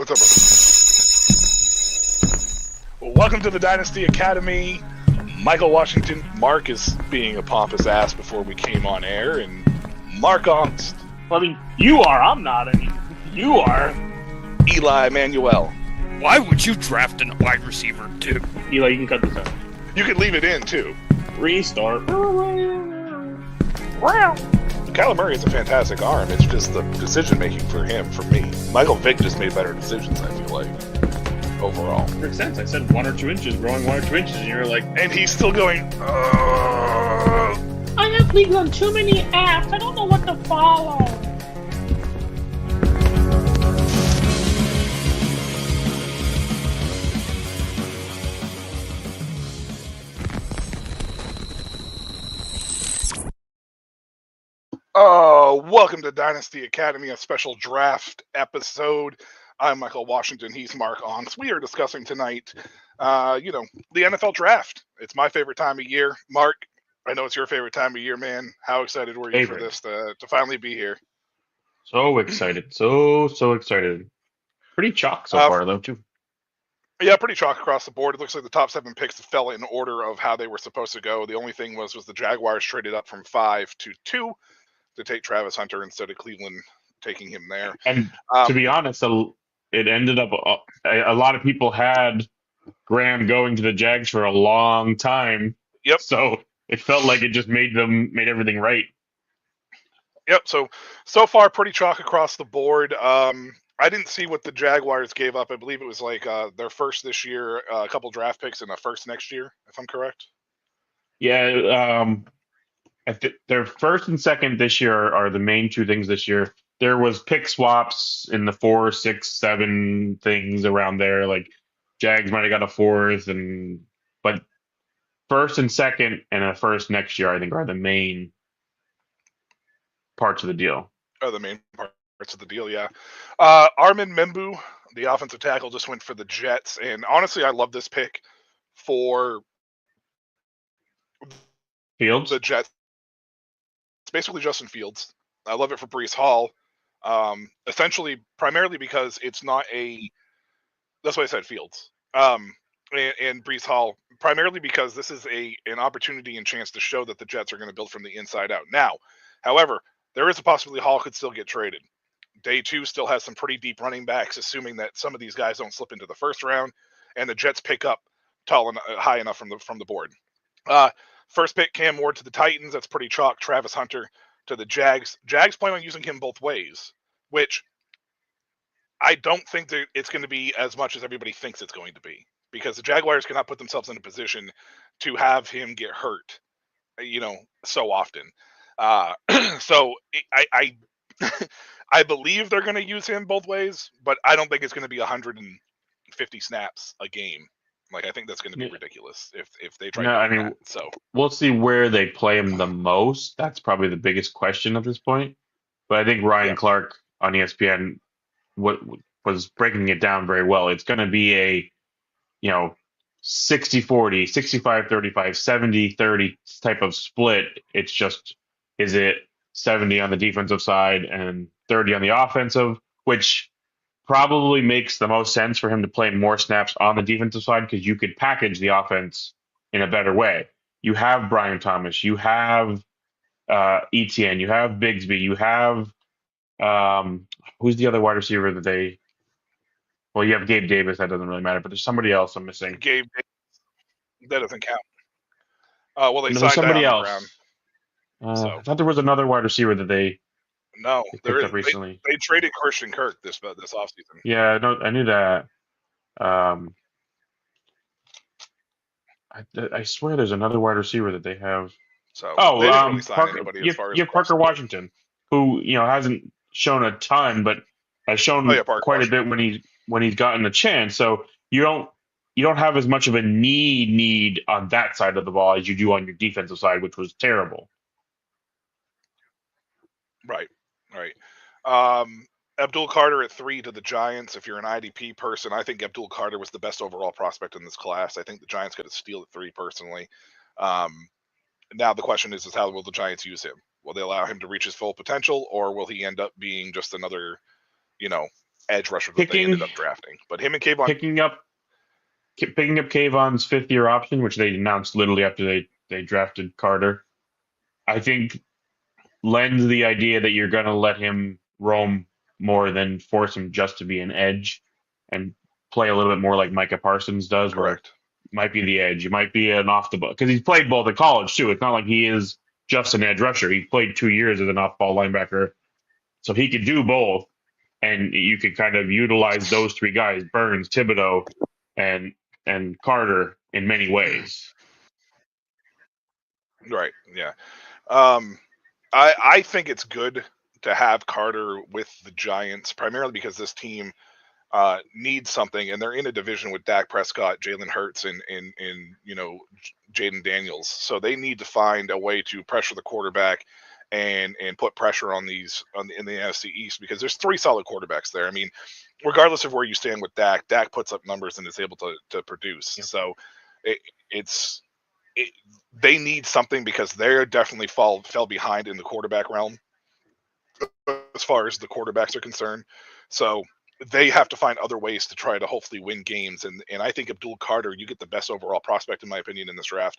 What's up, brother? Well, welcome to the Dynasty Academy. Michael Washington. Mark is being a pompous ass before we came on air, and Mark Ongst. Well, I mean, you are. I'm not. I mean, you are. Eli Manuel. Why would you draft a wide receiver too? Eli, you can cut this out. You could leave it in, too. Restart. Kyler Murray has a fantastic arm. It's just the decision-making for him, for me. Michael Vick just made better decisions, I feel like, overall. Makes sense. I said 1 or 2 inches, growing 1 or 2 inches, and you're like... And he's still going, I have legal on too many apps. I don't know what to follow. Welcome to Dynasty Academy, a special draft episode. I'm Michael Washington. He's Mark Ongst. We are discussing tonight, the NFL draft. It's my favorite time of year. Mark, I know it's your favorite time of year, man. How excited were you for this to finally be here? So excited. So excited. Pretty chalk so far, though, too. Yeah, pretty chalk across the board. It looks like the top 7 picks fell in order of how they were supposed to go. The only thing was the Jaguars traded up from 5 to 2 to take Travis Hunter instead of Cleveland taking him there. And to be honest, it ended up a lot of people had Graham going to the Jags for a long time. Yep. So it felt like it just made everything right. Yep. So far, pretty chalk across the board. I didn't see what the Jaguars gave up. I believe it was like their first this year, a couple draft picks, and a first next year, if I'm correct. Yeah. Their first and second this year are the main 2 things this year. There was pick swaps in the 4, 6, 7 things around there. Like Jags might have got a 4th, but first and second and a first next year, I think, are the main parts of the deal. Oh, the main parts of the deal, yeah. Armin Membu, the offensive tackle, just went for the Jets, and honestly, I love this pick for Fields. The Jets. It's basically Justin Fields. I love it for Breece Hall. Essentially, primarily because it's not that's why I said Fields. And Breece Hall, primarily because this is an opportunity and chance to show that the Jets are going to build from the inside out. Now, however, there is a possibility Hall could still get traded. Day 2 still has some pretty deep running backs, assuming that some of these guys don't slip into the first round, and the Jets pick up high enough from the board. First pick, Cam Ward to the Titans. That's pretty chalk. Travis Hunter to the Jags. Jags plan on using him both ways, which I don't think that it's going to be as much as everybody thinks it's going to be, because the Jaguars cannot put themselves in a position to have him get hurt, so often. So I I believe they're going to use him both ways, but I don't think it's going to be 150 snaps a game. Like, I think that's going to be ridiculous if they try to do that. So we'll see where they play him the most. That's probably the biggest question at this point. But I think Ryan Clark on ESPN was breaking it down very well. It's going to be a 60-40, 65-35, 70-30 type of split. It's just, is it 70 on the defensive side and 30 on the offensive, which probably makes the most sense for him to play more snaps on the defensive side, because you could package the offense in a better way. You have Brian Thomas, you have ETN, you have Bigsby, you have who's the other wide receiver that they? Well, you have Gabe Davis. That doesn't really matter, but there's somebody else I'm missing. Gabe Davis, that doesn't count. Well, they signed somebody Dion else. Brown. I thought there was another wide receiver that they picked up recently. They traded Christian Kirk this offseason. Yeah, I knew that. I swear there's another wide receiver that they have. So you have Parker Washington, who hasn't shown a ton, but has shown quite a bit when he's gotten a chance. So you don't have as much of a need on that side of the ball as you do on your defensive side, which was terrible. Right. Abdul Carter at 3 to the Giants. If you're an IDP person, I think Abdul Carter was the best overall prospect in this class. I think the Giants got to steal at 3 personally. Now the question is how will the Giants use him? Will they allow him to reach his full potential, or will he end up being just another, edge rusher that they ended up drafting. But him and Kayvon picking up Kayvon's 5th-year option, which they announced literally after they drafted Carter, I think lends the idea that you're going to let him roam more than force him just to be an edge and play a little bit more like Micah Parsons does, where correct. might be the edge. You might be an off the ball because he's played both at college too. It's not like he is just an edge rusher. He played 2 years as an off ball linebacker, so he could do both. And you could kind of utilize those 3 guys, Burns, Thibodeau, and Carter, in many ways. Right. Yeah. I think it's good to have Carter with the Giants, primarily because this team needs something, and they're in a division with Dak Prescott, Jalen Hurts, and Jaden Daniels. So they need to find a way to pressure the quarterback and put pressure on in the NFC East, because there's 3 solid quarterbacks there. I mean, regardless of where you stand with Dak puts up numbers and is able to produce. Yep. So they need something, because they're definitely fell behind in the quarterback realm as far as the quarterbacks are concerned. So they have to find other ways to try to hopefully win games. And I think Abdul Carter, you get the best overall prospect, in my opinion, in this draft.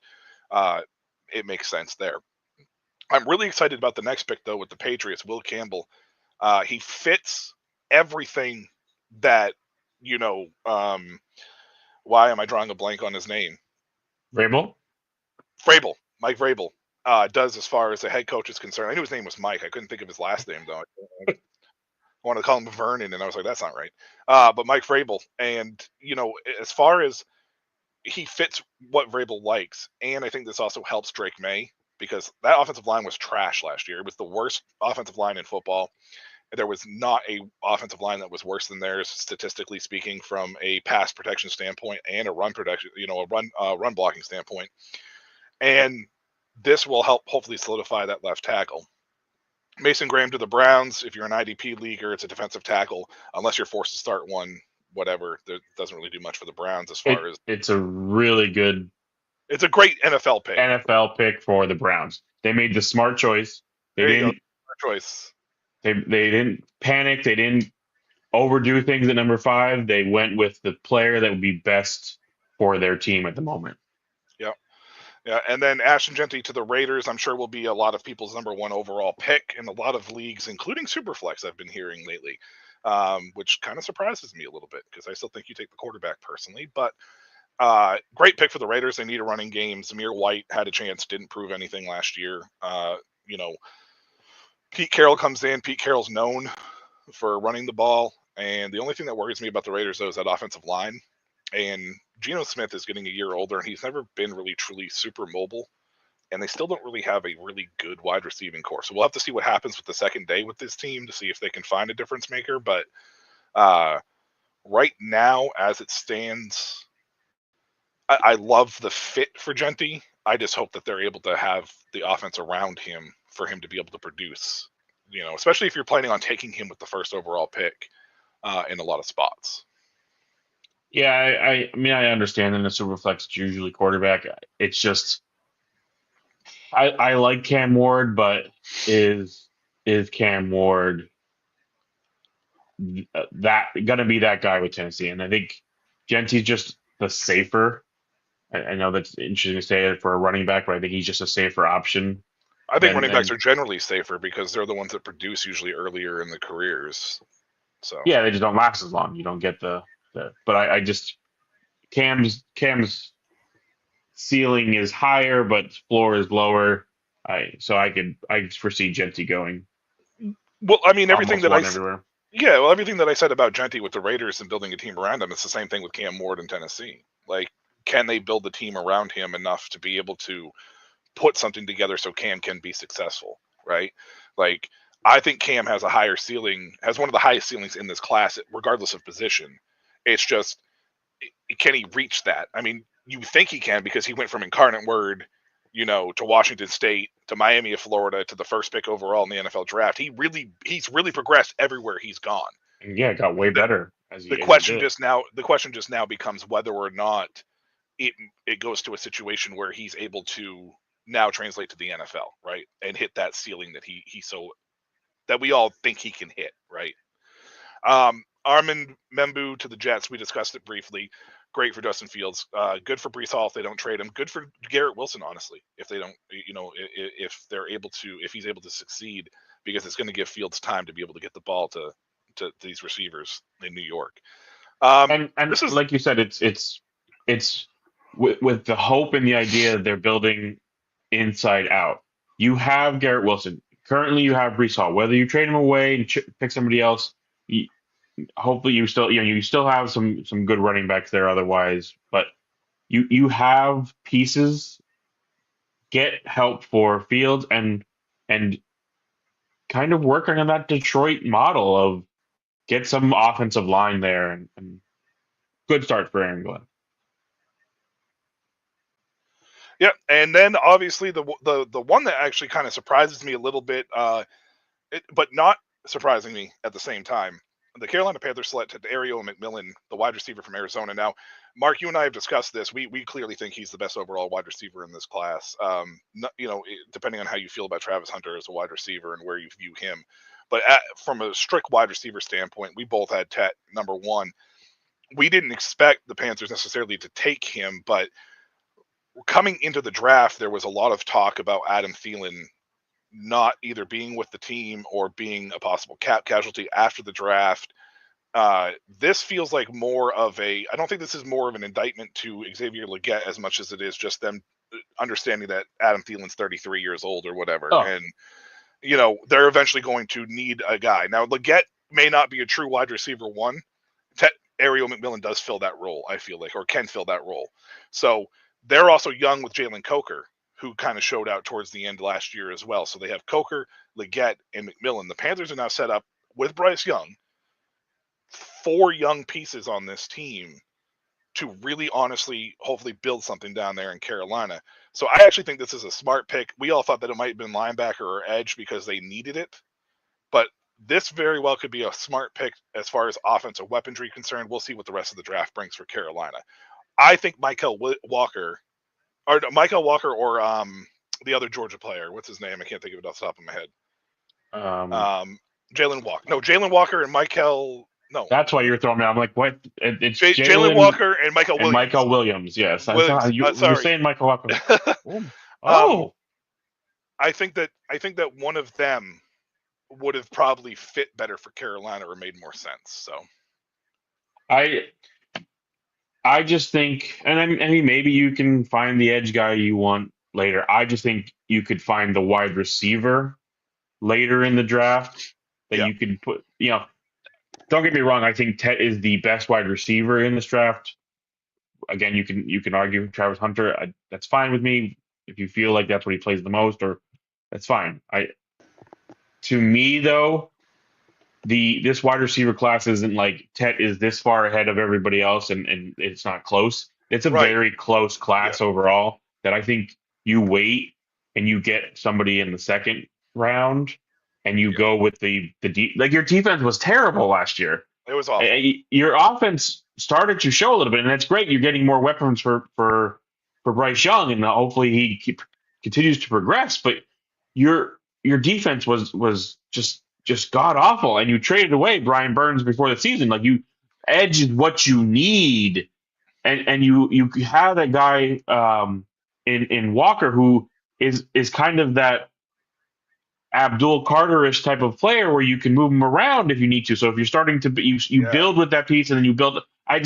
It makes sense there. I'm really excited about the next pick, though, with the Patriots, Will Campbell. He fits everything that, why am I drawing a blank on his name? Vrabel? Mike Vrabel does, as far as the head coach is concerned. I knew his name was Mike. I couldn't think of his last name, though. I wanted to call him Vernon, and I was like, that's not right. But Mike Vrabel, and, as far as he fits what Vrabel likes, and I think this also helps Drake May, because that offensive line was trash last year. It was the worst offensive line in football. There was not a offensive line that was worse than theirs, statistically speaking, from a pass protection standpoint and a run protection, run blocking standpoint. And this will help hopefully solidify that left tackle. Mason Graham to the Browns. If you're an IDP leaguer, it's a defensive tackle. Unless you're forced to start one, whatever. That doesn't really do much for the Browns as far as. It's a really good. It's a great NFL pick. NFL pick for the Browns. They made the smart choice. They didn't. Smart choice. They didn't panic. They didn't overdo things at number 5. They went with the player that would be best for their team at the moment. Yeah, and then Ashton Jeanty to the Raiders, I'm sure will be a lot of people's number 1 overall pick in a lot of leagues, including Superflex, I've been hearing lately, which kind of surprises me a little bit, because I still think you take the quarterback personally. But great pick for the Raiders. They need a running game. Zamir White had a chance, didn't prove anything last year. Pete Carroll comes in. Pete Carroll's known for running the ball, and the only thing that worries me about the Raiders, though, is that offensive line. And Geno Smith is getting a year older, and he's never been really truly super mobile. And they still don't really have a really good wide receiving core. So we'll have to see what happens with the second day with this team to see if they can find a difference maker. But right now, as it stands, I love the fit for Jeanty. I just hope that they're able to have the offense around him for him to be able to produce, especially if you're planning on taking him with the first overall pick in a lot of spots. Yeah, I mean, I understand in a Superflex it's usually quarterback. It's just I like Cam Ward, but is Cam Ward that gonna be that guy with Tennessee? And I think Jeanty's just the safer. I know that's interesting to say it for a running back, but I think he's just a safer option. I think running backs are generally safer because they're the ones that produce usually earlier in the careers. So yeah, they just don't last as long. You don't get the but I just Cam's ceiling is higher, but floor is lower. I foresee Jeanty going. Well, I mean, everything that everywhere. Yeah, well, everything that I said about Jeanty with the Raiders and building a team around him, it's the same thing with Cam Ward in Tennessee. Like, can they build the team around him enough to be able to put something together so Cam can be successful, right? Like, I think Cam has a higher ceiling, has one of the highest ceilings in this class, regardless of position. It's just, can he reach that? I mean, you think he can because he went from Incarnate Word, to Washington State, to Miami of Florida, to the first pick overall in the NFL draft. He's really progressed everywhere he's gone. And yeah, got way better. The question just now becomes whether or not it goes to a situation where he's able to now translate to the NFL, right, and hit that ceiling that he so that we all think he can hit, right? Armin Membu to the Jets. We discussed it briefly. Great for Justin Fields. Good for Brees Hall if they don't trade him. Good for Garrett Wilson, honestly, if they don't, if they're able to, if he's able to succeed, because it's going to give Fields time to be able to get the ball to these receivers in New York. And This is like you said, it's with the hope and the idea that they're building inside out. You have Garrett Wilson. Currently, you have Brees Hall. Whether you trade him away and pick somebody else, hopefully you still you still have some good running backs there. Otherwise, but you have pieces. Get help for Fields and kind of working on that Detroit model of get some offensive line there and good start for Aaron Glenn. Yeah, and then obviously the one that actually kind of surprises me a little bit, but not surprising me at the same time. The Carolina Panthers selected Ariel McMillan, the wide receiver from Arizona. Now, Mark, you and I have discussed this. We clearly think he's the best overall wide receiver in this class. Depending on how you feel about Travis Hunter as a wide receiver and where you view him, but from a strict wide receiver standpoint, we both had Tet number one. We didn't expect the Panthers necessarily to take him, but coming into the draft, there was a lot of talk about Adam Thielen not either being with the team or being a possible cap casualty after the draft. This feels like more of I don't think this is more of an indictment to Xavier Legette as much as it is just them understanding that Adam Thielen's 33 years old or whatever. Oh. And, they're eventually going to need a guy. Now, Legette may not be a true wide receiver one. Ariel McMillan does fill that role, I feel like, or can fill that role. So they're also young with Jalen Coker, who kind of showed out towards the end last year as well. So they have Coker, Legette, and McMillan. The Panthers are now set up with Bryce Young, 4 young pieces on this team to really honestly, hopefully build something down there in Carolina. So I actually think this is a smart pick. We all thought that it might have been linebacker or edge because they needed it. But this very well could be a smart pick as far as offensive weaponry concerned. We'll see what the rest of the draft brings for Carolina. I think Michael Walker or the other Georgia player, what's his name? I can't think of it off the top of my head. Jalen Walker. No, Jalen Walker and Michael. No, that's why you're throwing me. I'm like, what? It's Jalen Walker and Michael Williams. Michael Williams, yes. Williams. You're saying Michael Walker. Oh, I think that one of them would have probably fit better for Carolina or made more sense. So, I just think, and I mean, maybe you can find the edge guy you want later. I just think you could find the wide receiver later in the draft that you could put. Don't get me wrong. I think Tet is the best wide receiver in this draft. Again, you can argue Travis Hunter. That's fine with me if you feel like that's what he plays the most, or that's fine. To me though, this wide receiver class isn't like Tet is this far ahead of everybody else, and it's not close. It's a very close class overall. That I think you wait and you get somebody in the second round. And you go with the your defense was terrible last year. It was awful. Your offense started to show a little bit, and that's great. You're getting more weapons for Bryce Young, and hopefully he continues to progress. But your defense was just god awful, and you traded away Brian Burns before the season. Like edge is what you need, and you have that guy in Walker who is kind of that Abdul Carter-ish type of player where you can move him around if you need to. So if you're starting to you build with that piece and then you build. I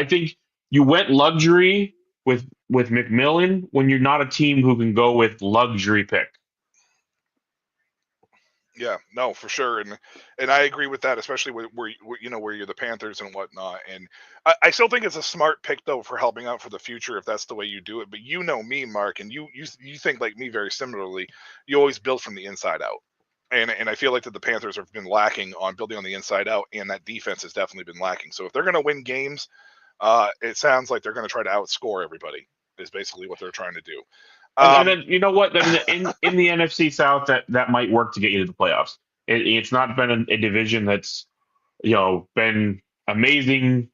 think you went luxury with McMillan when you're not a team who can go with luxury pick. Yeah, no, for sure, and I agree with that, especially where you're the Panthers and whatnot. And I still think it's a smart pick though for helping out for the future if that's the way you do it. But you know me, Mark, and you think like me very similarly. You always build from the inside out, and I feel like that the Panthers have been lacking on building on the inside out, and that defense has definitely been lacking. So if they're going to win games, it sounds like they're going to try to outscore everybody. Is basically what they're trying to do. And then you know what? In the NFC South, that might work to get you to the playoffs. It's not been a division that's been amazing.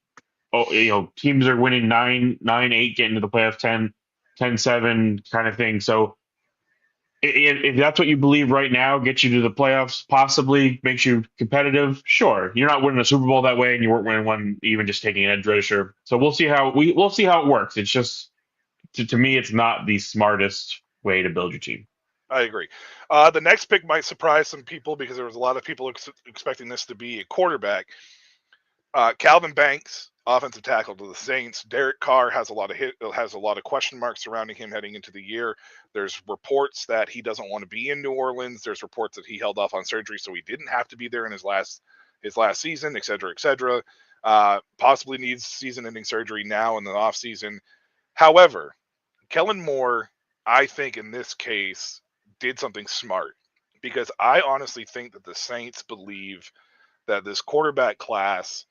Teams are winning 9-8, getting to the playoffs 10-7 kind of thing. So If that's what you believe right now, gets you to the playoffs, possibly makes you competitive. Sure, you're not winning a Super Bowl that way, and you weren't winning one even just taking an edge rusher. So we'll see how it works. It's just to me, it's not the smartest way to build your team. I agree. The next pick might surprise some people because there was a lot of people expecting this to be a quarterback. Calvin Banks, offensive tackle to the Saints. Derek Carr has a lot of question marks surrounding him heading into the year. There's reports that he doesn't want to be in New Orleans. There's reports that he held off on surgery, so he didn't have to be there in his last season, et cetera, et cetera. Possibly needs season-ending surgery now in the off season. However, Kellen Moore, I think in this case, did something smart because I honestly think that the Saints believe that this quarterback class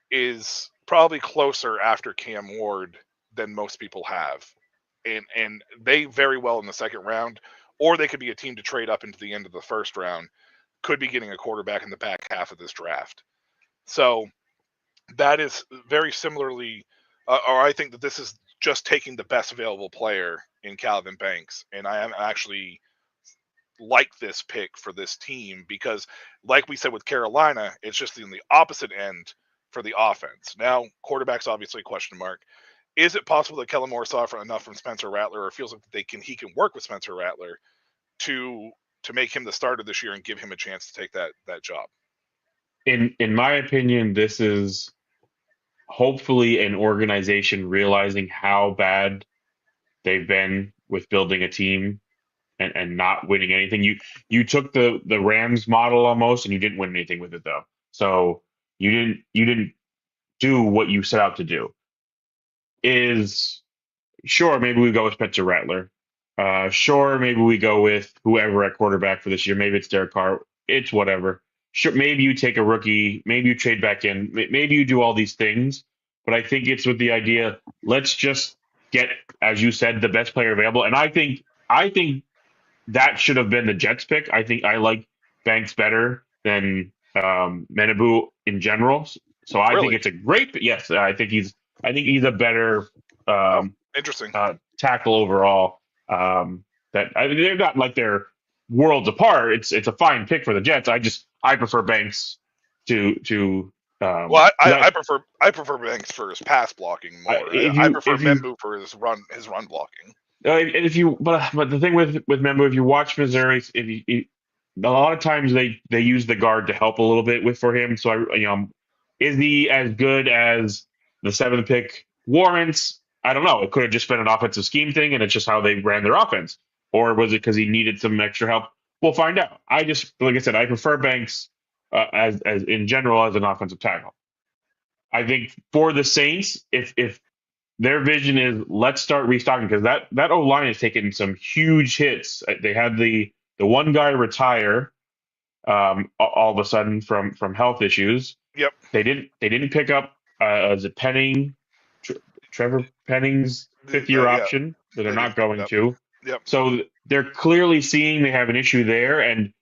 is probably closer after Cam Ward than most people have. And they very well in the second round, or they could be a team to trade up into the end of the first round, could be getting a quarterback in the back half of this draft. So that is very similarly, or I think that this is just taking the best available player in Calvin Banks. And I am actually like this pick for this team because, like we said with Carolina, it's just in the opposite end for the offense. Now, quarterback's obviously a question mark. Is it possible that Kellen Moore saw enough from Spencer Rattler, or feels like he can work with Spencer Rattler to make him the starter this year and give him a chance to take that job? In my opinion, this is hopefully an organization realizing how bad they've been with building a team and not winning anything. You took the Rams model almost, and you didn't win anything with it though. So you didn't do what you set out to do. Is sure, maybe we go with Spencer Rattler. Sure, maybe we go with whoever at quarterback for this year. Maybe it's Derek Carr. It's whatever. Sure, maybe you take a rookie. Maybe you trade back in. Maybe you do all these things. But I think it's with the idea. Let's just get, as you said, the best player available. And I think that should have been the Jets pick. I think I like Banks better than Menabu in general. So I think Really? it's a great. Yes, I think he's a better Oh, um, interesting. tackle overall. They're not like they're worlds apart. It's a fine pick for the Jets. I prefer Banks to Well, that I prefer Banks for his pass blocking more. if I you prefer if you Membu for his run blocking. if you but the thing with Membo, if you watch Missouri, a lot of times they use the guard to help a little bit with for him. So is he as good as the seventh pick warrants? I don't know. It could have just been an offensive scheme thing, and it's just how they ran their offense, or was it because he needed some extra help? We'll find out. Like I said, I prefer Banks as in general as an offensive tackle. I think for the Saints, if their vision is let's start restocking because that O line has taken some huge hits. They had the one guy retire all of a sudden from health issues. Yep. They didn't pick up is it Penning, Trevor Penning's fifth year Yeah, option that they're they not didn't pick it going up. to. Yep. So they're clearly seeing they have an issue there, and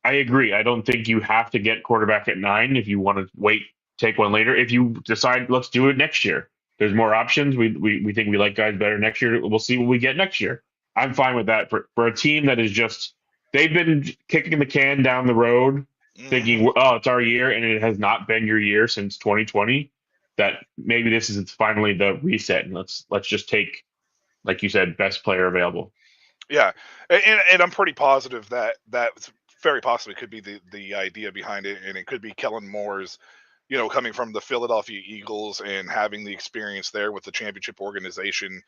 I agree. I don't think you have to get quarterback at 9 if you want to wait, take one later. If you decide let's do it next year, there's more options. We think we like guys better next year. We'll see what we get next year. I'm fine with that for a team that is just they've been kicking the can down the road, thinking, oh, it's our year, and it has not been your year since 2020. That maybe this is finally the reset, and let's just take, like you said, best player available. Yeah, and I'm pretty positive that very possibly could be the idea behind it, and it could be Kellen Moore's, coming from the Philadelphia Eagles and having the experience there with the championship organization,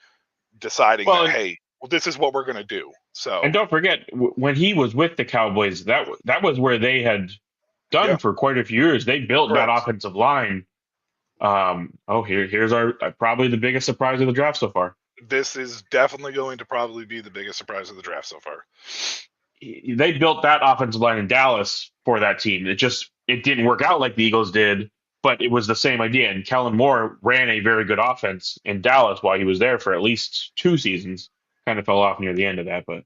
deciding Well, that hey, well, this is what we're going to do. So, and don't forget when he was with the Cowboys, that was where they had done yeah, for quite a few years. They built that correct. offensive line. Here's our probably the biggest surprise of the draft so far. This is definitely going to probably be the biggest surprise of the draft so far. They built that offensive line in Dallas for that team. It didn't work out like the Eagles did, but it was the same idea. And Kellen Moore ran a very good offense in Dallas while he was there for at least 2 seasons. Kind of fell off near the end of that, but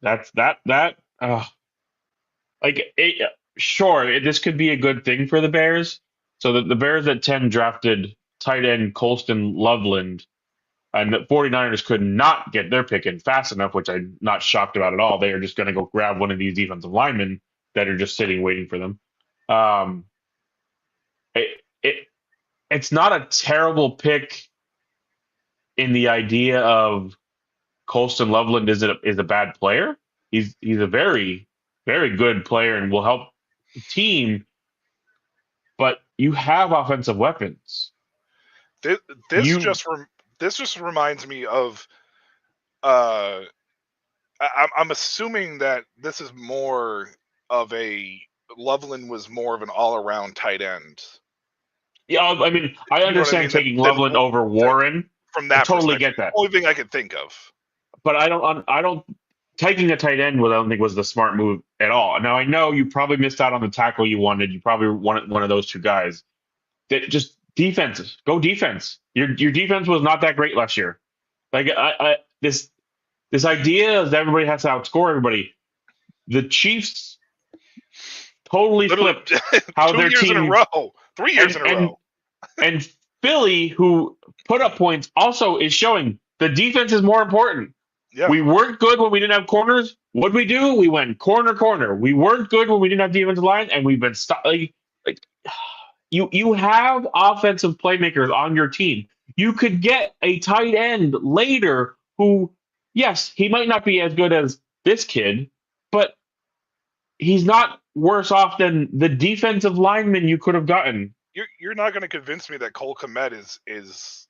that's that. Sure, this could be a good thing for the Bears. So the Bears at 10 drafted tight end Colston Loveland, and the 49ers could not get their pick in fast enough, which I'm not shocked about at all. They are just going to go grab one of these defensive linemen that are just sitting waiting for them. Um, it's not a terrible pick in the idea of Colston Loveland is a bad player. He's a very, very good player and will help the team, but you have offensive weapons. This just reminds me of I'm assuming that this is more of a Loveland was more of an all-around tight end. Yeah, I mean, I understand taking Loveland over Warren. From that, I totally get that. Only thing I could think of. But I don't taking a tight end. I don't think was the smart move at all. Now I know you probably missed out on the tackle you wanted. You probably wanted one of those two guys. That just defenses. Go defense. Your defense was not that great last year. Like this idea is that everybody has to outscore everybody. The Chiefs totally flipped how their team 3 years in a row. And Philly, who put up points, also is showing the defense is more important. Yeah. We weren't good when we didn't have corners. What'd we do? We went corner. We weren't good when we didn't have defensive line, and we've been stuck. Like you have offensive playmakers on your team. You could get a tight end later who, yes, he might not be as good as this kid, but he's not worse off than the defensive lineman you could have gotten. You're not going to convince me that Cole Kmet is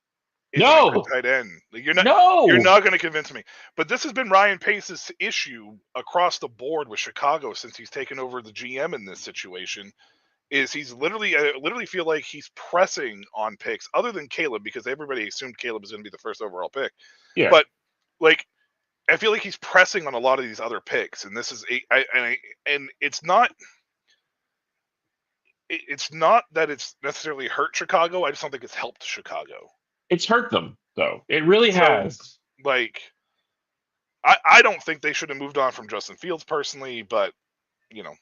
no a tight end. You're not going to convince me. But this has been Ryan Pace's issue across the board with Chicago since he's taken over the GM in this situation. Is he's literally I literally feel like he's pressing on picks other than Caleb because everybody assumed Caleb was going to be the first overall pick. Yeah. But like I feel like he's pressing on a lot of these other picks, and this is and it's not. It's not that it's necessarily hurt Chicago. I just don't think it's helped Chicago. It's hurt them, though. It really has. Like, I don't think they should have moved on from Justin Fields personally, but you know,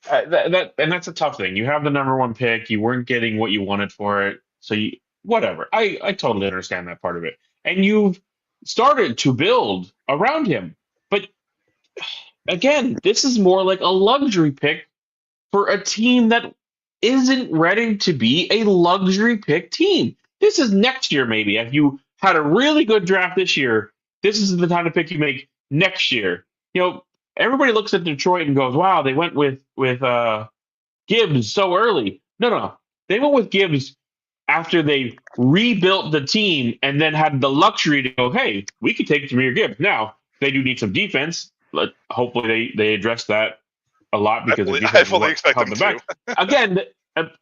that's a tough thing. You have the number one pick. You weren't getting what you wanted for it, so whatever. I totally understand that part of it, and you've started to build around him. But again, this is more like a luxury pick for a team that isn't ready to be a luxury pick team. This is next year, maybe. If you had a really good draft this year, this is the time to pick you make next year. You know, everybody looks at Detroit and goes, wow, they went with Gibbs so early. No. They went with Gibbs after they rebuilt the team and then had the luxury to go, hey, we could take Jahmyr Gibbs. Now, they do need some defense. Hopefully they address that a lot because I fully expect them to. Again,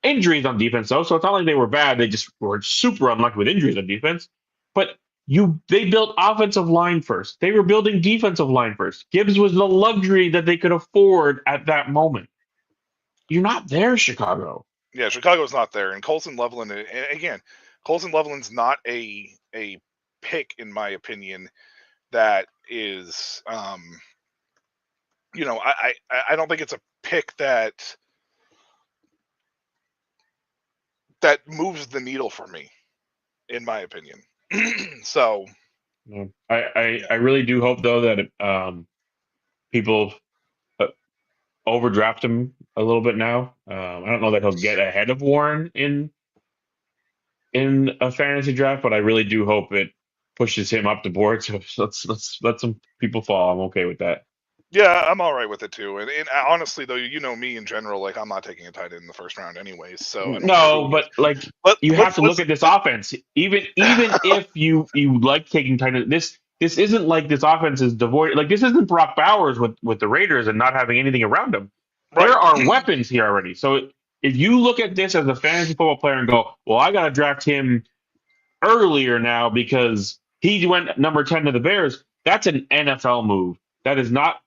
injuries on defense, though, so it's not like they were bad. They just were super unlucky with injuries on defense. But they built offensive line first. They were building defensive line first. Gibbs was the luxury that they could afford at that moment. You're not there, Chicago. Yeah, Chicago's not there. And Colston Loveland, and again, Colston Loveland's not a pick, in my opinion, that is I don't think it's a pick that moves the needle for me, in my opinion. So, I really do hope though that people overdraft him a little bit now. I don't know that he'll get ahead of Warren in a fantasy draft, but I really do hope it pushes him up the board. So let's let some people fall. I'm okay with that. Yeah, I'm all right with it too. And honestly, though, you know me in general, like I'm not taking a tight end in the first round, anyways. So no, but like you have to look at this offense. Even if you like taking tight end, this isn't like this offense is devoid. Like this isn't Brock Bowers with the Raiders and not having anything around him. Right. There are weapons here already. So if you look at this as a fantasy football player and go, well, I got to draft him earlier now because he went number 10 to the Bears. That's an NFL move. That is not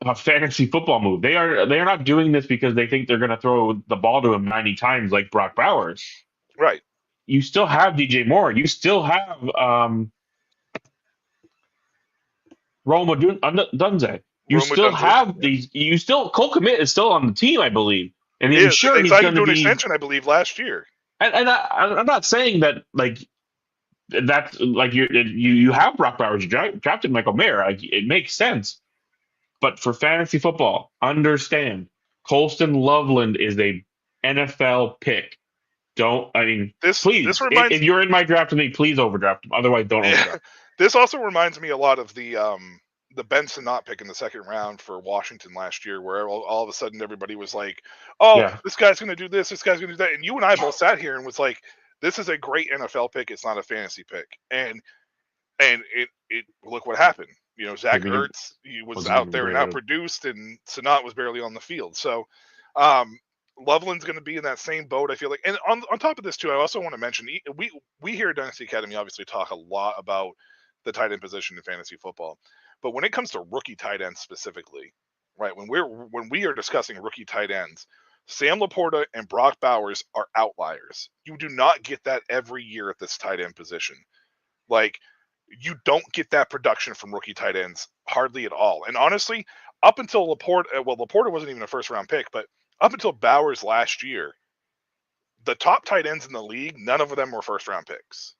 a fantasy football move. They are not doing this because they think they're going to throw the ball to him 90 times like Brock Bowers. Right. You still have DJ Moore. You still have Roma Dunze. You still have these. Cole Kmet is still on the team, I believe. And he's sure they he's signed going him to to an be extension, I believe, last year. I'm not saying that like that's like you have Brock Bowers, you drafted Michael Mayer, like it makes sense. But for fantasy football, understand Colston Loveland is a NFL pick. Don't I mean This please reminds if you're in my draft with me, please overdraft him. Otherwise, don't overdraft. this also reminds me a lot of the Ben Sinnott pick in the second round for Washington last year, where all of a sudden everybody was like, "Oh, Yeah, this guy's going to do this guy's going to do that," and you and I both sat here and was like, "This is a great NFL pick. It's not a fantasy pick." And it look what happened. You know, Zach Ertz, he was wasn't out even there and great at it. outproduced, and Sinnott was barely on the field. So, Loveland's going to be in that same boat, I feel like. And on top of this too, I also want to mention we here at Dynasty Academy obviously talk a lot about the tight end position in fantasy football, but when it comes to rookie tight ends specifically, right? When we are discussing rookie tight ends, Sam Laporta and Brock Bowers are outliers. You do not get that every year at this tight end position. Like, you don't get that production from rookie tight ends hardly at all. And honestly, up until Laporta, well, Laporta wasn't even a first round pick, but up until Bowers last year, the top tight ends in the league, none of them were first round picks.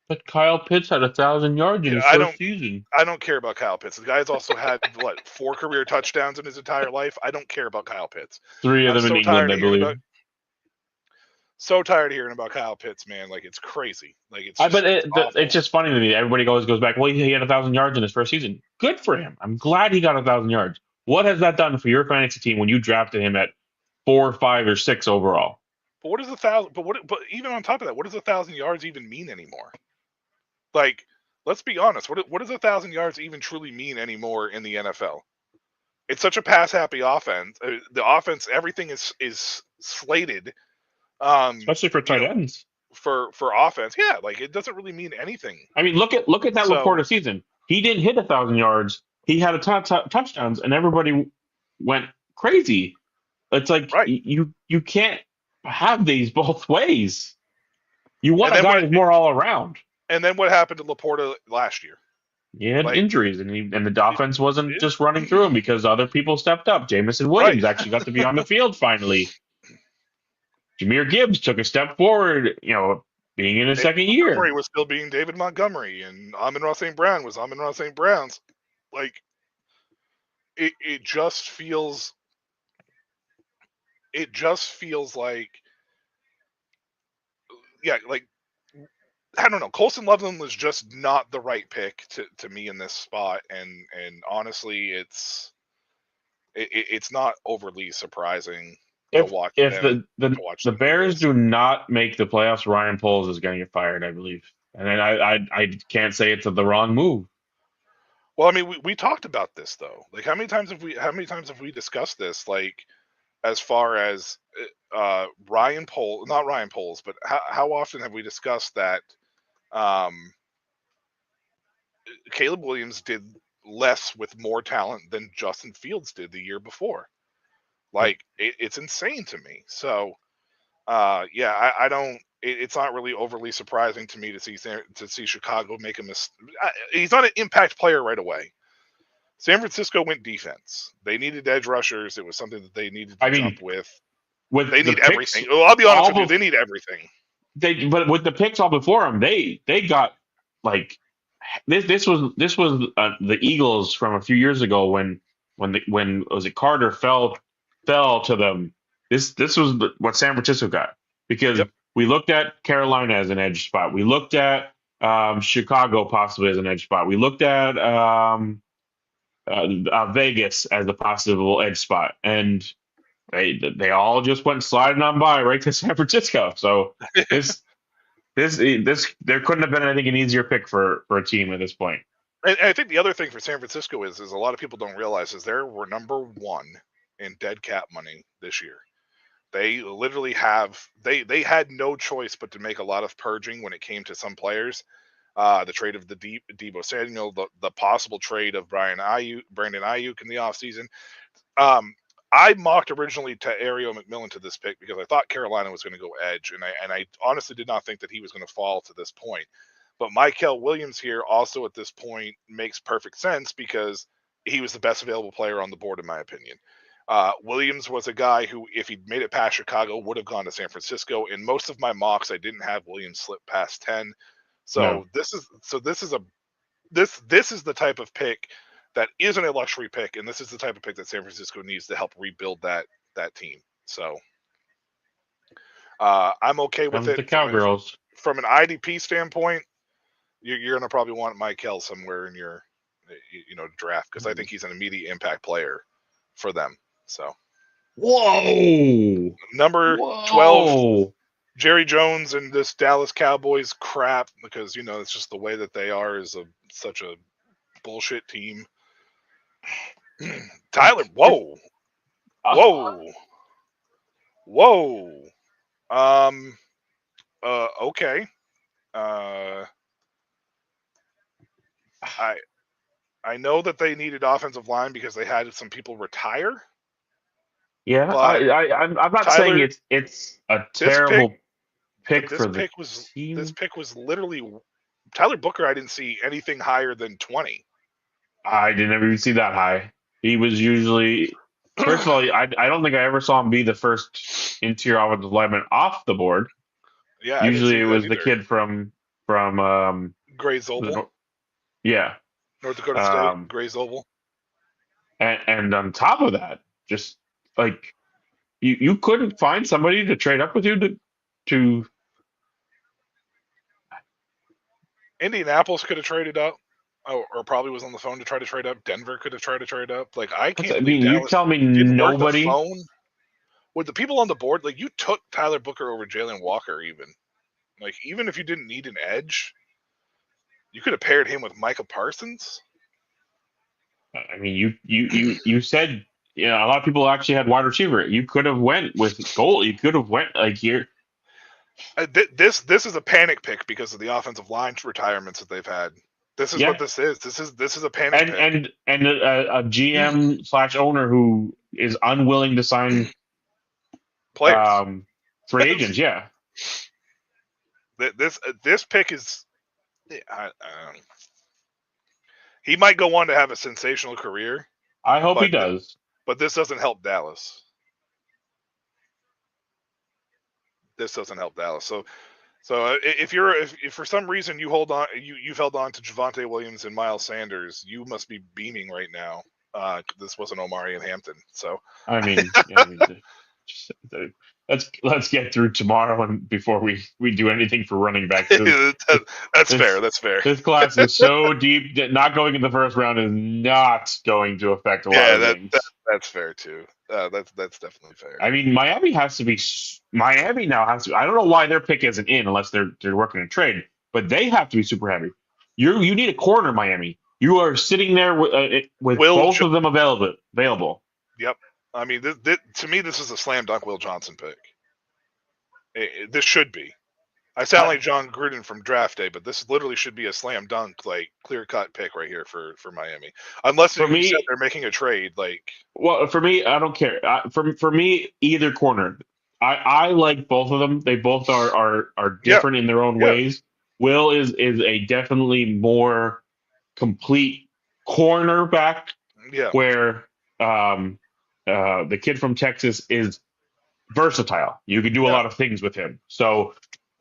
But Kyle Pitts had 1,000 yards in Yeah, his first season. I don't care about Kyle Pitts. The guy's also had what 4 career touchdowns in his entire life. I don't care about Kyle Pitts. 3 of I'm them in so England, tired I of hearing believe. about Kyle Pitts, man. Like, it's crazy. Like, it's But just it's it's awful. just funny to me. Everybody always goes back. Well, he had 1,000 yards in his first season. Good for him. I'm glad he got 1,000 yards. What has that done for your fantasy team when you drafted him at 4, 5, or 6 overall? But what is 1,000? But even on top of that, what does 1,000 yards even mean anymore? Like, let's be honest. What does 1,000 yards even truly mean anymore in the NFL? It's such a pass happy offense. The offense, everything is slated. Especially for You tight know, ends. for offense, yeah. Like, it doesn't really mean anything. I mean, look at that So Laporta season. He didn't hit 1,000 yards. He had a ton of touchdowns, and everybody went crazy. It's like right. you can't have these both ways. You want And a then guy who's more all around. what happened to Laporta last year? He had Like, injuries, and the offense wasn't it, just running through him because other people stepped up. Jamison Williams right. actually got to be on the field finally. Jameer Gibbs took a step forward, being in his David second Montgomery year. was still being David Montgomery, and Amon-Ra St. Brown was Amon-Ra St. Brown's. Like, it just feels like, yeah, like, I don't know. Colston Loveland was just not the right pick to me in this spot, and honestly, it's not overly surprising to If watch if them the do Bears this. do not make the playoffs, Ryan Poles is going to get fired, I believe. And then I can't say it's the wrong move. Well, I mean, we talked about this though. Like, how many times have we discussed this? Like, as far as not Ryan Poles, but how often have we discussed that um, Caleb Williams did less with more talent than Justin Fields did the year before? Like, it's insane to me. So, yeah, I don't. It's not really overly surprising to me to see Chicago make a mistake. He's not an impact player right away. San Francisco went defense. They needed edge rushers. It was something that they needed to I mean, jump with. with They the need picks, everything. Well, I'll be honest with you. They need everything. but with the picks all before them, they got like this was the Eagles from a few years ago when was it Carter fell to them. This was what San Francisco got because Yep. we looked at Carolina as an edge spot. We looked at Chicago possibly as an edge spot. We looked at Vegas as a possible edge spot, and they all just went sliding on by right to San Francisco. So this there couldn't have been, I think, an easier pick for a team at this point. And I think the other thing for San Francisco is a lot of people don't realize is they were number 1 in dead cap money this year. They literally they had no choice but to make a lot of purging when it came to some players. The trade of the Deebo Samuel, the possible trade of Brandon Ayuk in the offseason. I mocked originally to Ario McMillan to this pick because I thought Carolina was going to go edge, and I honestly did not think that he was going to fall to this point. But Mykel Williams here also at this point makes perfect sense because he was the best available player on the board in my opinion. Williams was a guy who, if he'd made it past Chicago, would have gone to San Francisco. In most of my mocks, I didn't have Williams slip past 10. So No. this is the type of pick that isn't a luxury pick, and this is the type of pick that San Francisco needs to help rebuild that team. So I'm okay with Comes it the Cowgirls. from an IDP standpoint. You're going to probably want Mike Hill somewhere in your draft, because I think he's an immediate impact player for them. So Whoa! number 12, Jerry Jones and this Dallas Cowboys crap, because it's just the way that they are, is such a bullshit team. Tyler, whoa. Okay. I know that they needed offensive line because they had some people retire. Yeah, I'm not Tyler, saying it's a terrible pick for the team. This pick was literally Tyler Booker. I didn't see anything higher than 20. I didn't ever even see that high. He was usually, first of all, I don't think I ever saw him be the first interior offensive lineman off the board. Yeah, usually it was the kid from Gray's Oval. Yeah, North Dakota State, Gray's Oval. And on top of that, just like you couldn't find somebody to trade up with you to Indianapolis could have traded up, or probably was on the phone to try to trade up. Denver could have tried to trade up. Like, I can't believe you Dallas tell me didn't nobody work the phone with the people on the board. Like, you took Tyler Booker over Jalen Walker, even if you didn't need an edge, you could have paired him with Micah Parsons. I mean, you said a lot of people actually had wide receiver. You could have went with goal. You could have went like here. This is a panic pick because of the offensive line retirements that they've had. This is what this is. This is a panic pick. And a GM / owner who is unwilling to sign players, free agents. Yeah, this pick is. He might go on to have a sensational career. I hope he does. But this doesn't help Dallas. So if for some reason you hold on, you've held on to Javonte Williams and Miles Sanders, you must be beaming right now. This wasn't Omari and Hampton. So I mean, let's get through tomorrow and before we do anything for running back. That's fair. This class is so deep that not going in the first round is not going to affect a lot of things. That's fair too. That's definitely fair. I mean, Miami now has to. I don't know why their pick isn't in unless they're working a trade, but they have to be super heavy. You need a corner, Miami. You are sitting there with both of them available. Yep. I mean, to me, this is a slam dunk Will Johnson pick. This should be. I sound like John Gruden from draft day, but this literally should be a slam dunk, like clear cut pick right here for Miami. Unless said they're making a trade, like. Well, for me, I don't care. For me, either corner. I like both of them. They both are different in their own ways. Will is a definitely more complete cornerback. Yeah. Where the kid from Texas is versatile. You can do a lot of things with him. So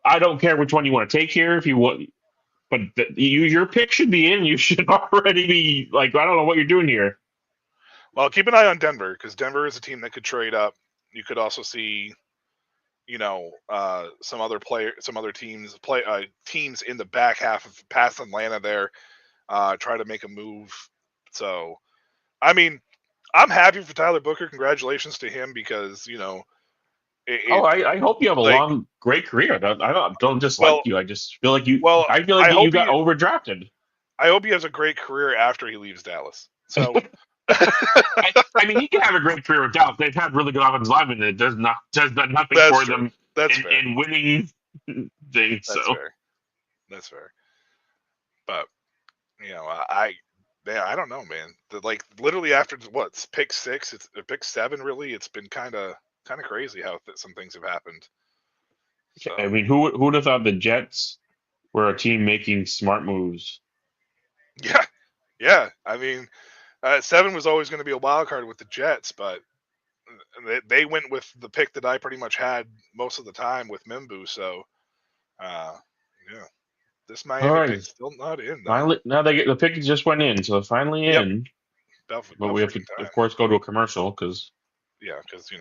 I don't care which one you want to take here. If you want, but your pick should be in. You should already be like, I don't know what you're doing here. Well, keep an eye on Denver, because Denver is a team that could trade up. You could also see, some other teams teams in the back half of past Atlanta there, try to make a move. So, I mean, I'm happy for Tyler Booker. Congratulations to him, because I hope you have a long, great career. I don't just like you. I just feel like you. Well, I feel like you got overdrafted. I hope he has a great career after he leaves Dallas. So, I mean, he can have a great career with Dallas. They've had really good offensive linemen. It does nothing for them in winning things. That's fair. But I don't know, man. Literally after pick 6, it's pick 7. Really, it's been kind of crazy how some things have happened. So. I mean, who would have thought the Jets were a team making smart moves? Yeah. I mean, 7 was always going to be a wild card with the Jets, but they went with the pick that I pretty much had most of the time with Mimbu. So, yeah, this All Miami right. pick's still not in. Though. Finally, now the pick just went in, so it's finally Yep. in. About But we have to, freaking time. of course, go to a commercial because. Yeah, because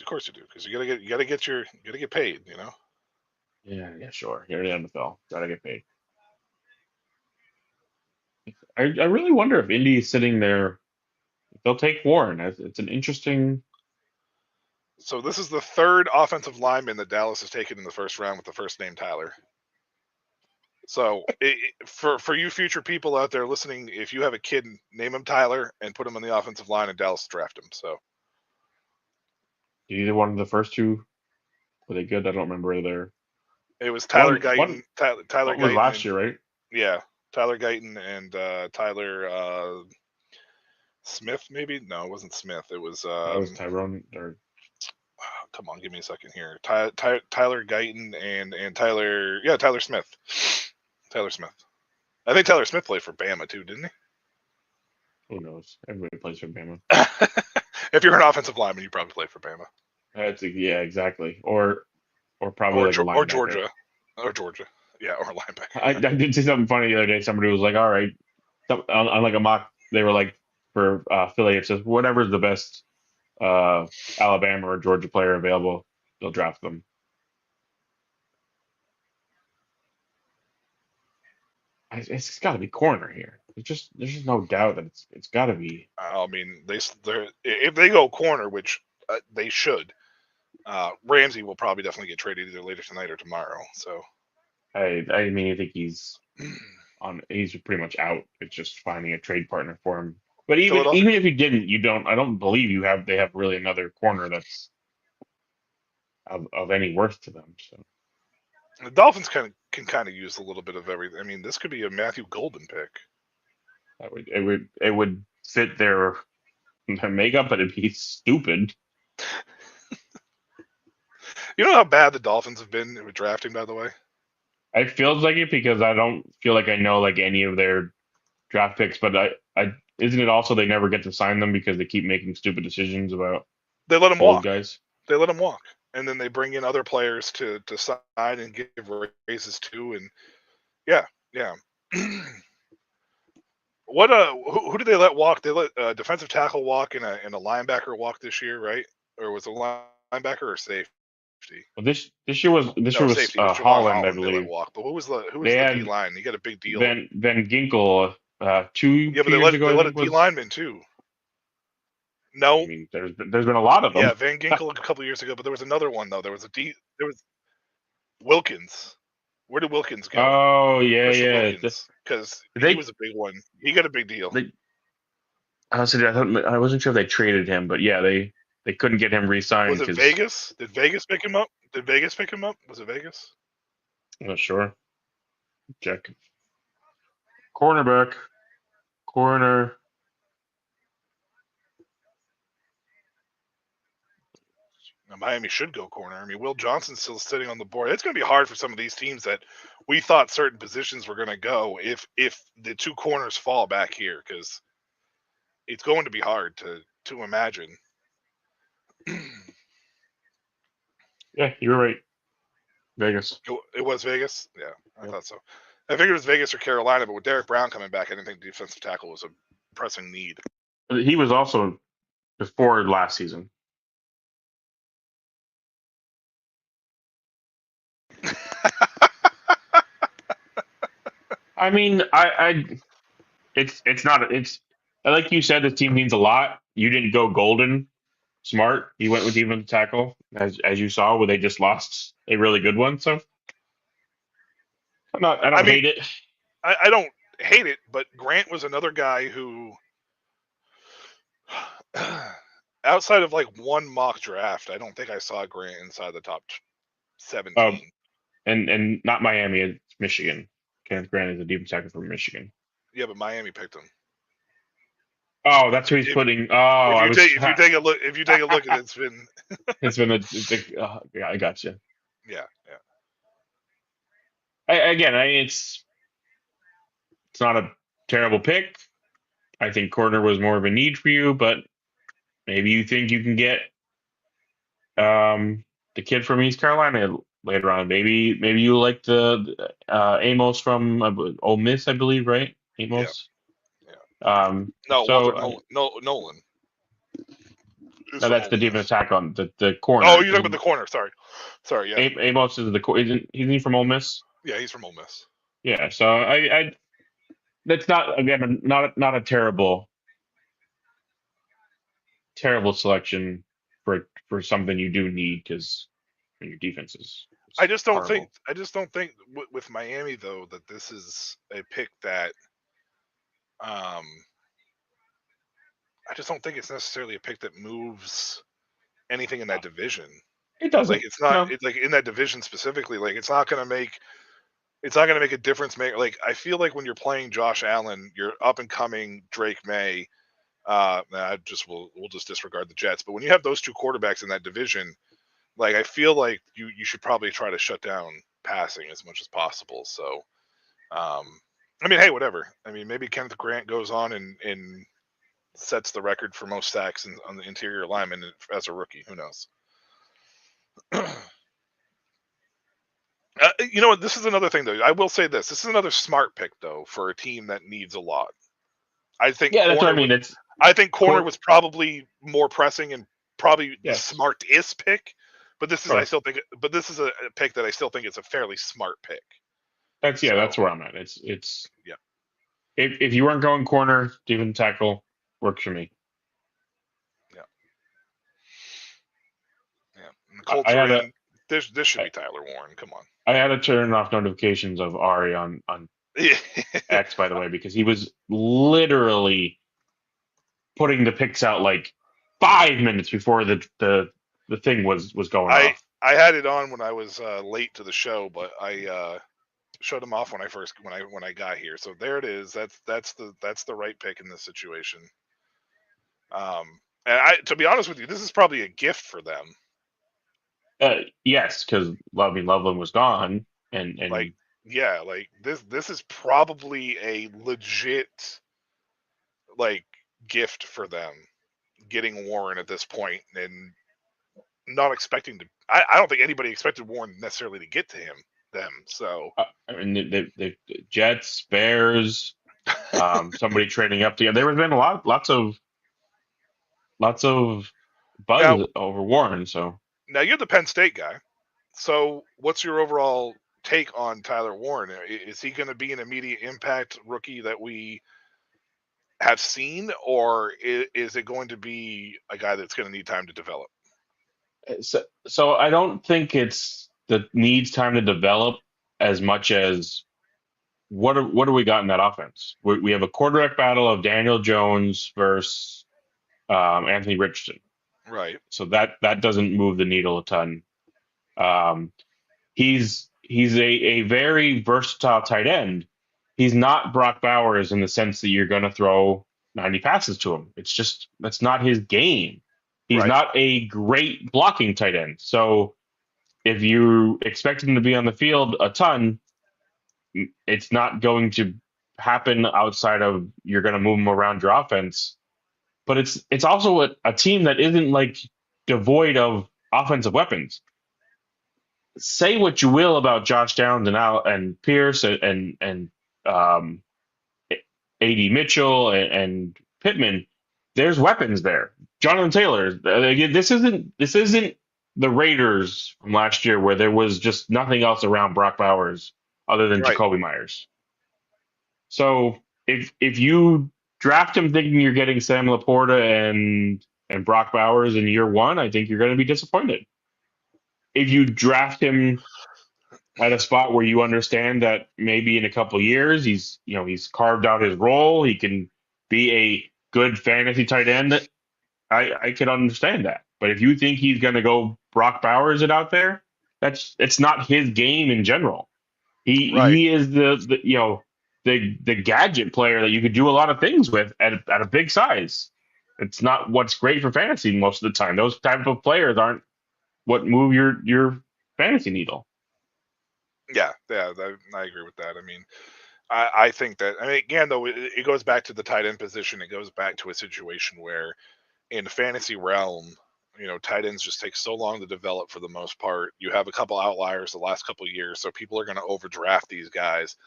of course you do, because you gotta get paid. Yeah, sure. You're the NFL. Gotta get paid. I really wonder if Indy is sitting there. If they'll take Warren. It's an interesting. So this is the third offensive lineman that Dallas has taken in the first round with the first name Tyler. So for you future people out there listening, if you have a kid, name him Tyler and put him on the offensive line, and Dallas draft him. So Either one of the first two were they good? I don't remember their. it was Tyler Guyton. One Tyler was Guyton last year, right? Yeah, Tyler Guyton and Tyler Smith. Maybe no, it wasn't Smith. It was That was Tyrone. Or come on, give me a second here. Tyler Guyton and Tyler Smith. Tyler Smith. I think Tyler Smith played for Bama too, didn't who knows? Everybody plays for Bama. he? If you're an offensive lineman, you probably play for Bama. Yeah, exactly. Or probably like a linebacker. Or Georgia. Yeah, or a linebacker. I did see something funny the other day. Somebody was like, "All right," on like a mock, they were like, for Philly, it says whatever's the best Alabama or Georgia player available, they'll draft them. It's got to be corner here. There's just no doubt that it's got to be. I mean, if they go corner, which they should, Ramsey will probably definitely get traded either later tonight or tomorrow. So I mean, I think he's pretty much out. It's just finding a trade partner for him. But even if you didn't, I don't believe they have really another corner that's of any worth to them. So the Dolphins can kind of use a little bit of everything. I mean, this could be a Matthew Golden pick. It would fit their makeup, but it'd be stupid. You know how bad the Dolphins have been with drafting, by the way? It feels like it because I don't feel like I know like any of their draft picks, but I isn't it also they never get to sign them because they keep making stupid decisions about they let them old walk. guys. They let them walk, and then they bring in other players to sign and give raises to, and yeah. What who did they let walk? They let a defensive tackle walk and a linebacker walk this year, right? Or was it linebacker or safety? Well, this year was safety. Holland, I They let believe. walk, but who was the had D line? He got a big deal. Van Ginkel 2 Yeah, but years ago. they let a D lineman too. No, I mean there's been a lot of them. Yeah, Van Ginkel a couple years ago, but there was another one though. There was Wilkins. Where did Wilkins go? Oh yeah. Because he was a big one. He got a big deal. I wasn't sure if they traded him, but yeah, they couldn't get him re-signed. Was it Vegas? Did Vegas pick him up? Was it Vegas? I'm not sure. Check. Corner. Now, Miami should go corner. I mean, Will Johnson's still sitting on the board. It's going to be hard for some of these teams that we thought certain positions were going to go if the two corners fall back here, because it's going to be hard to imagine. Yeah, you were right. Vegas. It was Vegas? Yeah, I thought so. I figured it was Vegas or Carolina, but with Derek Brown coming back, I didn't think defensive tackle was a pressing need. He was also before last season. I mean, it's not like you said, this team means a lot. You didn't go golden smart. You went with defensive tackle, as you saw, where they just lost a really good one. So I don't hate it. I don't hate it, but Grant was another guy who, outside of like one mock draft, I don't think I saw Grant inside the top 17. And not Miami, it's Michigan. Kenneth Grant is a defensive tackle from Michigan. Yeah, but Miami picked him. Oh, that's who he's putting. Oh, if you take a look at it, it's been yeah, I got you. Yeah. Again, it's not a terrible pick. I think corner was more of a need for you, but maybe you think you can get the kid from East Carolina later on. Maybe you like the Amos from Ole Miss, I believe, right? Yeah. Amos. Yeah. No, it So wasn't Nolan. No, Nolan. It's no, from that's Ole the defensive Miss. tackle on the Oh, corner. you're talking about the corner. Sorry. Yeah. Amos is isn't he from Ole Miss? Yeah, he's from Ole Miss. Yeah. So I that's not again not a terrible selection for something you do need because your defense is I just don't think. horrible. With Miami though that this is a pick that. Um, I just don't think it's necessarily a pick that moves anything in that division. It Like doesn't. it's not. No. It's like in that division specifically. Like it's not going to make. It's not going to make a difference. Like I feel like when you're playing Josh Allen, you're up and coming Drake May. We'll just disregard the Jets. But when you have those two quarterbacks in that division, like I feel like you should probably try to shut down passing as much as possible. So, I mean, hey, whatever. I mean, maybe Kenneth Grant goes on and sets the record for most sacks on the interior lineman as a rookie. Who knows? You know what? This is another thing, though. I will say this. This is another smart pick, though, for a team that needs a lot. I think Yeah, that's what I corner. mean. It's I think corner court. was probably more pressing and probably the Yes. smartest pick. But this is, I Sure. still think. But this is a pick that I still think is a fairly smart pick. That's So, that's where I'm at. It's yeah. If you weren't going corner, defensive tackle works for me. Yeah. And the Colts I are had in. a This should be Tyler Warren. Come on. I had to turn off notifications of Ari on X, by the way, because he was literally putting the picks out like 5 minutes before the thing was going off. I had it on when I was late to the show, but I shut him off when I got here. So there it is. That's the right pick in this situation. And to be honest with you, this is probably a gift for them. Yes, because Loveland was gone, and Like this is probably a legit like gift for them getting Warren at this point and not expecting to. I don't think anybody expected Warren necessarily to get to them. So I mean the Jets, Bears, somebody trading up to. There has been lots of now buzz over Warren. So you're the Penn State guy. So what's your overall take on Tyler Warren? Is he going to be an immediate impact rookie that we have seen, or is it going to be a guy that's going to need time to develop? so I don't think it's that needs time to develop as much as what do we got in that offense? We have a quarterback battle of Daniel Jones versus Anthony Richardson. Right. So that doesn't move the needle a ton. He's a very versatile tight end. He's not Brock Bowers in the sense that you're going to throw 90 passes to him. It's just that's not his game. He's Right. not a great blocking tight end. So if you expect him to be on the field a ton, it's not going to happen outside of you're going to move him around your offense. But it's also a team that isn't like devoid of offensive weapons. Say what you will about Josh Downs and Pierce and A.D. Mitchell and Pittman. There's weapons there. Jonathan Taylor. Again, this isn't the Raiders from last year where there was just nothing else around Brock Bowers other than Right. Jacoby Myers. So if you draft him thinking you're getting Sam Laporta and Brock Bowers in year one, I think you're going to be disappointed. If you draft him at a spot where you understand that maybe in a couple of years he's carved out his role, he can be a good fantasy tight end, I can understand that. But if you think he's going to go Brock Bowers it out there, it's not his game in general. He is the gadget player that you could do a lot of things with at a big size. It's not what's great for fantasy most of the time. Those type of players aren't what move your fantasy needle. Yeah, I agree with that. I mean, I think that, I mean, again, though, it goes back to the tight end position. It goes back to a situation where in the fantasy realm, tight ends just take so long to develop for the most part. You have a couple outliers the last couple of years, so people are going to overdraft these guys,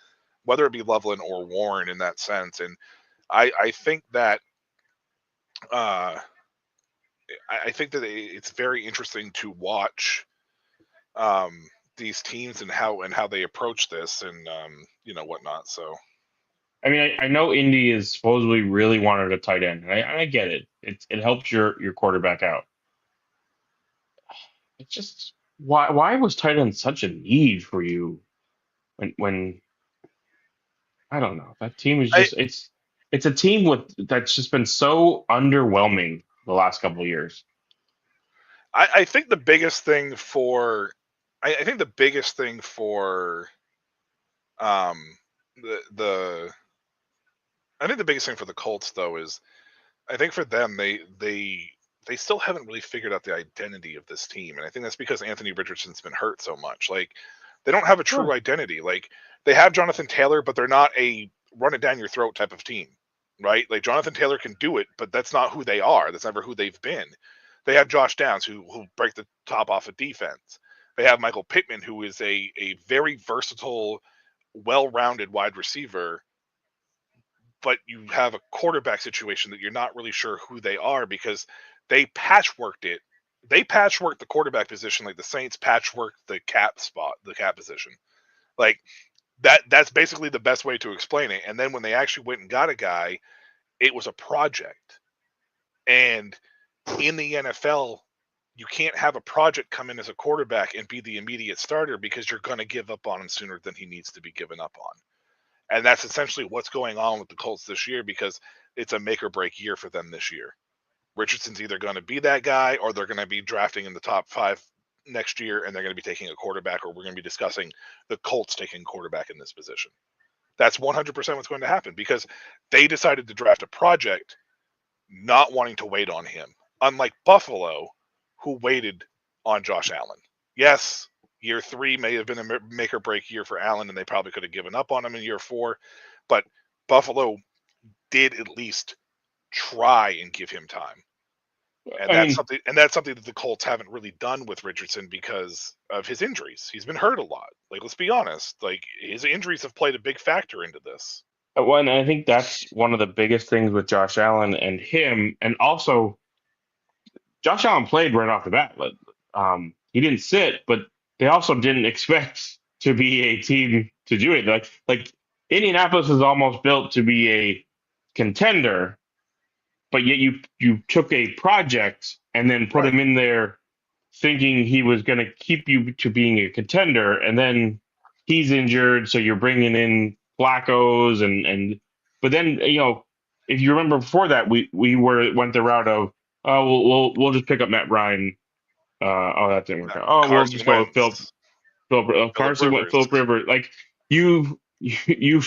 whether it be Loveland or Warren in that sense. And I think that it's very interesting to watch these teams and how they approach this and whatnot. So I mean, I know Indy is supposedly really wanted a tight end, and I get it. It helps your quarterback out. It's just why was tight end such a need for you when I don't know. That team is I just it's a team that's just been so underwhelming the last couple of years. I think the biggest thing for I think the biggest thing for um the I think the biggest thing for the Colts though is I think for them they still haven't really figured out the identity of this team, and I think that's because Anthony Richardson's been hurt so much. Like they don't have a true Sure. identity. Like they have Jonathan Taylor, but they're not a run it down your throat type of team, right? Like Jonathan Taylor can do it, but that's not who they are. That's never who they've been. They have Josh Downs who break the top off of defense. They have Michael Pittman who is a very versatile, well-rounded wide receiver, but you have a quarterback situation that you're not really sure who they are because they patchworked it. They patchworked the quarterback position like the Saints patchworked the cap position. Like that's basically the best way to explain it. And then when they actually went and got a guy, it was a project. And in the NFL, you can't have a project come in as a quarterback and be the immediate starter because you're going to give up on him sooner than he needs to be given up on. And that's essentially what's going on with the Colts this year because it's a make or break year for them this year. Richardson's either going to be that guy or they're going to be drafting in the top 5 next year and they're going to be taking a quarterback, or we're going to be discussing the Colts taking quarterback in this position. That's 100% what's going to happen because they decided to draft a project not wanting to wait on him. Unlike Buffalo, who waited on Josh Allen. Yes, year 3 may have been a make or break year for Allen, and they probably could have given up on him in year 4. But Buffalo did at least try and give him time, and that's something that the Colts haven't really done with Richardson because of his injuries. He's been hurt a lot. Like, let's be honest. Like, his injuries have played a big factor into this. Well, and I think that's one of the biggest things with Josh Allen and him, and also Josh Allen played right off the bat. He didn't sit, but they also didn't expect to be a team to do it. Like Indianapolis is almost built to be a contender, but yet you took a project and then put him in there thinking he was going to keep you to being a contender, and then he's injured, so you're bringing in Flacco's but then if you remember before that we went the route of we'll just pick up Matt Ryan. That didn't work out. Oh, we'll just go with Carson went Philip Rivers. Like you've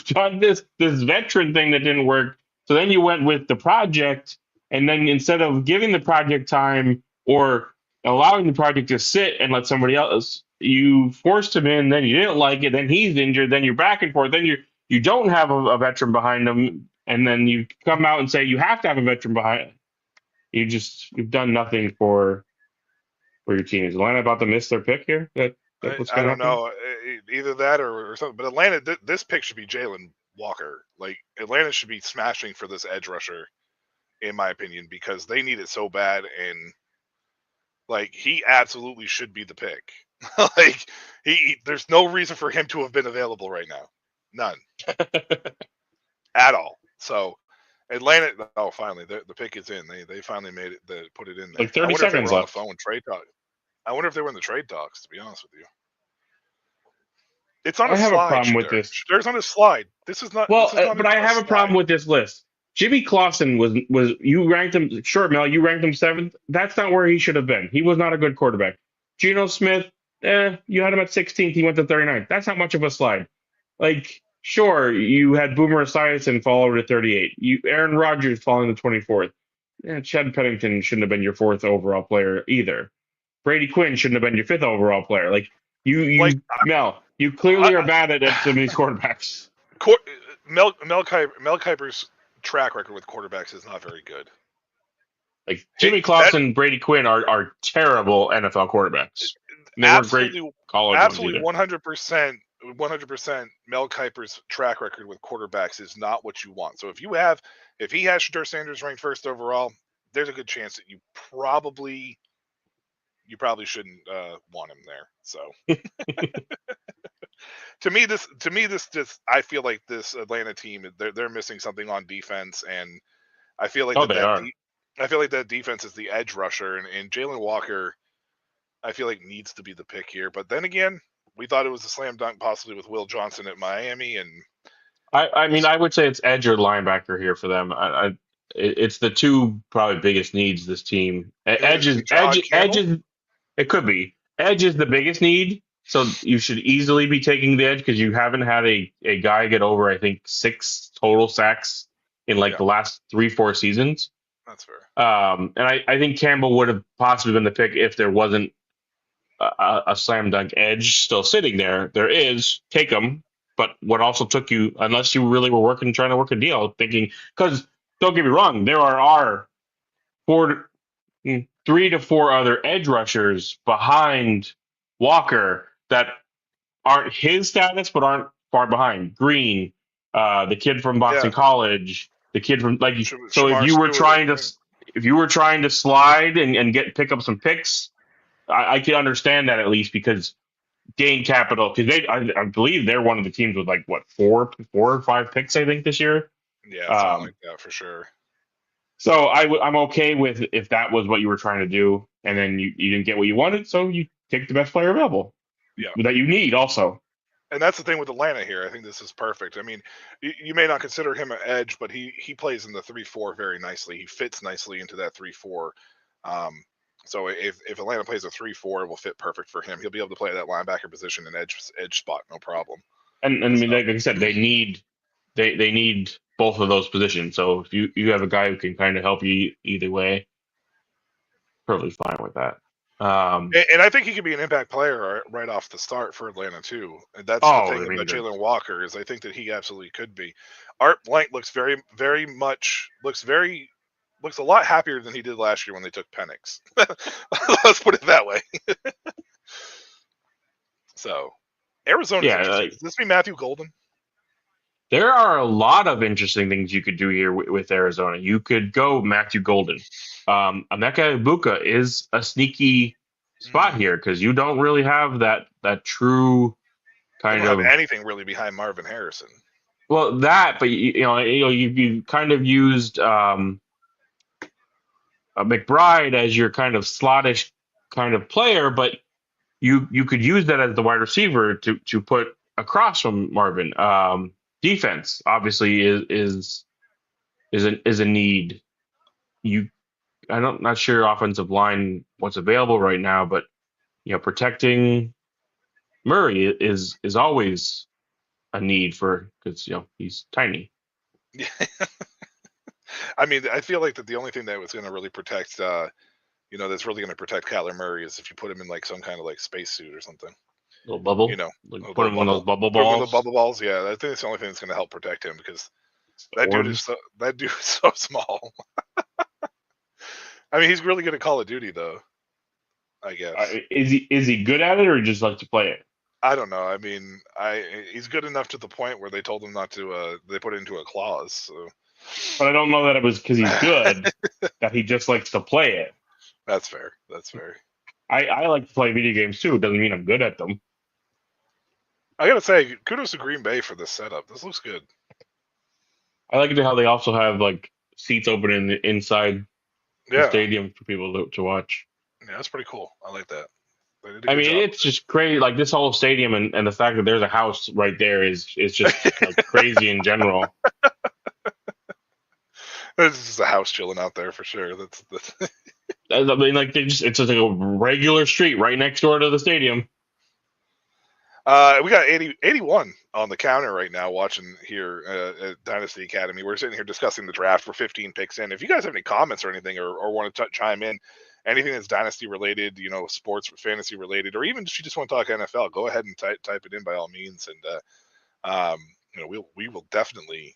done this veteran thing that didn't work. So then you went with the project, and then instead of giving the project time or allowing the project to sit and let somebody else, you forced him in. Then you didn't like it. Then he's injured. Then you're back and forth. Then you don't have a veteran behind him, and then you come out and say you have to have a veteran behind. You've done nothing for your team. Is Atlanta about to miss their pick here? I don't know. Either that or something. But Atlanta, this pick should be Jalen Walker. Like, Atlanta should be smashing for this edge rusher, in my opinion, because they need it so bad. And, like, he absolutely should be the pick. Like, there's no reason for him to have been available right now. None. At all. So, Atlanta, finally, the pick is in. They finally made it, put it in there. Like 30 seconds left. On the phone, trade talk. I wonder if they were in the trade talks, to be honest with you. It's on a slide. I have a problem with this. There's on a slide. This is not. Well, but I have a problem with this list. Jimmy Clausen was you ranked him short, Mel. You ranked him 7th. That's not where he should have been. He was not a good quarterback. Geno Smith, you had him at 16th. He went to 39th. That's not much of a slide. Like, sure, you had Boomer Esiason fall over to 38. Aaron Rodgers falling to 24th. Chad Pennington shouldn't have been your 4th overall player either. Brady Quinn shouldn't have been your 5th overall player. Like, Mel, you clearly are bad at some of these quarterbacks. Mel Kiper's track record with quarterbacks is not very good. Like Hey, Jimmy Clausen and Brady Quinn are terrible NFL quarterbacks. And they were great college ones absolutely either. 100%. 100% Mel Kiper's track record with quarterbacks is not what you want. So if he has Shedeur Sanders ranked first overall, there's a good chance that you probably shouldn't want him there. So to me this just I feel like this Atlanta team they're missing something on defense, and I feel like They are. I feel like that defense is the edge rusher, and Jalen Walker I feel like needs to be the pick here. But then again, we thought it was a slam dunk possibly with Will Johnson at Miami, and I mean, I would say it's edge or linebacker here for them. It's the two probably biggest needs this team. Edge is John edge Campbell? is it could be edge is the biggest need, so you should easily be taking the edge because you haven't had a guy get over I think 6 total sacks in like Yeah. the last 3-4 seasons. That's fair. And I think Campbell would have possibly been the pick if there wasn't a slam dunk edge still sitting there. There is, take him. But what also took you, unless you really were trying to work a deal, thinking, because don't get me wrong, there are 3 to 4 other edge rushers behind Walker that aren't his status, but aren't far behind. Green, the kid from Boston College, the kid from so if you were trying to slide and pick up some picks, I can understand that at least because gain capital because I believe they're one of the teams with like what 4 or 5 picks I think this year. Yeah, something like that for sure. So I'm okay with if that was what you were trying to do, and then you didn't get what you wanted, so you take the best player available. Yeah, that you need also. And that's the thing with Atlanta here. I think this is perfect. I mean, you may not consider him an edge, but he plays in the 3-4 very nicely. He fits nicely into that 3-4. So if Atlanta plays a 3-4, it will fit perfect for him. He'll be able to play that linebacker position and edge spot, no problem. And I mean, like I said, they need both of those positions. So if you have a guy who can kind of help you either way, perfectly fine with that. And I think he could be an impact player right off the start for Atlanta too. And that's the thing about Jalen Walker is I think that he absolutely could be. Art Blank looks looks a lot happier than he did last year when they took Penix. Let's put it that way. So Arizona's interesting. Does this be Matthew Golden? There are a lot of interesting things you could do here with Arizona. You could go Matthew Golden. Emeka Ibuka is a sneaky spot here because you don't really have that true kind of anything really behind Marvin Harrison. Well, that, but you kind of used McBride as your kind of slottish kind of player, but you could use that as the wide receiver to put across from Marvin. Defense obviously is a need. I'm not sure offensive line what's available right now, but protecting Murray is always a need because he's tiny. Yeah. I mean, I feel like that the only thing that was going to really protect, that's really going to protect Kyler Murray is if you put him in like some kind of like spacesuit or something. Little bubble, put him in those bubble balls. The bubble balls, yeah. I think it's the only thing that's going to help protect him because that dude is so small. I mean, he's really good at Call of Duty, though. I guess is he good at it, or he just like to play it? I don't know. I mean, he's good enough to the point where they told him not to. They put it into a clause. So. But I don't know that it was because he's good that he just likes to play it. That's fair. I like to play video games too. It doesn't mean I'm good at them. I gotta say, kudos to Green Bay for this setup. This looks good. I like it how they also have like seats open inside the stadium for people to watch. Yeah, that's pretty cool. I like that. I mean, it's just crazy. Like this whole stadium and the fact that there's a house right there is just like crazy in general. There's just a house chilling out there for sure. That's I mean, like it's just like a regular street right next door to the stadium. We got 81 on the counter right now watching here at Dynasty Academy. We're sitting here discussing the draft. We're 15 picks in. If you guys have any comments or anything or want to chime in, anything that's Dynasty related, sports, fantasy related, or even if you just want to talk NFL, go ahead and type it in by all means. And we will definitely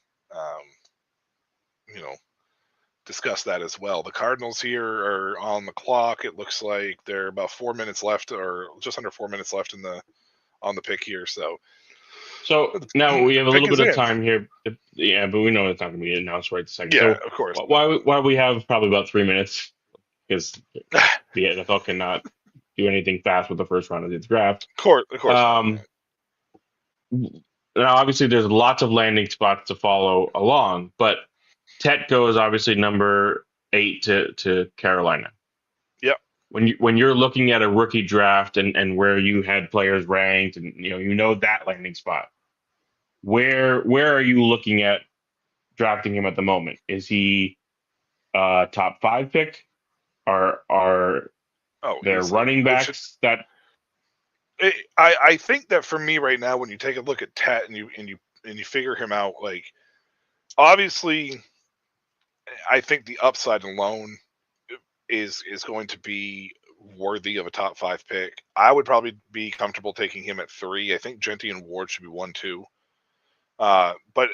discuss that as well. The Cardinals here are on the clock. It looks like they're about 4 minutes left, or just under 4 minutes left on the pick here. So now we have a pick little is bit of in. time here. Yeah, but we know it's not going to be announced right this second. Yeah, So of course. why we have probably about 3 minutes, because the NFL cannot do anything fast with the first round of the draft. Of course. Now, obviously, there's lots of landing spots to follow along, but Tetco is obviously number 8 to Carolina. Yep. When you're looking at a rookie draft and where you had players ranked, and that landing spot, where are you looking at drafting him at the moment? Is he top 5 pick? Are there easily. running backs that? I think that for me right now, when you take a look at Tet and you figure him out, like, obviously, I think the upside alone is going to be worthy of a top 5 pick. I would probably be comfortable taking him at 3. I think Genty and Ward should be 1, 2. But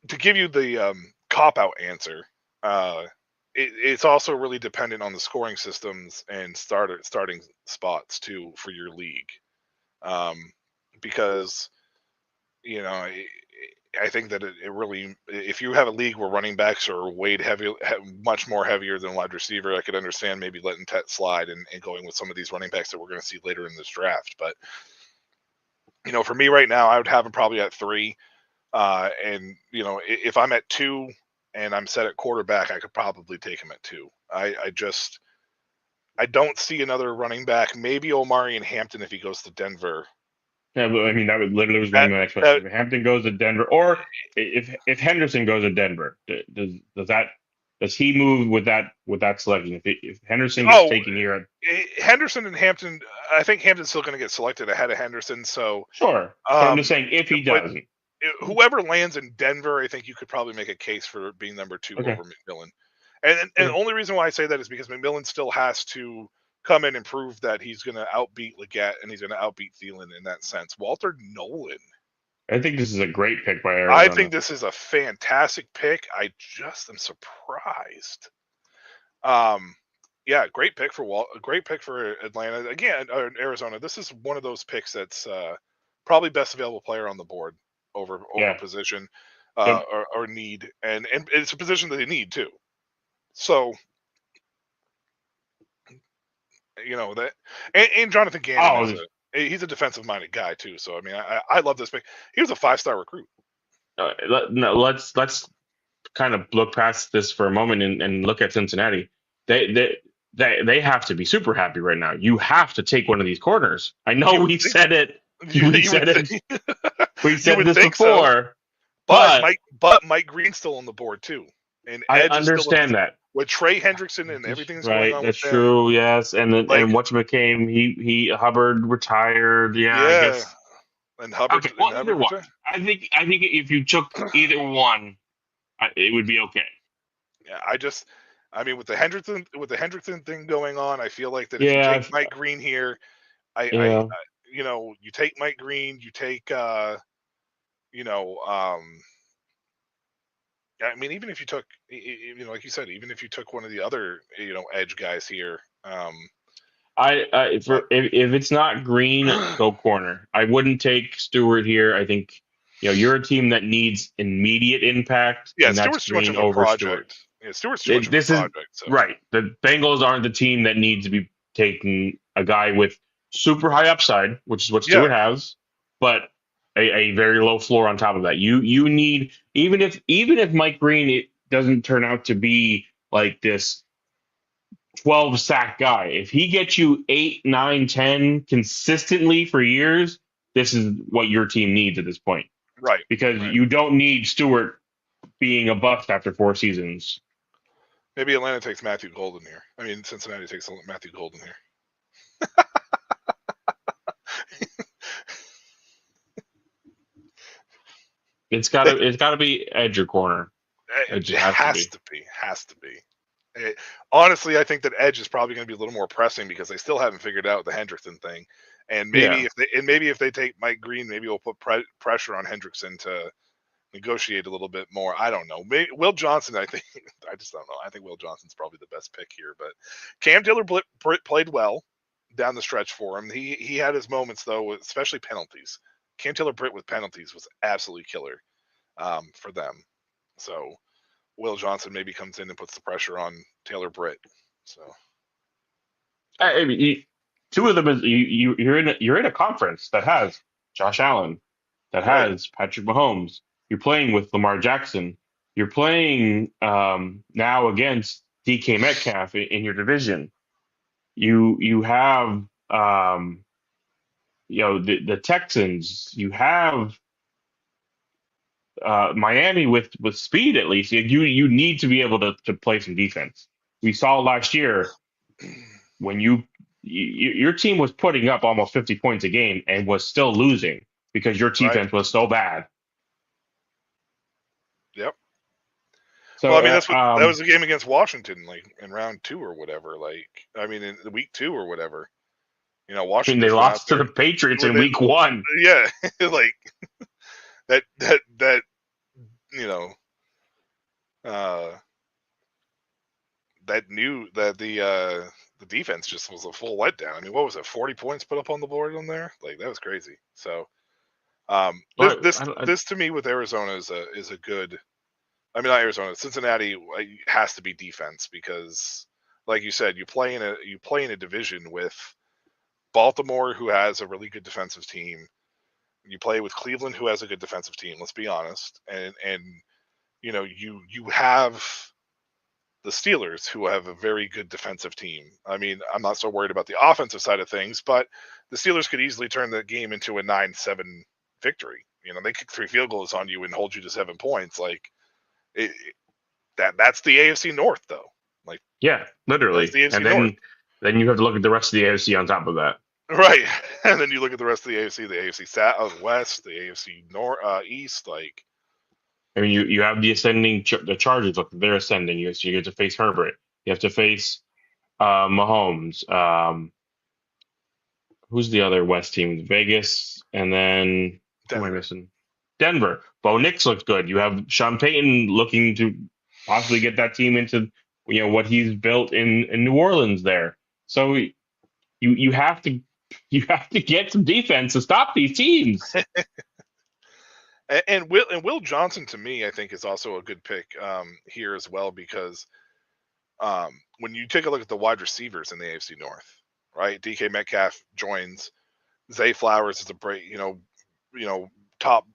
to give you the cop out answer, it's also really dependent on the scoring systems and starting spots too for your league, because I think that it really, if you have a league where running backs are weighed much more heavier than wide receiver, I could understand maybe letting Tet slide and going with some of these running backs that we're going to see later in this draft. But for me right now, I would have him probably at 3, and if I'm at 2 and I'm set at quarterback, I could probably take him at 2. I don't see another running back. Maybe Omari and Hampton if he goes to Denver. Yeah, but I mean, that would literally was going to be my next question. If Hampton goes to Denver, or if Henderson goes to Denver, does he move with that selection? If Henderson gets taken here, Henderson and Hampton, I think Hampton's still going to get selected ahead of Henderson. So sure, but I'm just saying if he doesn't, whoever lands in Denver, I think you could probably make a case for being number 2 over McMillan. And the only reason why I say that is because McMillan still has to come in and prove that he's going to outbeat Leggett and he's going to outbeat Thielen in that sense. Walter Nolan. I think this is a great pick by Arizona. I think this is a fantastic pick. I just am surprised. Yeah, great pick for Atlanta. Again, Arizona. This is one of those picks that's probably best available player on the board over position or need, and it's a position that they need too. So that, and Jonathan Gannon he's a defensive minded guy too. So I mean, I love this pick. He was a 5-star recruit. Let's kind of look past this for a moment and look at Cincinnati. They have to be super happy right now. You have to take one of these corners. I know we said it. We said this before. So. But Mike Green's still on the board too. And I understand that. With Trey Hendrickson and everything that's going on. That's true. Yes, and then and whatchamacallit, he Hubbard retired. Yeah. I guess. And Hubbard. Okay, well, either one. I think if you took either one, it would be okay. Yeah, with the Hendrickson thing going on, I feel like that if you take Mike Green here, you take Mike Green, you take I mean, even if you took, like you said, even if you took one of the other, edge guys here, if it's not Green, go corner. I wouldn't take Stewart here. I think, you're a team that needs immediate impact. Yeah, and Stewart's too much of a project. Yeah, Stewart's too much of a project. Right. The Bengals aren't the team that needs to be taking a guy with super high upside, which is what Stewart has, but a very low floor on top of that. You need, even if Mike Green it doesn't turn out to be like this 12 sack guy, if he gets you 8, 9, 10 consistently for years, this is what your team needs at this point. Right. Because you don't need Stewart being a bust after 4 seasons. Maybe Atlanta takes Matthew Golden here. I mean, Cincinnati takes Matthew Golden here. It's gotta be edge or corner. It has to be. Honestly, I think that edge is probably going to be a little more pressing because they still haven't figured out the Hendrickson thing. And maybe if they take Mike Green, maybe we'll put pressure on Hendrickson to negotiate a little bit more. I don't know. Maybe Will Johnson, I think. I just don't know. I think Will Johnson's probably the best pick here. But Cam Taylor-Britt played well down the stretch for him. He had his moments though, especially penalties. Cam Taylor-Britt with penalties was absolutely killer for them. So Will Johnson maybe comes in and puts the pressure on Taylor-Britt. So I mean, two of them is you're in a conference that has Josh Allen, that Right. has Patrick Mahomes. You're playing with Lamar Jackson. You're playing now against DK Metcalf in your division. You have the Texans. You have Miami with speed at least. You need to be able to play some defense. We saw last year when your team was putting up almost 50 points a game and was still losing because your defense was so bad. Yep. So well, I mean, that was the game against Washington, like in round 2 or whatever. Like, I mean, in the week 2 or whatever. You know, Washington. They lost to the Patriots in week 1. Yeah, like that. You know, that knew that the defense just was a full letdown. I mean, what was it? 40 points put up on the board on there. Like that was crazy. So, this to me with Arizona is a good. I mean, not Arizona. Cincinnati has to be defense because, like you said, you play in a division with Baltimore, who has a really good defensive team. You play with Cleveland, who has a good defensive team. Let's be honest, and you know you have the Steelers, who have a very good defensive team. I mean, I'm not so worried about the offensive side of things, but the Steelers could easily turn the game into a 9-7 victory. You know, they kick 3 field goals on you and hold you to 7 points. Like that's the AFC North, though. Like, yeah, literally. The AFC and North. then you have to look at the rest of the AFC on top of that. Right, and then you look at the rest of the AFC South, West, the AFC North, East. Like, I mean, you have the ascending the Chargers. Look, they're ascending. You get to face Herbert. You have to face Mahomes. Who's the other West team? Vegas, and then who am I missing? Denver. Bo Nix looks good. You have Sean Payton looking to possibly get that team into what he's built in New Orleans there. So you have to get some defense to stop these teams. and Will Johnson, to me, I think is also a good pick here as well, because when you take a look at the wide receivers in the AFC North, right? DK Metcalf joins. Zay Flowers is a break, top,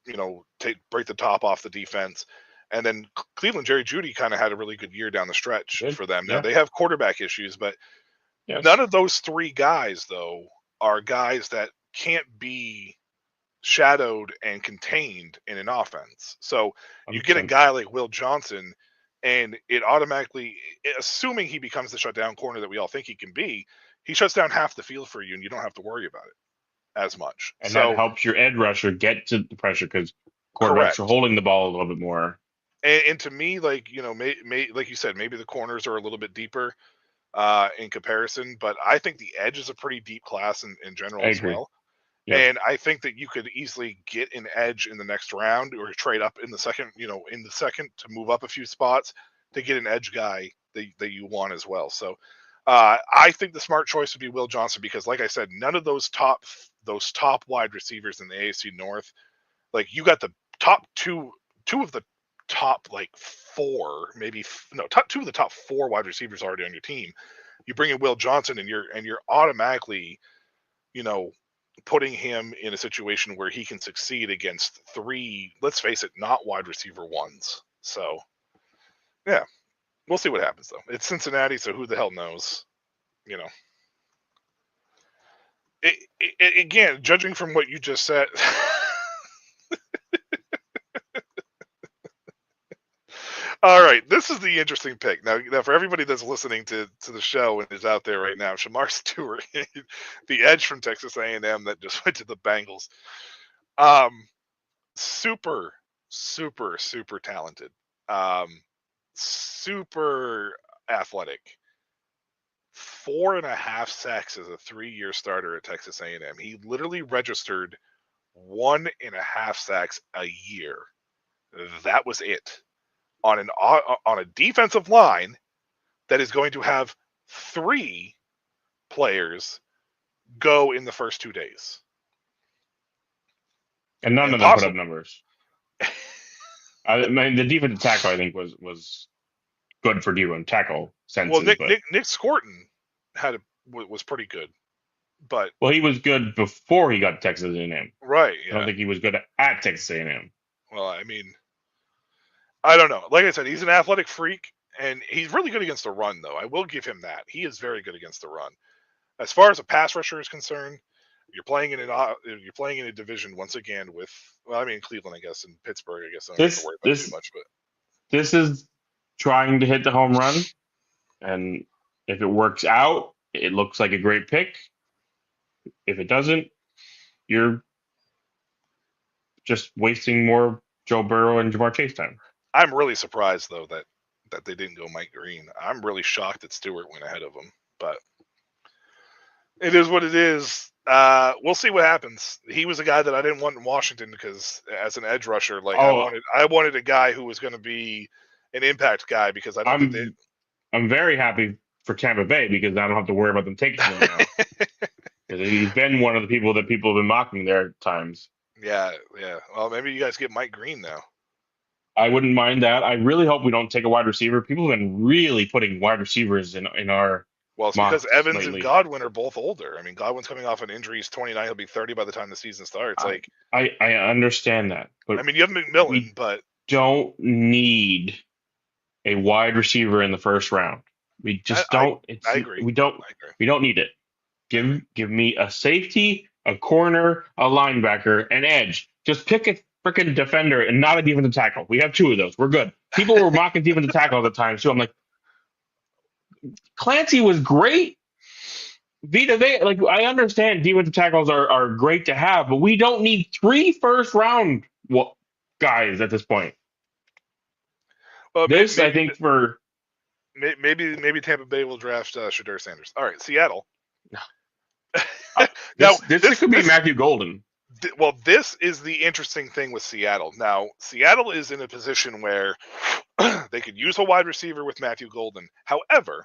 break the top off the defense. And then Cleveland, Jerry Jeudy kind of had a really good year down the stretch for them. Now they have quarterback issues, but none of those 3 guys, though, are guys that can't be shadowed and contained in an offense. So you get a guy like Will Johnson, and it automatically, assuming he becomes the shutdown corner that we all think he can be, he shuts down half the field for you, and you don't have to worry about it as much. And that helps your edge rusher get to the pressure because quarterbacks are holding the ball a little bit more. And to me, like, like you said, maybe the corners are a little bit deeper in comparison, but I think the edge is a pretty deep class in general as well. Yeah. And I think that you could easily get an edge in the next round or trade up in the second, to move up a few spots to get an edge guy that you want as well. So I think the smart choice would be Will Johnson, because, like I said, none of those top wide receivers in the AFC North, like, you got the top two of the top four, two of the top 4 wide receivers already on your team. You bring in Will Johnson, and you're automatically, putting him in a situation where he can succeed against 3, let's face it, not wide receiver ones. So, yeah, we'll see what happens, though. It's Cincinnati, so who the hell knows? Again, judging from what you just said. All right, this is the interesting pick. Now for everybody that's listening to the show and is out there right now, Shamar Stewart, the edge from Texas A&M that just went to the Bengals. Super, super, super talented. Super athletic. 4.5 sacks as a 3-year starter at Texas A&M. He literally registered 1.5 sacks a year. That was it on a defensive line that is going to have 3 players go in the first 2 days. And none of them put up numbers. I mean, the defensive tackle, I think, was good for D1 tackle senses. Well, Nick Scorton was pretty good, but he was good before he got to Texas A&M. Right. Yeah. I don't think he was good at Texas A&M. Well, I mean, I don't know. Like I said, he's an athletic freak, and he's really good against the run, though. I will give him that. He is very good against the run. As far as a pass rusher is concerned, you're playing in a division once again with, well, I mean, Cleveland, I guess, and Pittsburgh. I guess I don't have to worry about too much. But this is trying to hit the home run, and if it works out, it looks like a great pick. If it doesn't, you're just wasting more Joe Burrow and Jamar Chase time. I'm really surprised, though, that they didn't go Mike Green. I'm really shocked that Stewart went ahead of him, but it is what it is. We'll see what happens. He was a guy that I didn't want in Washington because, as an edge rusher, I wanted a guy who was going to be an impact guy because I'm very happy for Tampa Bay because I don't have to worry about them taking him now. Because he's been one of the people that people have been mocking there at times. Yeah. Well, maybe you guys get Mike Green now. I wouldn't mind that. I really hope we don't take a wide receiver. People have been really putting wide receivers in our. Well, it's because Evans lately. and Godwin are both older. I mean, Godwin's coming off an injury. He's 29. He'll be 30 by the time the season starts. I understand that. But I mean, you have McMillan, but don't need a wide receiver in the first round. We just don't. I agree. We don't need it. Give me a safety, a corner, a linebacker, an edge. Just pick a freaking defender and not a defensive tackle. We have 2 of those. We're good. People were mocking defensive tackle at the time too. I'm like, Clancy was great. Vita Vea, I understand defensive tackles are great to have, but we don't need 3 first-round guys at this point. Well, I think for maybe Tampa Bay will draft Shedeur Sanders. All right, Seattle. This could be Matthew Golden. Well, this is the interesting thing with Seattle. Now, Seattle is in a position where they could use a wide receiver with Matthew Golden. However,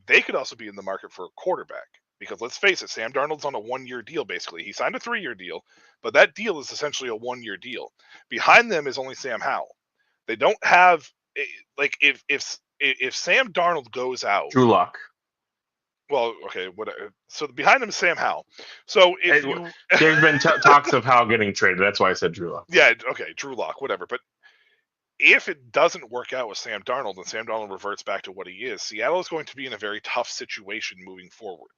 they could also be in the market for a quarterback because let's face it, Sam Darnold's on a 1-year deal, basically. He signed a 3-year deal, but that deal is essentially a 1-year deal. Behind them is only Sam Howell. They don't have if Sam Darnold goes out, Drew Lock. Well, okay. So behind him is Sam Howell. So there's been talks of Howell getting traded. That's why I said Drew Lock. Yeah. Okay. Drew Lock, whatever. But if it doesn't work out with Sam Darnold and Sam Darnold reverts back to what he is, Seattle is going to be in a very tough situation moving forward.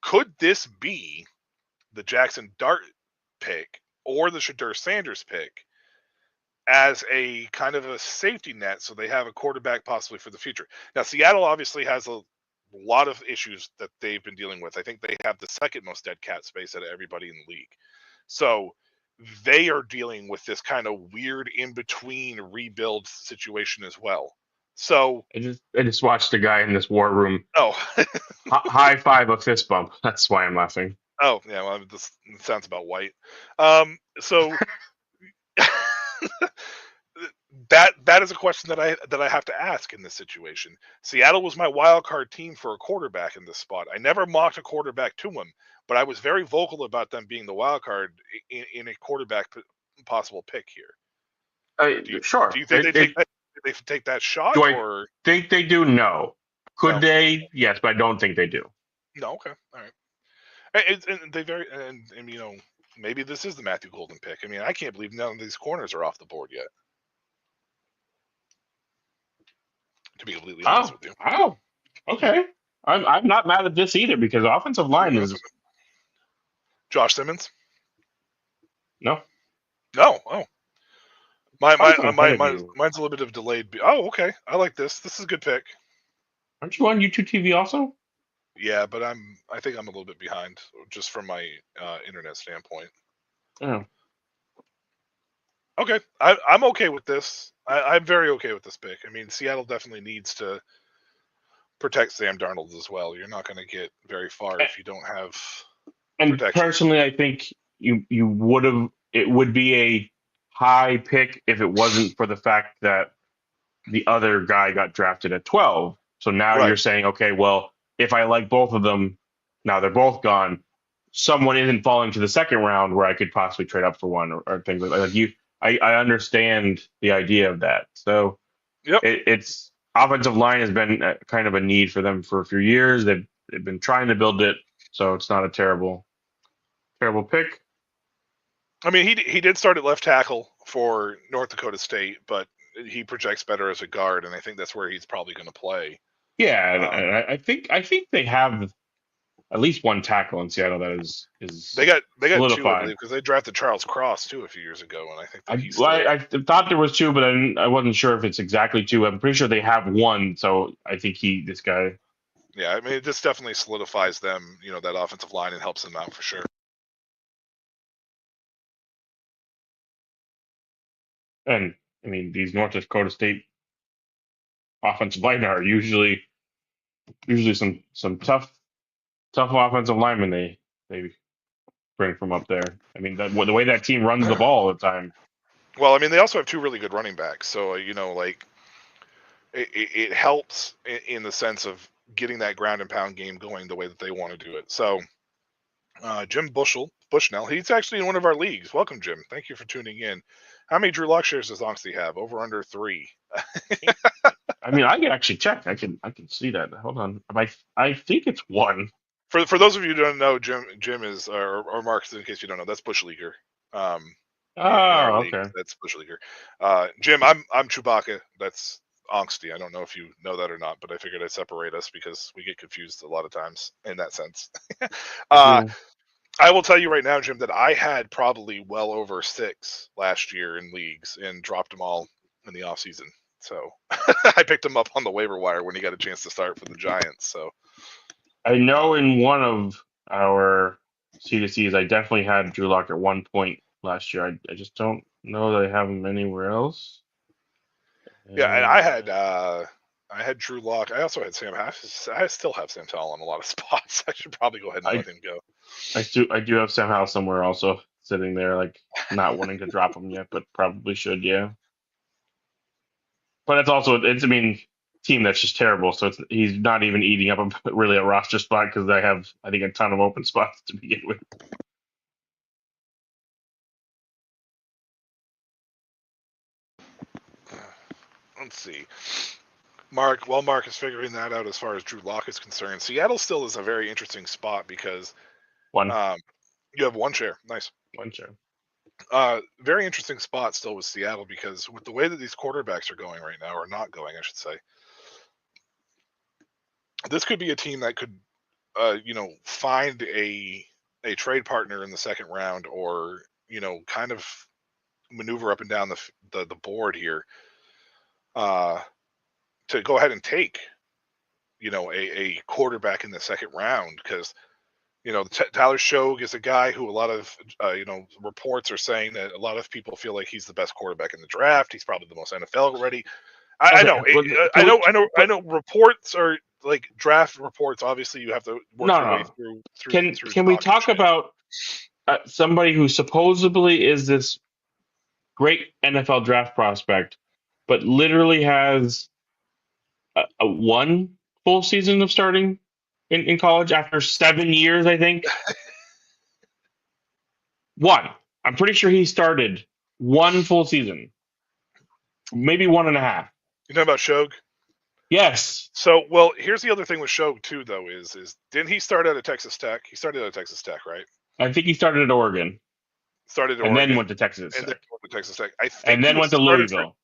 Could this be the Jackson Dart pick or the Shedeur Sanders pick as a kind of a safety net so they have a quarterback possibly for the future? Now, Seattle obviously has a lot of issues that they've been dealing with. I think they have the second most dead cap space out of everybody in the league. So they are dealing with this kind of weird in-between rebuild situation as well. So I just watched a guy in this war room. Oh. High five, a fist bump. That's why I'm laughing. Oh, yeah, well, this sounds about white. So that is a question that I have to ask in this situation. Seattle was my wild card team for a quarterback in this spot. I never mocked a quarterback to them, but I was very vocal about them being the wild card in a quarterback possible pick here. Sure. Do you think they take that shot? Do I think they do? No. Could they? Yes, but I don't think they do. No. Okay. All right. And they and you know, maybe this is the Matthew Golden pick. I mean, I can't believe none of these corners are off the board yet. To be completely honest with you. Oh, okay. I'm not mad at this either because offensive line is Josh Simmons. No. Oh. Mine's a little bit of delayed. Oh, okay. I like this. This is a good pick. Aren't you on YouTube TV also? Yeah, but I think I'm a little bit behind just from my internet standpoint. Oh. Okay, I'm okay with this. I'm very okay with this pick. I mean, Seattle definitely needs to protect Sam Darnold as well. You're not going to get very far if you don't have And protection. personally, I think you would have. It would be a high pick if it wasn't for the fact that the other guy got drafted at 12. So now Right. you're saying, okay, well, if I like both of them, now they're both gone. Someone isn't falling to the second round where I could possibly trade up for one or things like that. Like you, I understand the idea of that. So Yep. it's offensive line has been kind of a need for them for a few years. They've been trying to build it, so it's not a terrible pick. I mean, he did start at left tackle for North Dakota State, but he projects better as a guard, and I think that's where he's probably going to play. Yeah, and I think they have at least one tackle in Seattle that is They got two, I solidified. believe, because they drafted Charles Cross too a few years ago, and I think that he's I thought there was two, but I wasn't sure if it's exactly two. I'm pretty sure they have one, so I think this guy. Yeah, I mean, this definitely solidifies them, that offensive line, and helps them out for sure. And I mean, these North Dakota State offensive linemen are usually some tough offensive linemen they bring from up there. I mean, the way that team runs the ball all the time. Well, I mean, they also have two really good running backs, so like it helps in the sense of getting that ground and pound game going the way that they want to do it. So, Jim Bushnell, he's actually in one of our leagues. Welcome, Jim. Thank you for tuning in. How many Drew Lock shares does Oxley have? Over under 3. I mean, I can actually check. I can see that. Hold on. I think it's 1. For those of you who don't know, Jim is or Mark, in case you don't know, that's Bush Leaguer. Okay. That's Bush Leaguer. Jim, I'm Chewbacca. That's Angsty. I don't know if you know that or not, but I figured I'd separate us because we get confused a lot of times in that sense. I will tell you right now, Jim, that I had probably well over 6 last year in leagues and dropped them all in the off season. So I picked him up on the waiver wire when he got a chance to start for the Giants. So I know in one of our C2Cs, I definitely had Drew Lock at one point last year. I just don't know that I have him anywhere else. Yeah, and I had Drew Lock. I also had Sam Howell. I still have Sam Howell on a lot of spots. I should probably go ahead and let him go. I do have Sam Howell somewhere also sitting there, like not wanting to drop him yet, but probably should, yeah. But it's a team that's just terrible. So he's not even eating up really a roster spot because I have, I think, a ton of open spots to begin with. Let's see. Mark is figuring that out as far as Drew Lock is concerned. Seattle still is a very interesting spot because you have 1 share. Nice. 1 share. Very interesting spot still with Seattle because with the way that these quarterbacks are going right now, or not going, I should say, this could be a team that could, find a trade partner in the second round, or kind of maneuver up and down the board here, to go ahead and take, a quarterback in the second round because. Tyler Shogue is a guy who a lot of, reports are saying that a lot of people feel like he's the best quarterback in the draft. He's probably the most NFL ready. I know. Reports are like draft reports. Obviously, you have to work your way through. Can we talk about somebody who supposedly is this great NFL draft prospect, but literally has a 1 full season of starting in college after 7 years, I think. 1. I'm pretty sure he started 1 full season, maybe 1.5. You know about Shogue? Yes. So, well, here's the other thing with Shogue too, though, is didn't he start out at Texas Tech? He started out at Texas Tech, right? I think he started at Oregon. Then went to Texas Tech. And then went to Texas Tech. And then went to Louisville.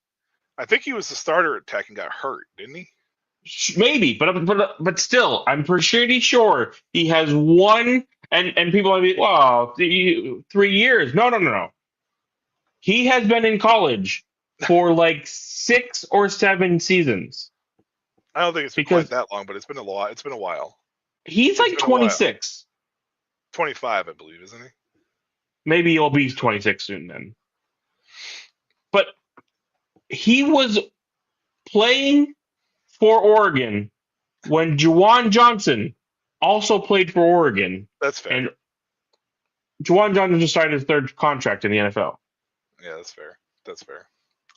I think he was the starter at Tech and got hurt, didn't he? Maybe, but still, I'm pretty sure he has 1. And people might be, well, 3 years. No. He has been in college for like 6 or 7 seasons. I don't think it's been quite that long, but it's been a lot. It's been a while. He's like 26. 25, I believe, isn't he? Maybe he'll be 26 soon then. But he was playing for Oregon when Juwan Johnson also played for Oregon, That's fair. and Juwan Johnson just signed his third contract in the NFL. Yeah, that's fair. That's fair.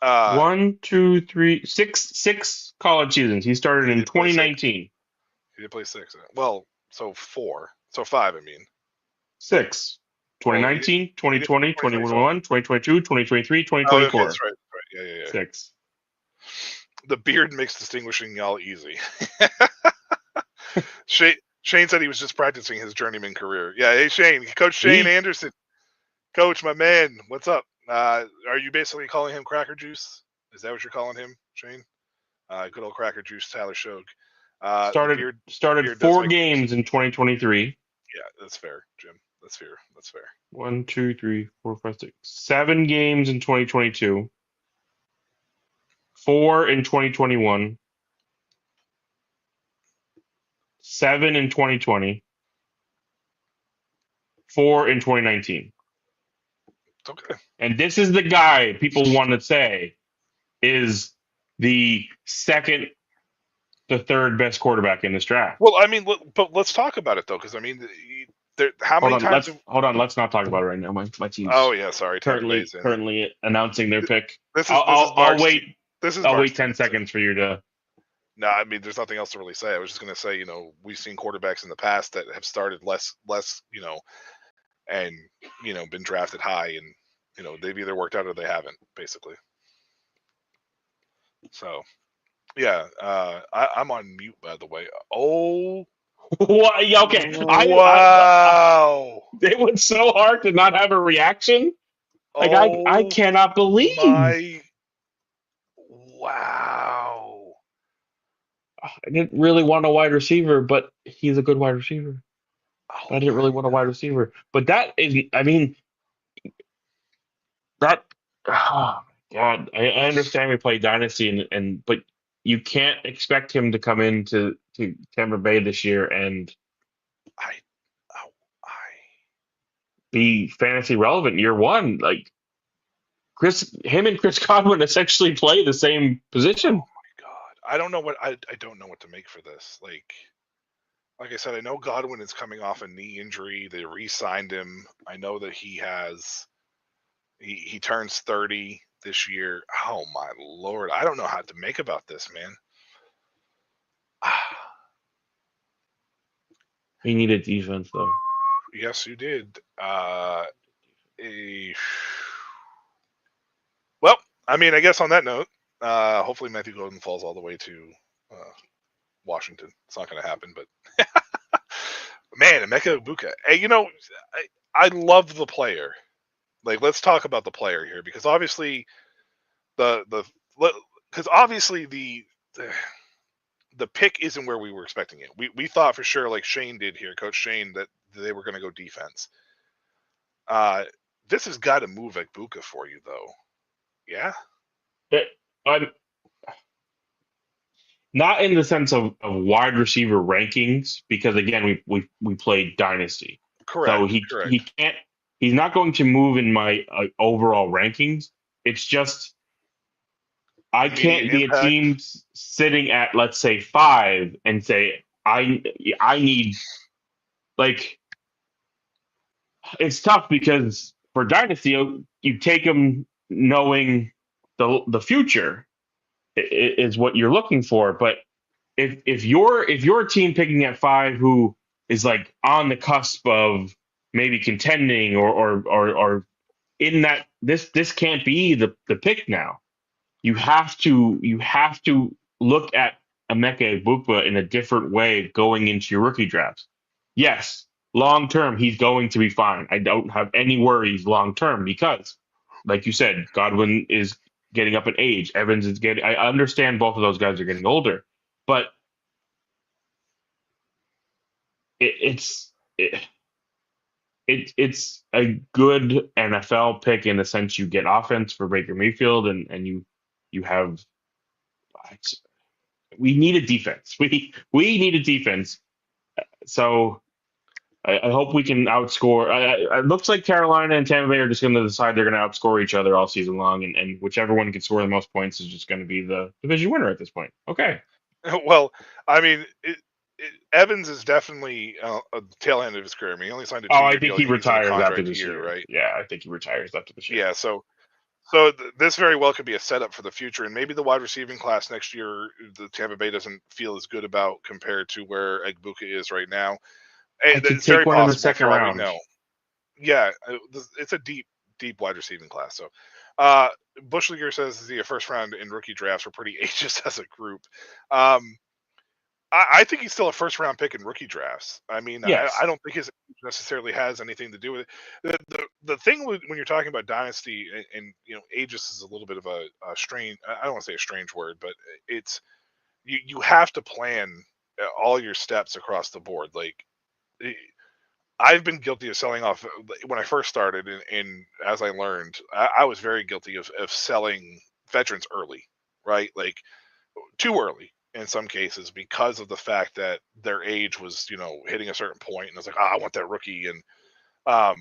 1, 2, 3, 6 college seasons. He started He in did play 2019. He did play 6. Well, so 4. So 5, I mean. 6. 2019, 2020, 2021, 2022, 2023, Oh, okay, 2024. that's right. That's right. Yeah. 6. The beard makes distinguishing y'all easy. Shane said he was just practicing his journeyman career. Yeah, hey Shane, Coach Shane Anderson. Coach, my man, what's up? Are you basically calling him Cracker Juice? Is that what you're calling him, Shane? Good old Cracker Juice, Tyler Shogue. Started 4 games in 2023. Yeah, that's fair, Jim. That's fair. 1, 2, 3, 4, 5, 6. 7 games in 2022. 4 in 2021. 7 in 2020. 4 in 2019. Okay. And this is the guy people want to say is the third best quarterback in this draft. Well, I mean, but let's talk about it though, because I mean, how many times? Hold on. Let's not talk about it right now. My team's oh yeah, sorry. Currently announcing their pick. I'll wait. I'll wait 10 seconds for you to. No, I mean, there's nothing else to really say. I was just going to say, we've seen quarterbacks in the past that have started less, and been drafted high, and they've either worked out or they haven't, basically. So, yeah, I'm on mute, by the way. Oh, what? Okay. Wow! It was so hard to not have a reaction. Like I cannot believe. Wow! I didn't really want a wide receiver, but he's a good wide receiver. I didn't really want a wide receiver, but that is, I mean, that. Oh my God, I understand we play Dynasty, but you can't expect him to come into Tampa Bay this year and be fantasy relevant year one. Like him and Chris Godwin essentially play the same position. Oh my God, I don't know what to make for this. Like I said, I know Godwin is coming off a knee injury. They re-signed him. I know that he turns 30 this year. Oh my Lord, I don't know how to make about this, man. He needed defense, though. Yes, you did. Well, I mean, I guess on that note, hopefully Matthew Golden falls all the way to Washington. It's not going to happen, but man, Emeka Egbuka. Hey, I love the player. Like, let's talk about the player here, because obviously the pick isn't where we were expecting it. We thought for sure, like Shane did here, Coach Shane, that they were going to go defense. This has got to move Egbuka for you, though. Yeah. I'm not in the sense of wide receiver rankings, because again, we played Dynasty. Correct. So he can't. He's not going to move in my overall rankings. It's just I can't be a team sitting at, let's say, 5 and say I need, like, it's tough because for Dynasty you take them knowing the future is what you're looking for. But if you're a team picking at 5 who is like on the cusp of maybe contending or in that, this can't be the pick now. You have to look at Emeka Egbuka in a different way going into your rookie drafts. Yes, long term he's going to be fine. I don't have any worries long term because, like you said, Godwin is getting up in age. Evans is getting. I understand both of those guys are getting older, but it's a good NFL pick in the sense you get offense for Baker Mayfield and you have. We need a defense. We need a defense. So I hope we can outscore. It looks like Carolina and Tampa Bay are just going to decide they're going to outscore each other all season long, and whichever one can score the most points is just going to be the division winner at this point. Okay. Well, I mean, Evans is definitely a tail end of his career. I mean, he only signed a Oh, I 2-year think deal. he He's in a retires after contract this year, year. right? Yeah, I think he retires after this year. Yeah, so this very well could be a setup for the future, and maybe the wide receiving class next year, the Tampa Bay doesn't feel as good about compared to where Egbuka is right now. I could It's take very one in the possible second for all we round. know. Yeah, it's a deep wide receiving class. So, Bushliger says the first round in rookie drafts were pretty ageist as a group. Um, I think he's still a first round pick in rookie drafts. I mean, Yes. I don't think his age necessarily has anything to do with it. The thing when you're talking about dynasty and ageist is a little bit of a strange. I don't want to say a strange word, but it's you have to plan all your steps across the board. Like I've been guilty of selling off when I first started, and as I learned, I was very guilty of selling veterans early, right? Like too early in some cases because of the fact that their age was, hitting a certain point, and I was like, I want that rookie. And um,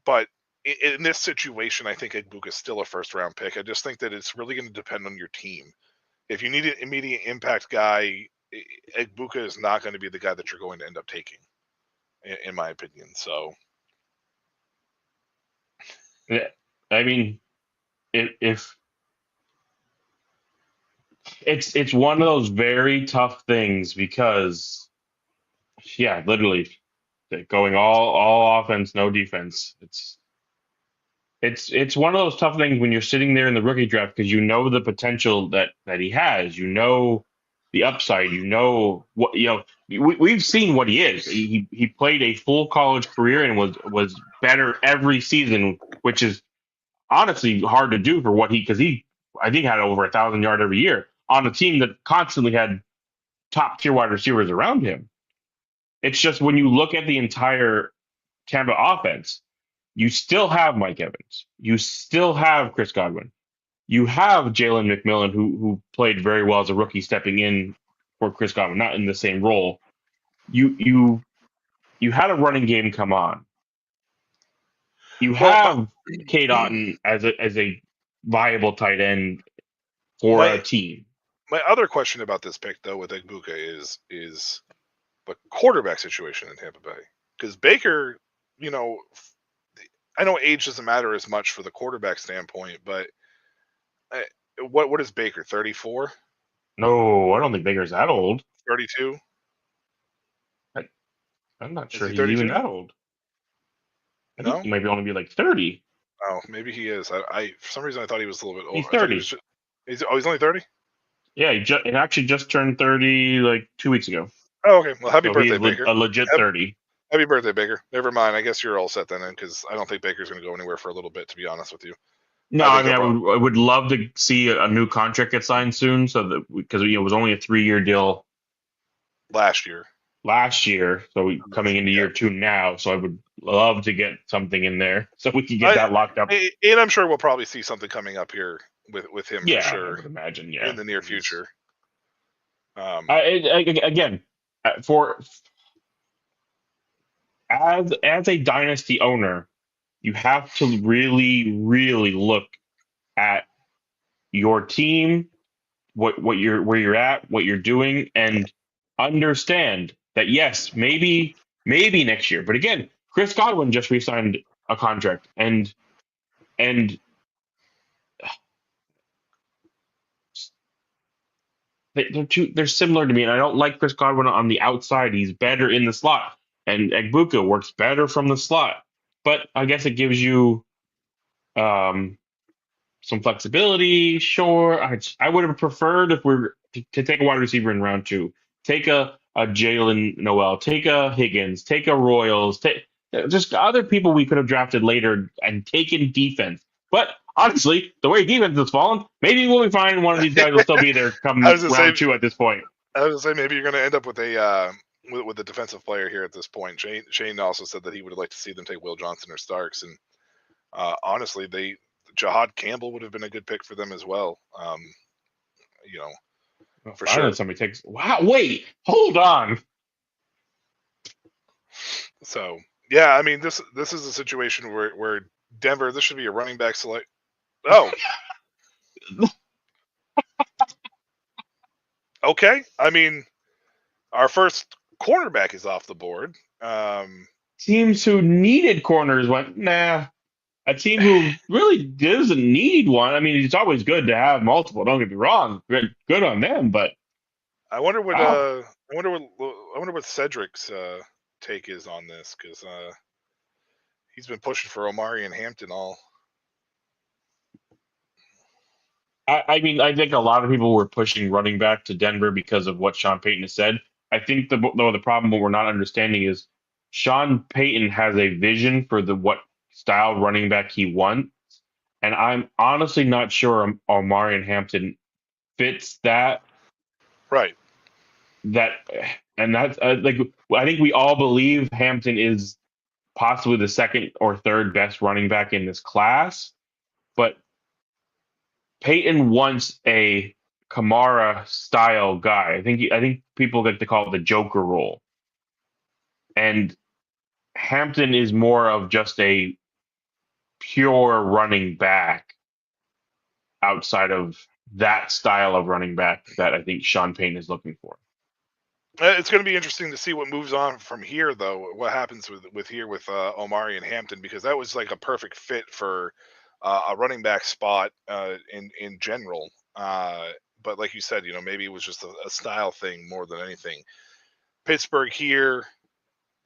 but in this situation, I think Egbuka is still a first round pick. I just think that it's really going to depend on your team. If you need an immediate impact guy, Egbuka is not going to be the guy that you're going to end up taking, in my opinion. So Yeah, I mean, if it's one of those very tough things because yeah, literally going all offense, no defense. It's one of those tough things when you're sitting there in the rookie draft because you know the potential that he has. You know the upside. You know what we've seen what he is. He played a full college career and was better every season, which is honestly hard to do for what he because he I think had over 1,000 yards every year on a team that constantly had top tier wide receivers around him. It's just when you look at the entire Tampa offense, you still have Mike Evans, you still have Chris Godwin, you have Jalen McMillan who played very well as a rookie, stepping in for Chris Godwin, not in the same role. You had a running game come on. You well, have Kate Otten as a viable tight end for my a team. my other question about this pick though with Egbuka is the quarterback situation in Tampa Bay, because Baker, you know, I know age doesn't matter as much for the quarterback standpoint, but uh, what is Baker, 34, No, I don't think Baker's that old. 32? I, I'm not Is sure he he's even 32? that old. I think No. he might be only be like 30. Oh, maybe he is. I for some reason I thought he was a little bit He's older. I thought he was 30. just. He's only 30. Yeah, it actually just turned 30 like 2 weeks ago. Oh, okay. Well, happy So he birthday, is Baker. a legit 30. Happy birthday, Baker. Never mind. I guess you're all set then, because I don't think Baker's going to go anywhere for a little bit, to be honest with you. No, I I think mean they'll probably I would love to see a new contract get signed soon, so that because it was only a 3-year deal last year. last year, so coming into Yeah. year 2 now. So I would love to get something in there so we can get that locked up. And I'm sure we'll probably see something coming up here with him for Yeah, I sure would imagine. Yeah, in the near future. Again, for as a dynasty owner, you have to really, really look at your team, what you're where you're at, what you're doing, and understand that yes, maybe next year. But again, Chris Godwin just re-signed a contract, and they're similar to me. And I don't like Chris Godwin on the outside. He's better in the slot, and Egbuka works better from the slot. But I guess it gives you um, some flexibility. Sure, I would have preferred if we're to take a wide receiver in round 2, take a Jalen Noel, take a Higgins, take a Royals, take just other people we could have drafted later and taken defense. But honestly, the way defense has fallen, maybe we'll be fine. One of these guys will still be there I come was gonna say, round 2 at this point. maybe you're going to end up with a with a defensive player here at this point. Shane also said that he would like to see them take Will Johnson or Starks, and honestly, Jahad Campbell would have been a good pick for them as well. For Finally, sure. somebody takes. Wow, wait, hold on. So yeah, I mean this is a situation where Denver, this should be a running back select. Oh, Okay, I mean, our first cornerback is off the board. Teams who needed corners went, nah. A team who really doesn't need one. I mean, it's always good to have multiple. Don't get me wrong. Good on them, but I wonder what oh, I wonder what Cedric's take is on this, because he's been pushing for Omari and Hampton all. I mean, I think a lot of people were pushing running back to Denver because of what Sean Payton has said. I think the problem what we're not understanding is Sean Payton has a vision for the what style running back he wants, and I'm honestly not sure Omari and Hampton fits Right. that, and that's like I think we all believe Hampton is possibly the second or third best running back in this class, but Peyton wants a Kamara style guy. I think people like to call it the Joker role, and Hampton is more of just a pure running back outside of that style of running back that I think Sean Payton is looking for. It's going to be interesting to see what moves on from here, though. What happens with Omari and Hampton, because that was like a perfect fit for a running back spot in general. But like you said, maybe it was just a style thing more than anything. Pittsburgh here,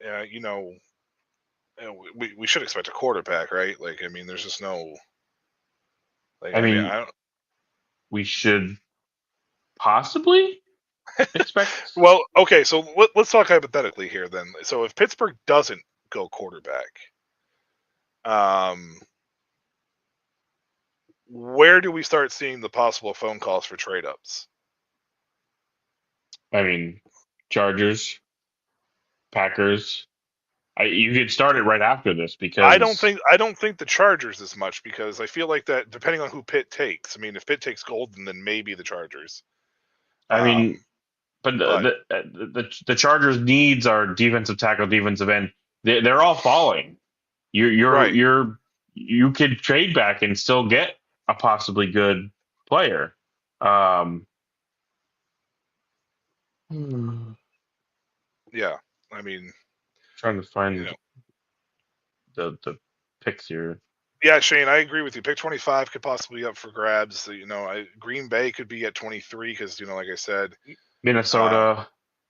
uh, you know, we should expect a quarterback, right? Like, I mean, there's just no, like, I I mean, mean, I don't. we should possibly expect. Well, okay, so let's talk hypothetically here then. So if Pittsburgh doesn't go quarterback, um, where do we start seeing the possible phone calls for trade ups? I mean, Chargers, Packers. You could start it right after this because I don't think the Chargers as much, because I feel like that depending on who Pitt takes. I mean, if Pitt takes Golden, then maybe the Chargers. I mean, Um, but but the Chargers' needs are defensive tackle, defensive end. They're all falling. right, You could trade back and still get a possibly good player. Um, yeah. I mean, trying to you find know, the picks here. yeah, Shane, I agree with you. Pick 25 could possibly be up for grabs. So, Green Bay could be at 23 because, like I said, um,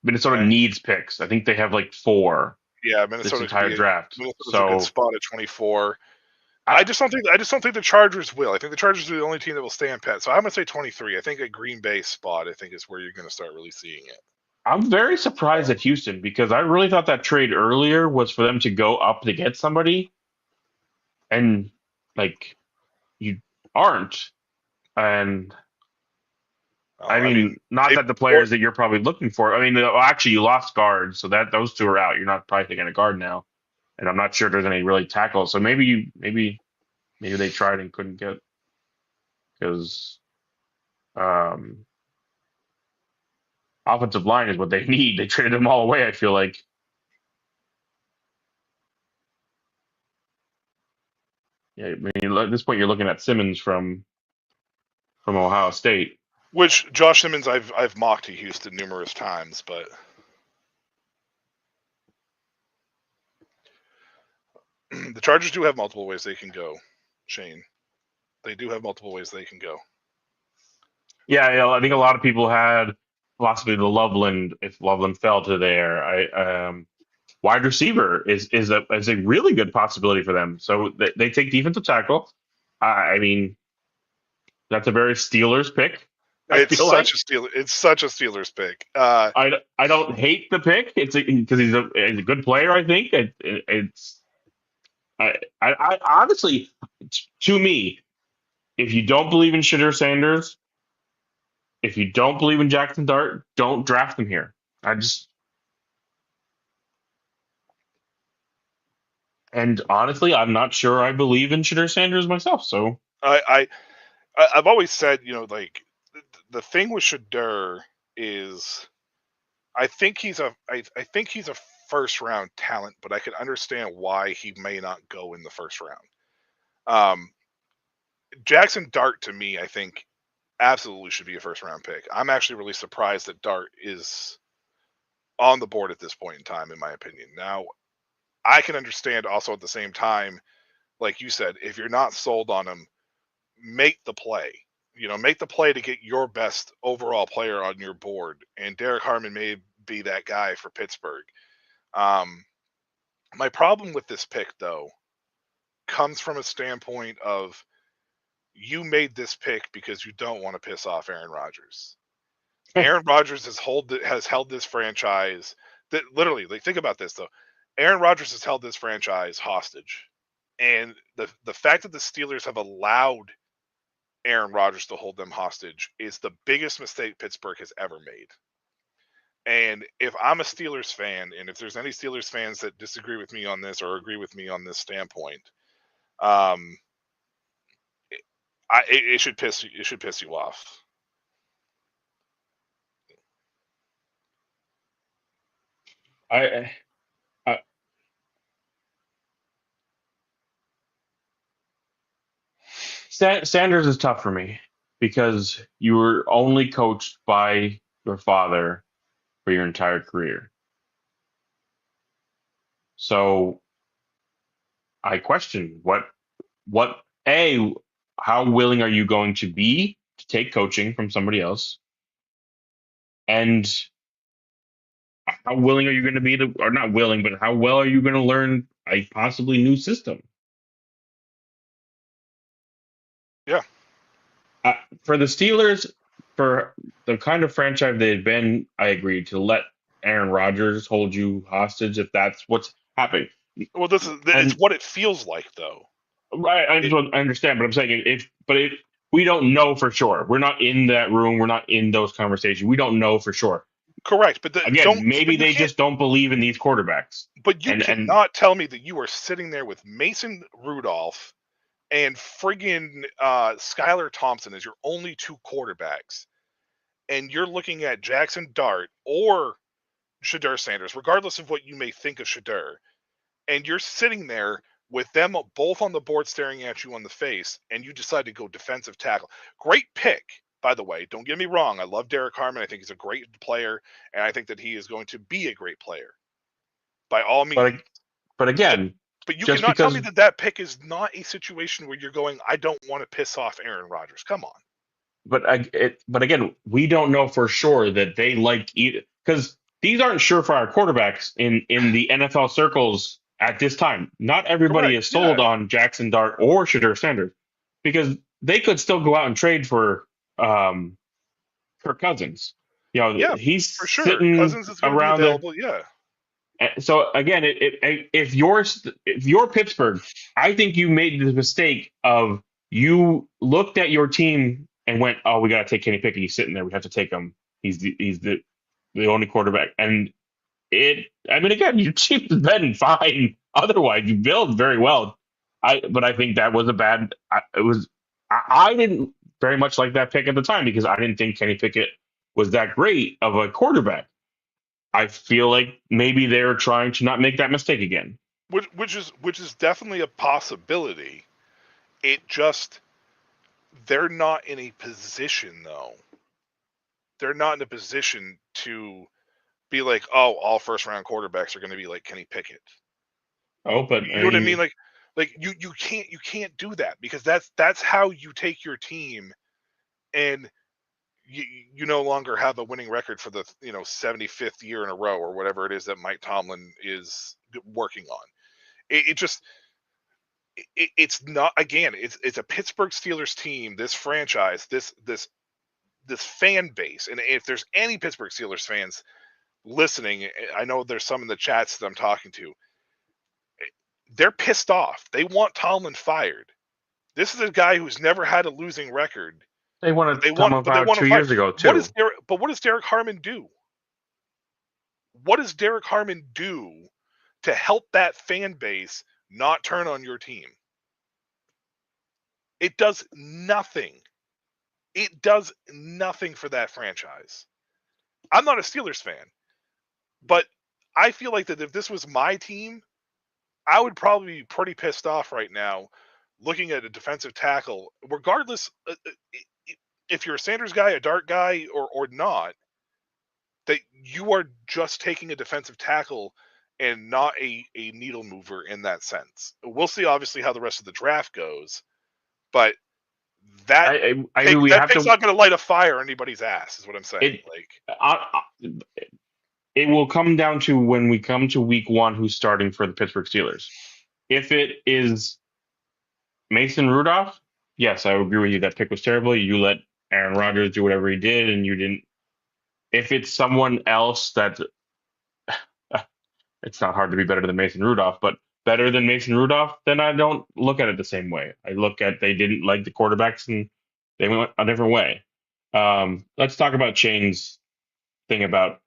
Minnesota right. needs picks. I think they have like four Yeah, this Minnesota could entire be draft. Minnesota's a good So spot at 24. I, I just don't think the Chargers will. I think the Chargers are the only team that will stand pat. So I'm gonna say 23. I think a Green Bay spot, I think, is where you're gonna start really seeing it. I'm very surprised at Houston because I really thought that trade earlier was for them to go up to get somebody, and like you aren't. And I I mean, mean, not they, that the players that you're probably looking for. I mean, actually, you lost guards, so that those two are out. You're not probably taking a guard now, and I'm not sure there's any really tackles. So maybe they tried and couldn't get because um, offensive line is what they need. They traded them all away. I feel like. Yeah, I mean, at this point, you're looking at Simmons from Ohio State. which Josh Simmons I've mocked to Houston numerous times, but the Chargers do have multiple ways they can go. Shane, they do have multiple ways they can go. Yeah, I think a lot of people had possibly the Loveland if Loveland fell to there. Wide receiver is a really good possibility for them. So they take defensive tackle. I mean, that's a very Steelers pick. I feel like It's such a Steelers pick. I don't hate the pick. It's because he's a good player. I think it's I honestly, to me, if you don't believe in Shitter Sanders, if you don't believe in Jackson Dart, don't draft him here. I just and honestly, I'm not sure I believe in Shitter Sanders myself. So I I've always said, like the thing with Shadur is I think he's a first round talent, but I can understand why he may not go in the first round. Um, Jackson Dart to me, I think absolutely should be a first-round pick. I'm actually really surprised that Dart is on the board at this point in time, in my opinion. Now, I can understand also at the same time, like you said, if you're not sold on him, make the play. Make the play to get your best overall player on your board. And Derek Harmon may be that guy for Pittsburgh. My problem with this pick, though, comes from a standpoint of you made this pick because you don't want to piss off Aaron Rodgers. Aaron Rodgers has held this franchise that literally, like, think about this though. Aaron Rodgers has held this franchise hostage. And the fact that the Steelers have allowed Aaron Rodgers to hold them hostage is the biggest mistake Pittsburgh has ever made. And if I'm a Steelers fan, and if there's any Steelers fans that disagree with me on this or agree with me on this standpoint, it should piss you off. Sanders is tough for me because you were only coached by your father for your entire career. So I question how willing are you going to be to take coaching from somebody else? And how willing are you going to be or not willing, but how well are you going to learn a possibly new system? Yeah. For the Steelers, for the kind of franchise they've been, I agree to let Aaron Rodgers hold you hostage if that's what's happening. Well, it's what it feels like, though. Right, I understand, but I'm saying if we don't know for sure. We're not in that room. We're not in those conversations. We don't know for sure. Correct, but maybe they just don't believe in these quarterbacks. But you cannot tell me that you are sitting there with Mason Rudolph and friggin' Skylar Thompson as your only two quarterbacks, and you're looking at Jackson Dart or Shedeur Sanders, regardless of what you may think of Shedeur, and you're sitting there with them both on the board staring at you on the face, and you decide to go defensive tackle. Great pick, by the way. Don't get me wrong. I love Derek Harmon. I think he's a great player, and I think that he is going to be a great player. By all means. But again, but you cannot tell me that pick is not a situation where you're going, I don't want to piss off Aaron Rodgers. Come on. But again, we don't know for sure that they like either, because these aren't surefire quarterbacks in the NFL circles at this time. Not everybody is sold on Jackson Dart or Shedeur Sanders because they could still go out and trade for Kirk Cousins. He's for sure. Sitting Cousins is going to be available. So again, if you're Pittsburgh, I think you made the mistake of you looked at your team and went, "Oh, we got to take Kenny Pickett. He's sitting there. We have to take him. He's the only quarterback." And again, your team has been fine. Otherwise, you build very well. But I think that was a bad. I didn't very much like that pick at the time because I didn't think Kenny Pickett was that great of a quarterback. I feel like maybe they're trying to not make that mistake again. Which is definitely a possibility. They're not in a position, though. They're not in a position to be like, oh, all first-round quarterbacks are going to be like Kenny Pickett. Oh, but you know what I mean? Like you can't do that because that's how you take your team, and you no longer have a winning record for the 75th year in a row or whatever it is that Mike Tomlin is working on. It's not, again, it's a Pittsburgh Steelers team, this franchise, this fan base. And if there's any Pittsburgh Steelers fans listening, I know there's some in the chats that I'm talking to, they're pissed off. They want Tomlin fired. This is a guy who's never had a losing record. They wanted Tomlin fired 2 years ago too. What does Derek Harmon do? What does Derek Harmon do to help that fan base not turn on your team? It does nothing. It does nothing for that franchise. I'm not a Steelers fan, but I feel like that if this was my team, I would probably be pretty pissed off right now looking at a defensive tackle, regardless. if you're a Sanders guy, a Dart guy, or not, that you are just taking a defensive tackle and not a needle mover in that sense. We'll see, obviously, how the rest of the draft goes, but that I mean, we have pick's to. not going to light a fire anybody's ass, is what I'm saying. It it will come down to when we come to week 1, who's starting for the Pittsburgh Steelers. If it is Mason Rudolph, yes, I agree with you. That pick was terrible. You let Aaron Rodgers do whatever he did, and you didn't. If it's someone else that, it's not hard to be better than Mason Rudolph, but better than Mason Rudolph, then I don't look at it the same way. I look at they didn't like the quarterbacks and they went a different way. Let's talk about Shane's thing about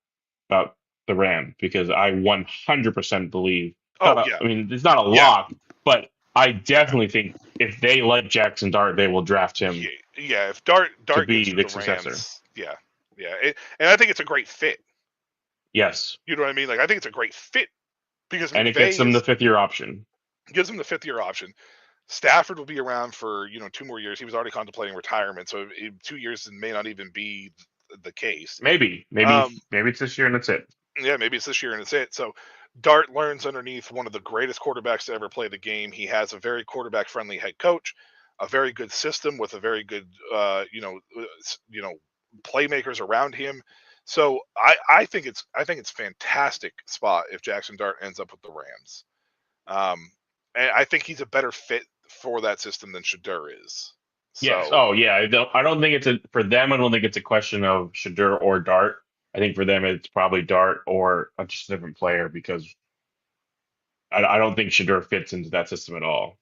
the Ram, because I 100% believe. Oh yeah, I mean, it's not a lock, but I definitely think if they like Jackson Dart, they will draft him. Yeah. If Dart to be gets to the the successor. Rams, yeah. And I think it's a great fit. Yes, You know what I mean? Like, I think it's a great fit because and it gets them the 5th-year option. Gives them the 5th-year option. Stafford will be around for 2 more years. He was already contemplating retirement, so 2 years may not even be the case. Maybe it's this year and that's it. Yeah, maybe it's this year and it's it. So Dart learns underneath one of the greatest quarterbacks to ever play the game. He has a very quarterback-friendly head coach, a very good system with a very good, playmakers around him. So I think it's fantastic spot if Jackson Dart ends up with the Rams. And I think he's a better fit for that system than Shadur is. Yes. Oh yeah. I don't think it's for them. I don't think it's a question of Shadur or Dart. I think for them it's probably Dart or just a different player, because I don't think Shadur fits into that system at all.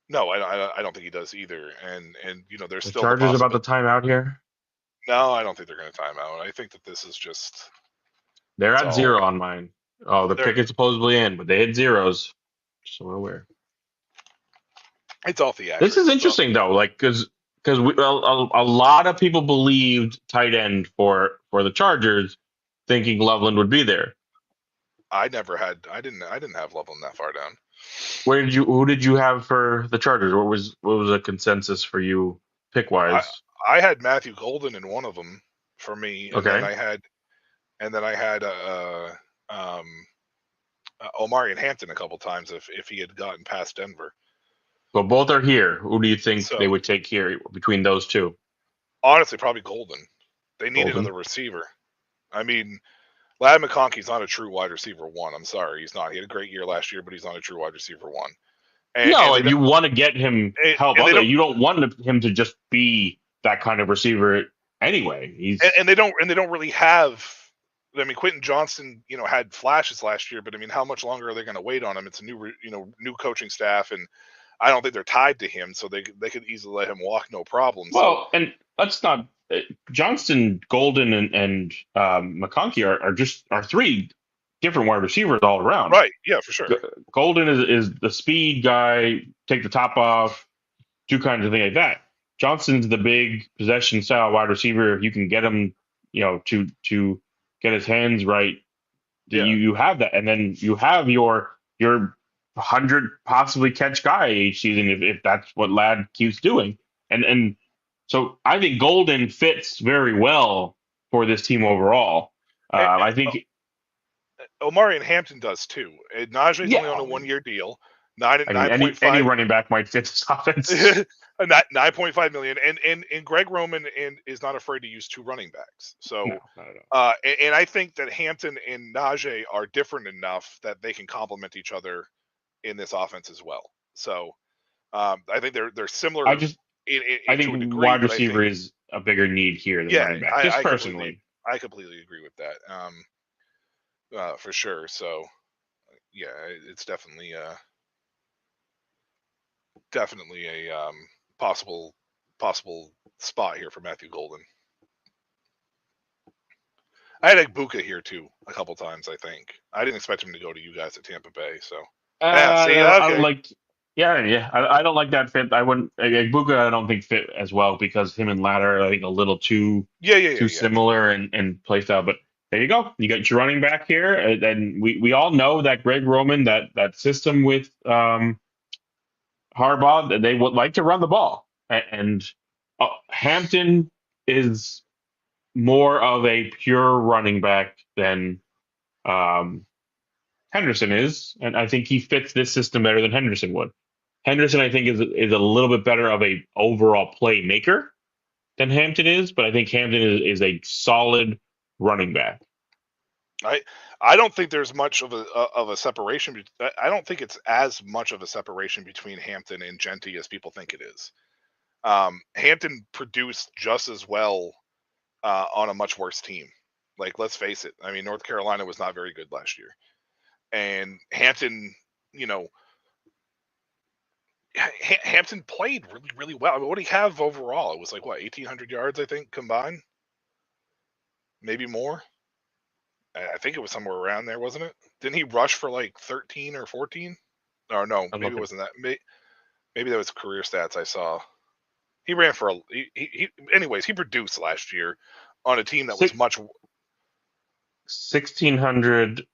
No, I don't think he does either. And there's The still Chargers about the timeout here. No, I don't think they're going to time out. I think that this is just. They're at 0 on mine. Oh, the pick is supposedly in, but they hit zeros. So we're aware. It's all theatrics. This is interesting though, like because a lot of people believed tight end for the Chargers, thinking Loveland would be there. I didn't have Loveland that far down. Who did you have for the Chargers? What was a consensus for you pick wise? I had Matthew Golden in one of them for me, and okay. then I had Omarion Hampton a couple times if he had gotten past Denver. Well, both are here. Who do you think they would take here between those two? Honestly, probably Golden. They need another receiver. I mean, Ladd McConkey's not a true wide receiver 1. I'm sorry, he's not. He had a great year last year, but he's not a true wide receiver 1. And you want to get him help. You don't want him to just be that kind of receiver anyway. And they don't really have. I mean, Quentin Johnston, had flashes last year, but I mean, how much longer are they going to wait on him? It's a new coaching staff, and I don't think they're tied to him, so they could easily let him walk, no problem. Well, and let's not. Johnston, Golden, and McConkey are 3 different wide receivers all around. Right? Yeah, for sure. Golden is the speed guy, take the top off, do kinds of things like that. Johnston's the big possession style wide receiver. If you can get him, to get his hands right, you have that, and then you have your 100 possibly catch guy each season if that's what Ladd keeps doing, and so I think Golden fits very well for this team overall. I think Omarion Hampton does too. Najee's only on a 1-year deal. Any running back might fit this offense. 9.5 million, and Greg Roman is not afraid to use 2 running backs. So, no, not at all. And I think that Hampton and Najee are different enough that they can complement each other in this offense as well. So, I think they're similar. I think wide receiver is a bigger need here than running back. Just personally, I completely agree with that. For sure. So, yeah, it's definitely a possible spot here for Matthew Golden. I had Egbuka here too a couple times. I think I didn't expect him to go to you guys at Tampa Bay. So I don't like that fit. I wouldn't. Egbuka I don't think fit as well because him and Ladd are I think a little too similar in play style. But there you go. You got your running back here, and we all know that Greg Roman that system with Harbaugh, they would like to run the ball, and Hampton is more of a pure running back than um, Henderson is, and I think he fits this system better than Henderson would. Henderson, I think, is a little bit better of a overall playmaker than Hampton is, but I think Hampton is a solid running back. I don't think there's much of a separation. I don't think it's as much of a separation between Hampton and Genty as people think it is. Hampton produced just as well on a much worse team. Like, let's face it. I mean, North Carolina was not very good last year, and Hampton, Hampton played really, really well. I mean, what did he have overall? It was like 1,800 yards, I think, combined, maybe more. I think it was somewhere around there, wasn't it? Didn't he rush for like 13 or 14? Or no, maybe it wasn't that. Maybe that was career stats I saw. He ran for anyways, he produced last year on a team that was much 1,600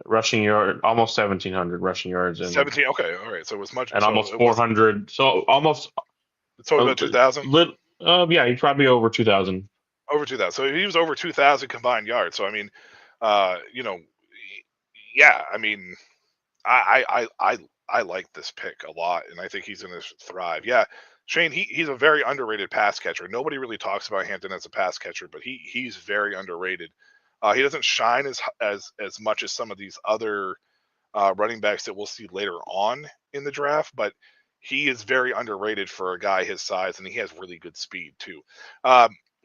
rushing yard, almost 1,700 rushing yards, and 17. Okay, all right. So it was much, and so almost 400. So almost about 2,000. Yeah, he's probably over 2,000. Over 2,000. So he was over 2,000 combined yards. So I mean, yeah. I mean, I like this pick a lot, and I think he's going to thrive. Yeah, Shane, he's a very underrated pass catcher. Nobody really talks about Hampton as a pass catcher, but he's very underrated. He doesn't shine as much as some of these other running backs that we'll see later on in the draft, but he is very underrated for a guy his size, and he has really good speed too.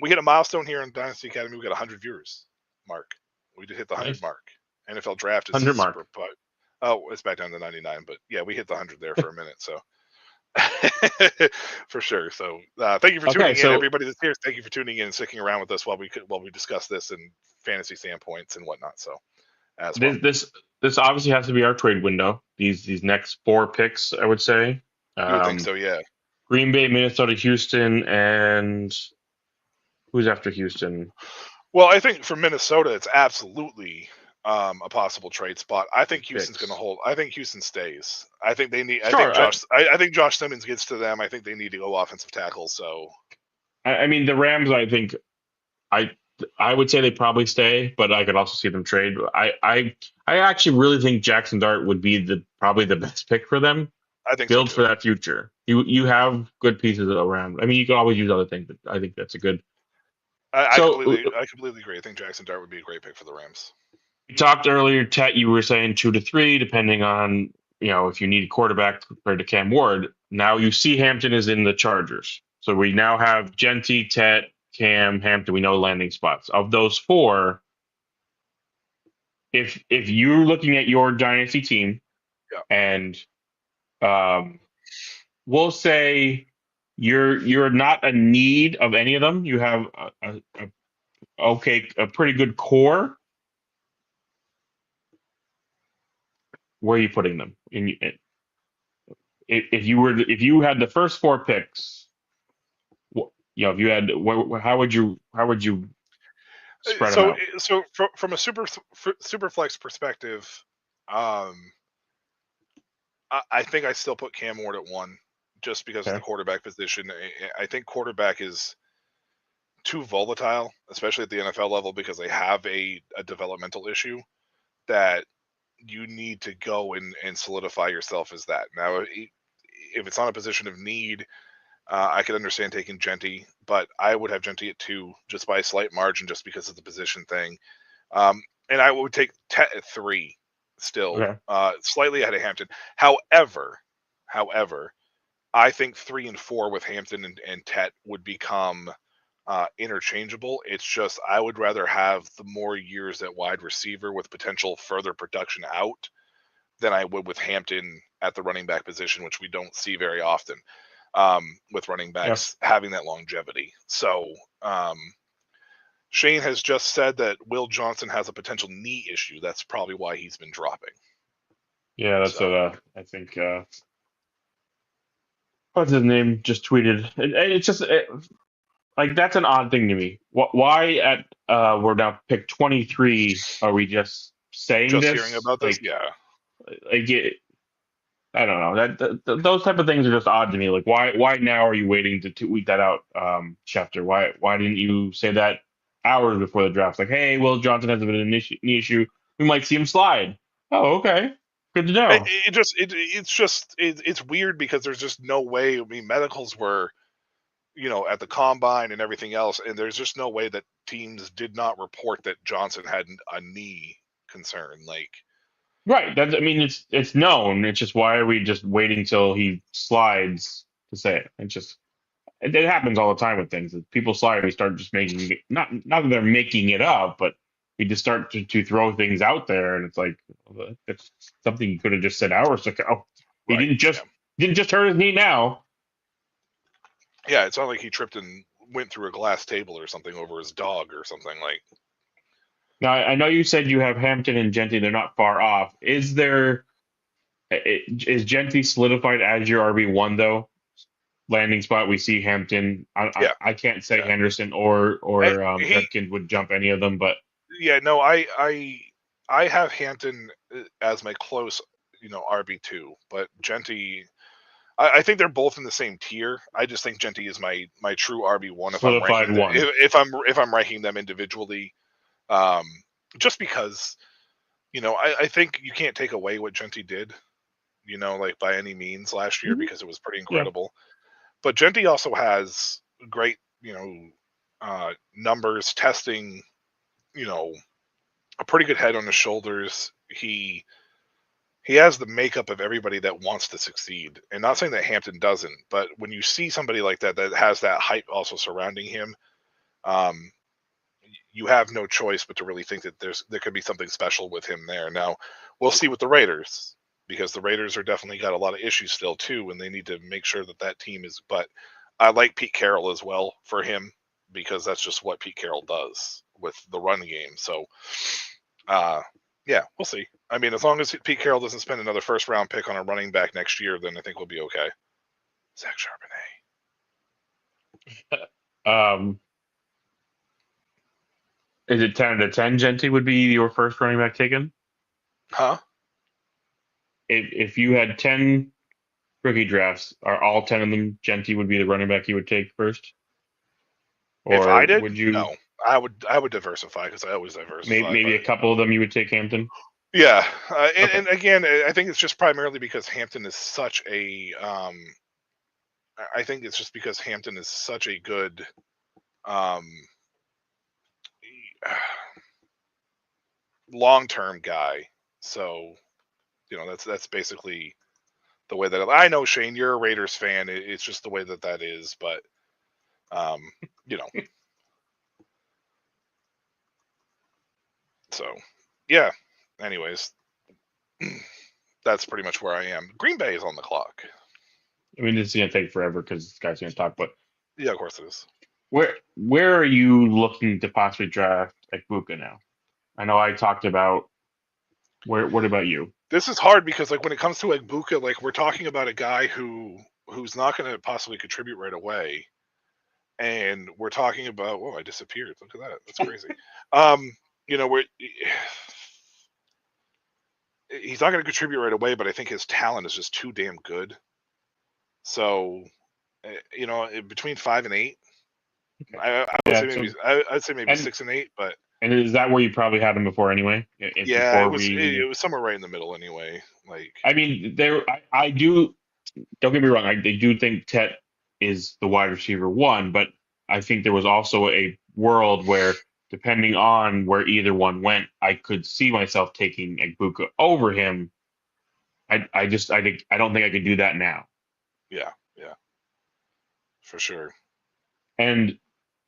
We hit a milestone here in Dynasty Academy. We got 100 viewers, Mark. We did hit the 100 mark. NFL draft is 100 mark. Oh, it's back down to 99, but yeah, we hit the 100 there for a minute, so for sure. So thank you for tuning in, everybody that's here. Thank you for tuning in and sticking around with us while we discuss this and fantasy standpoints and whatnot. So as well. This obviously has to be our trade window. These next 4 picks, I would say. You would think so, yeah. Green Bay, Minnesota, Houston, and who's after Houston? Well, I think for Minnesota, it's absolutely a possible trade spot. I think Houston's going to hold. I think Houston stays. I think they need. Sure, I think Josh Simmons gets to them. I think they need to go offensive tackle. So, I mean, the Rams. I think I would say they probably stay, but I could also see them trade. I actually really think Jackson Dart would be probably the best pick for them. I think build for that future. You have good pieces around. I mean, you can always use other things, but I think that's a good. I completely agree. I think Jackson Dart would be a great pick for the Rams. We talked earlier, Tet. You were saying 2 to 3, depending on if you need a quarterback compared to Cam Ward. Now you see Hampton is in the Chargers, so we now have Genty, Tet, Cam, Hampton. We know landing spots of those 4. If you're looking at your dynasty team, and we'll say you're not a need of any of them. You have a pretty good core. Where are you putting them? If you had the first 4 picks, if you had, how would you spread them out? So from a super flex perspective, I think I still put Cam Ward at 1 just because of the quarterback position. I think quarterback is too volatile, especially at the NFL level, because they have a developmental issue that you need to go and solidify yourself as that. Now, if it's on a position of need, I could understand taking Genty, but I would have Genty at 2 just by a slight margin, just because of the position thing. And I would take Tet at 3 still, slightly ahead of Hampton. However, I think 3 and 4 with Hampton and Tet would become interchangeable. It's just I would rather have the more years at wide receiver with potential further production out than I would with Hampton at the running back position, which we don't see very often with running backs having that longevity. So Shane has just said that Will Johnson has a potential knee issue. That's probably why he's been dropping. Yeah, that's what I think. What's his name? Just tweeted. It's just like that's an odd thing to me. Why at we're now pick 23? Are we just saying just this? Hearing about this? Yeah. Like I don't know. Those type of things are just odd to me. Like, why now are you waiting to tweet that out, Schefter? Why didn't you say that hours before the draft? Like, hey, Will Johnson has a bit of knee issue. We might see him slide. Oh, okay, good to know. It's weird because there's just no way. I mean, medicals were, at the combine and everything else, and there's just no way that teams did not report that Johnson had a knee concern. Like, Right. I mean, it's known. It's just why are we just waiting till he slides to say it? It happens all the time with things. People slide, and we start just making it, not that they're making it up, but we just start to throw things out there, and it's like it's something you could have just said hours ago. He right, didn't just hurt his knee now. yeah, it's not like he tripped and went through a glass table or something over his dog or something like. Now I know you said you have Hampton and Genty. They're not far off. Is Genty solidified as your RB1 though? Landing spot, we see Hampton. Yeah. I can't say Yeah. Henderson or He- Redkins would jump any of them, but Yeah, no, I have Hampton as my close, RB2, but Genty, I think they're both in the same tier. I just think Genty is my true RB1 if I'm solidified ranking one. if I'm ranking them individually. Just because, I think you can't take away what Genty did, like by any means last year Mhm. because it was pretty incredible. But Genty also has great, numbers testing, a pretty good head on his shoulders. He has the makeup of everybody that wants to succeed. And not saying that Hampton doesn't, but when you see somebody like that has that hype also surrounding him, um, you have no choice but to really think that there could be something special with him there. Now, we'll see with the Raiders, because the Raiders are definitely got a lot of issues still too, and they need to make sure that team is. But I like Pete Carroll as well for him, because that's just what Pete Carroll does with the run game. So, yeah, we'll see. I mean, as long as Pete Carroll doesn't spend another first round pick on a running back next year, then I think we'll be okay. Zach Charbonnet. Is it 10 to 10? Genty would be your first running back taken. Huh? If you had 10 rookie drafts, are all 10 of them Genty would be the running back you would take first? Or if I did, would you? No. I would diversify, because I always diversify. Maybe a couple of them you would take Hampton. Yeah, Okay. and again, I think it's just primarily because Hampton is such a. I think it's just because Hampton is such a good. Long-term guy. So, that's basically the way that I know. Shane, you're a Raiders fan. It's just the way that is. But, so yeah. Anyways, that's pretty much where I am. Green Bay is on the clock. I mean, it's going to take forever because this guy's going to talk. But Yeah, of course it is. where are you looking to possibly draft Ekbuka now? I know I talked about. What about you? This is hard because, like, when it comes to Egbuka, like, we're talking about a guy who's not going to possibly contribute right away, and we're talking about. Whoa, I disappeared. Look at that. That's crazy. We're he's not going to contribute right away, but I think his talent is just too damn good. So, between 5 and 8, I'd say maybe 6 and 8, but. And is that where you probably had him before anyway? Yeah, it was somewhere right in the middle anyway. Like, I mean, I do. Don't get me wrong. I do think Tet is the wide receiver one, but I think there was also a world where, depending on where either one went, I could see myself taking Egbuka over him. I don't think I could do that now. Yeah, for sure. And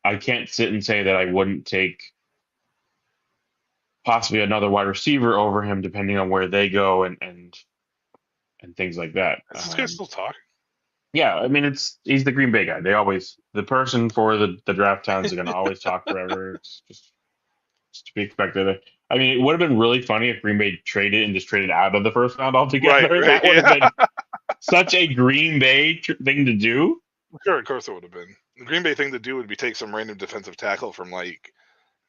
I can't sit and say that I wouldn't take possibly another wide receiver over him, depending on where they go and things like that. Is this guy still talking? Yeah, I mean, he's the Green Bay guy. The person for the draft towns are going to always talk forever. It's just to be expected. I mean, it would have been really funny if Green Bay traded and just traded out of the first round altogether. Right, That would have been such a Green Bay thing to do. Sure, of course it would have been. The Green Bay thing to do would be take some random defensive tackle from, like,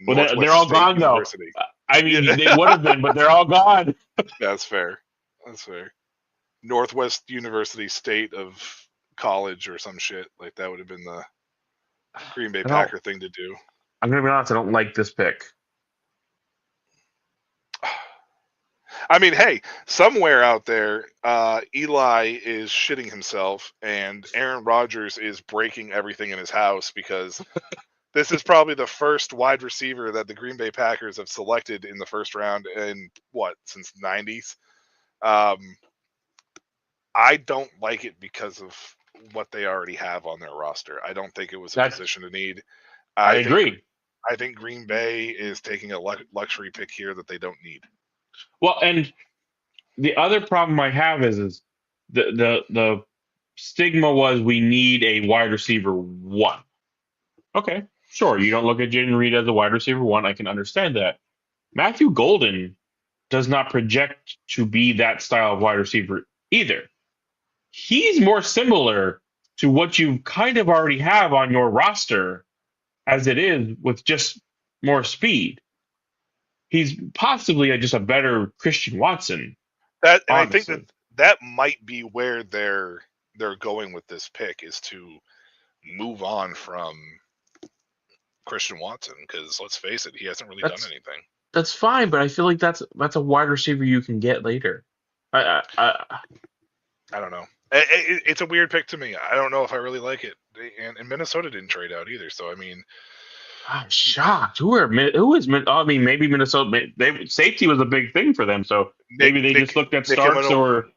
Well, they're all State gone University. though. I mean, they would have been, but they're all gone. That's fair. Northwest University State of College or some shit. Like that would have been the Green Bay Packer thing to do. I'm gonna be honest. I don't like this pick. I mean, hey, somewhere out there, Eli is shitting himself, and Aaron Rodgers is breaking everything in his house because this is probably the first wide receiver that the Green Bay Packers have selected in the first round in since the 90s. I don't like it because of what they already have on their roster. I don't think it was a position of need. I agree. I think Green Bay is taking a luxury pick here that they don't need. Well, and the other problem I have is the stigma was we need a wide receiver one. Okay, sure. You don't look at Jaden Reed as a wide receiver one. I can understand that. Matthew Golden does not project to be that style of wide receiver either. He's more similar to what you kind of already have on your roster as it is with just more speed. He's possibly just a better Christian Watson. And I think that might be where they're going with this pick, is to move on from Christian Watson, because let's face it, he hasn't really done anything. That's fine, but I feel like that's a wide receiver you can get later. I don't know. It's a weird pick to me. I don't know if I really like it. And Minnesota didn't trade out either, so I mean, I'm shocked. Who is? I mean, maybe Minnesota. Safety was a big thing for them, so maybe they just looked at Starks or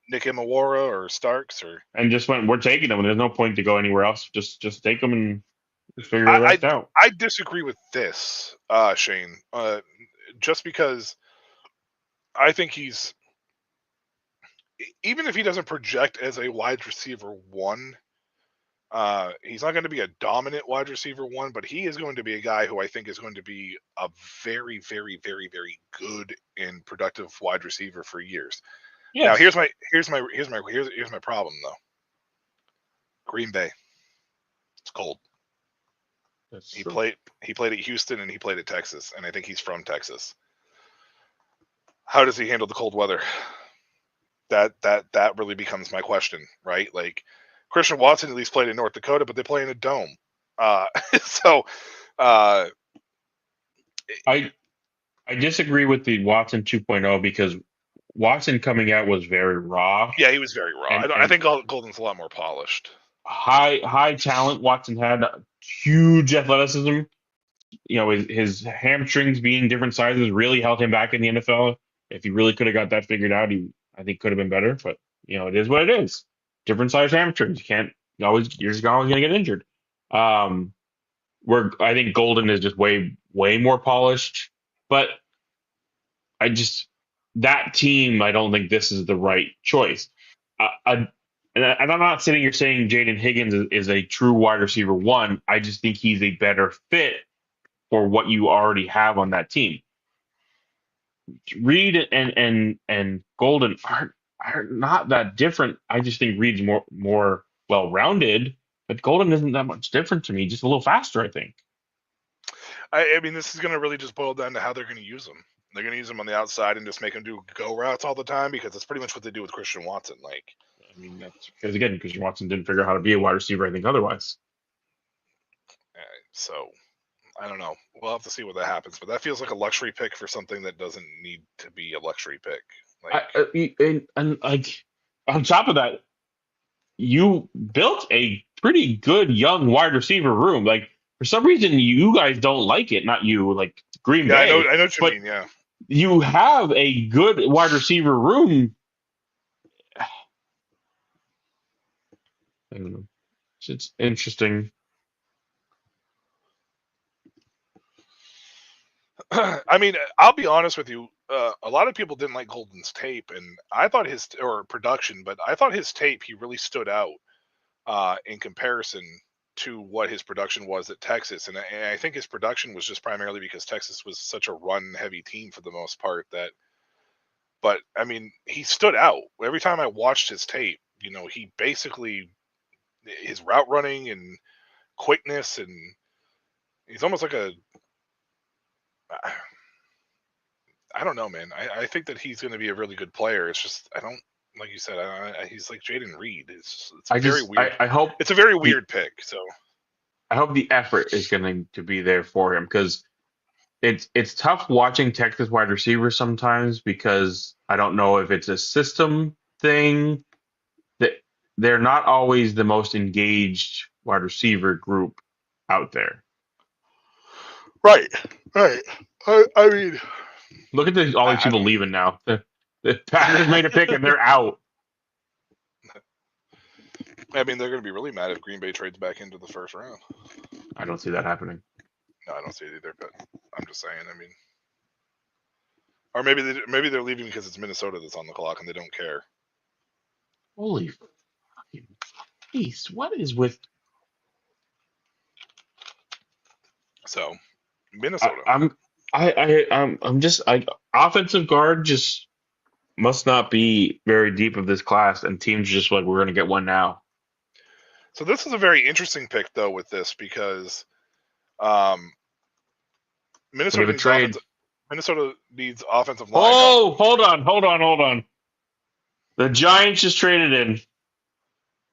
Nick Imawara or Starks and just went, "We're taking them." And there's no point to go anywhere else. Just take them and figure the rest out. I disagree with this, Shane. Just because I think he's, even if he doesn't project as a wide receiver one, he's not going to be a dominant wide receiver one, but he is going to be a guy who I think is going to be a very, very, very, very good and productive wide receiver for years. Yes. Now here's my problem though. Green Bay. It's cold. He played at Houston and he played at Texas, and I think he's from Texas. How does he handle the cold weather? That really becomes my question, right? Like, Christian Watson at least played in North Dakota, but they play in a dome. So I disagree with the Watson 2.0 because Watson coming out was very raw. Yeah, he was very raw. I think Golden's a lot more polished. High talent. Watson had huge athleticism. You know, his hamstrings being different sizes really held him back in the NFL. If he really could have got that figured out, I think could have been better. But you know, it is what it is. Different size hamstrings. You're always gonna get injured. Where I think Golden is just way more polished. But that team, I don't think this is the right choice. And I'm not sitting here saying Jaden Higgins is a true wide receiver one. I just think he's a better fit for what you already have on that team. Reed and Golden are not that different. I just think Reed's more well-rounded, but Golden isn't that much different to me. Just a little faster, I think. I mean, this is going to really just boil down to how they're going to use him. They're going to use him on the outside and just make him do go routes all the time, because that's pretty much what they do with Christian Watson. Like, I mean, that's because again, Christian Watson didn't figure out how to be a wide receiver, I think, otherwise. So, I don't know. We'll have to see what that happens. But that feels like a luxury pick for something that doesn't need to be a luxury pick. Like, and like on top of that, you built a pretty good young wide receiver room. Like, for some reason, you guys don't like it. Not you, like Green Bay. I know what you mean. Yeah, you have a good wide receiver room. I don't know. It's interesting. I mean, I'll be honest with you. A lot of people didn't like Golden's tape, and I thought his production, but I thought his tape, he really stood out in comparison to what his production was at Texas. And I think his production was just primarily because Texas was such a run-heavy team for the most part. But I mean, he stood out every time I watched his tape. You know, he basically, his route running and quickness, and he's almost like I don't know, man. I think that he's going to be a really good player. It's just I like you said, he's like Jaden Reed. It's I very just weird. I hope It's a very the weird pick. So I hope the effort is going to be there for him because it's tough watching Texas wide receivers sometimes because I don't know if it's a system thing that they're not always the most engaged wide receiver group out there. right. I mean, Look at all these I people don't. leaving now. The Packers made a pick and they're out. I mean, they're going to be really mad if Green Bay trades back into the first round. I don't see that happening. No, I don't see it either. But I'm just saying. I mean, or maybe they're leaving because it's Minnesota that's on the clock and they don't care. Holy fucking beast! What is with? So I, Minnesota. I'm just offensive guard just must not be very deep of this class, and teams just like we're gonna get one now. So this is a very interesting pick though with this because um, We Minnesota have a needs trade. offensive line help. Oh, hold on. The Giants just traded in.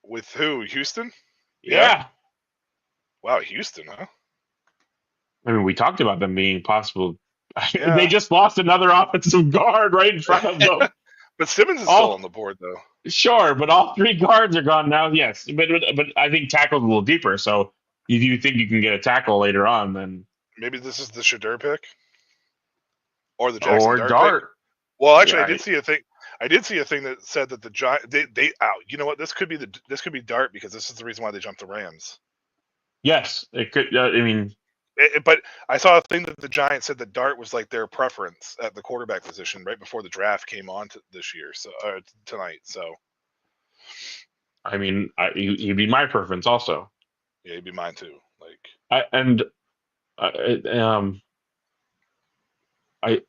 With who? Houston? Yeah. Wow, Houston, huh? I mean, we talked about them being possible. Yeah. They just lost another offensive guard right in front of them. But Simmons is still on the board though. Sure, but all three guards are gone now. Yes, but I think tackle's a little deeper. So if you think you can get a tackle later on, then Maybe this is the Shadur pick or the Jackson or Dart pick. Dart. Well, actually, Yeah, I did see a thing. I did see a thing that said that the Giants they out. You know what? This could be Dart because this is the reason why they jumped the Rams. yes, it could. I mean, But I saw a thing that the Giants said that Dart was like their preference at the quarterback position right before the draft came on this year. So tonight. So I mean, he'd be my preference also. yeah, he'd be mine too. Like I and I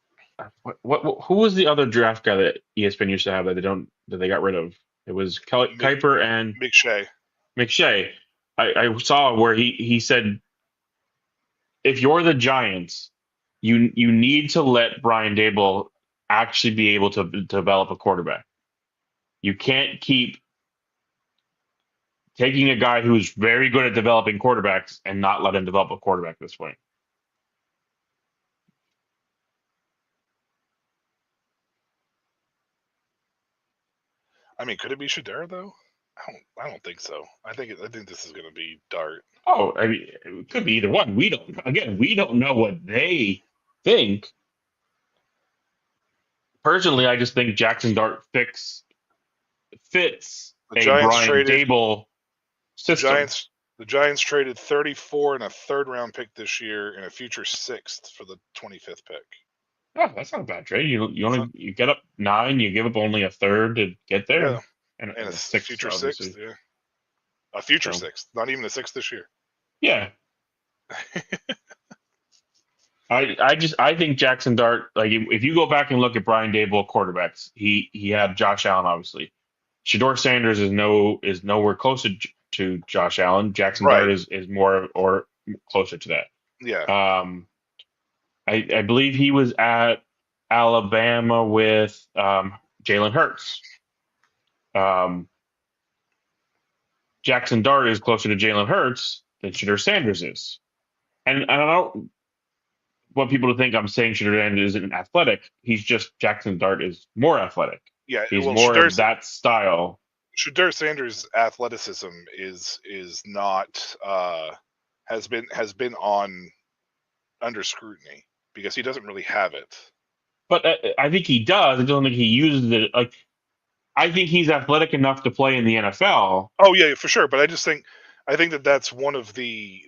what who was the other draft guy that ESPN used to have that they got rid of? It was Kuiper and McShay. McShay. I saw where he said if you're the Giants, you need to let Brian Dable actually be able to develop a quarterback. You can't keep taking a guy who's very good at developing quarterbacks and not let him develop a quarterback this way. I mean, could it be Shadur though? I don't think so. I think this is going to be Dart. Oh, I mean, it could be either one. We don't know what they think. Personally, I just think Jackson Dart fits The a Giants Brian traded Dable system. the Giants traded 34 and a third round pick this year and a future sixth for the 25th pick. Oh, that's not a bad trade. You get up 9, you give up only a third to get there, Yeah, and and a a sixth, future obviously. sixth. Yeah, a future So, sixth, not even a sixth this year. yeah, I think Jackson Dart, like if you go back and look at Brian Dable quarterbacks, he had Josh Allen obviously. Shador Sanders is nowhere close to Josh Allen. Jackson Right. Dart is more or closer to that. Yeah, I believe he was at Alabama with Jalen Hurts. Jackson Dart is closer to Jalen Hurts than Shador Sanders is. And I don't want people to think I'm saying Shador Sanders isn't athletic. He's just Jackson Dart is more athletic. yeah. He's Well, more of that style. Shadur Sanders' athleticism is not has been on under scrutiny because he doesn't really have it. But I think he does. I don't think he uses it. Like I think he's athletic enough to play in the NFL. Oh yeah, for sure. But I think that that's one of the.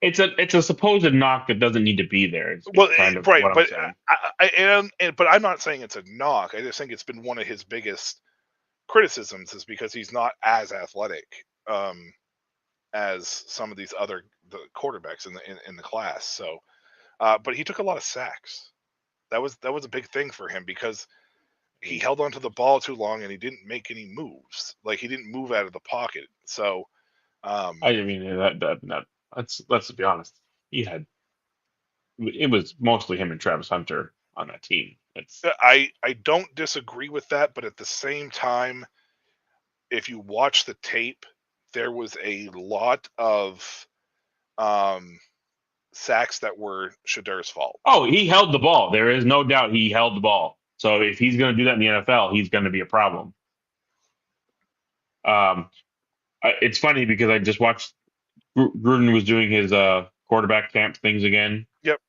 It's a supposed knock that doesn't need to be there. It's Well, kind of right, what but I'm saying. but I'm not saying it's a knock. I just think it's been one of his biggest criticisms is because he's not as athletic as some of these other the quarterbacks in the class. So, but he took a lot of sacks. That was a big thing for him because he held onto the ball too long and he didn't make any moves. Like he didn't move out of the pocket. So, I mean let's be honest. It was mostly him and Travis Hunter on that team. I don't disagree with that, but at the same time, if you watch the tape, there was a lot of sacks that were Shadur's fault. Oh, he held the ball. There is no doubt he held the ball. So if he's going to do that in the NFL, he's going to be a problem. It's funny because I just watched Gruden was doing his quarterback camp things again. Yep.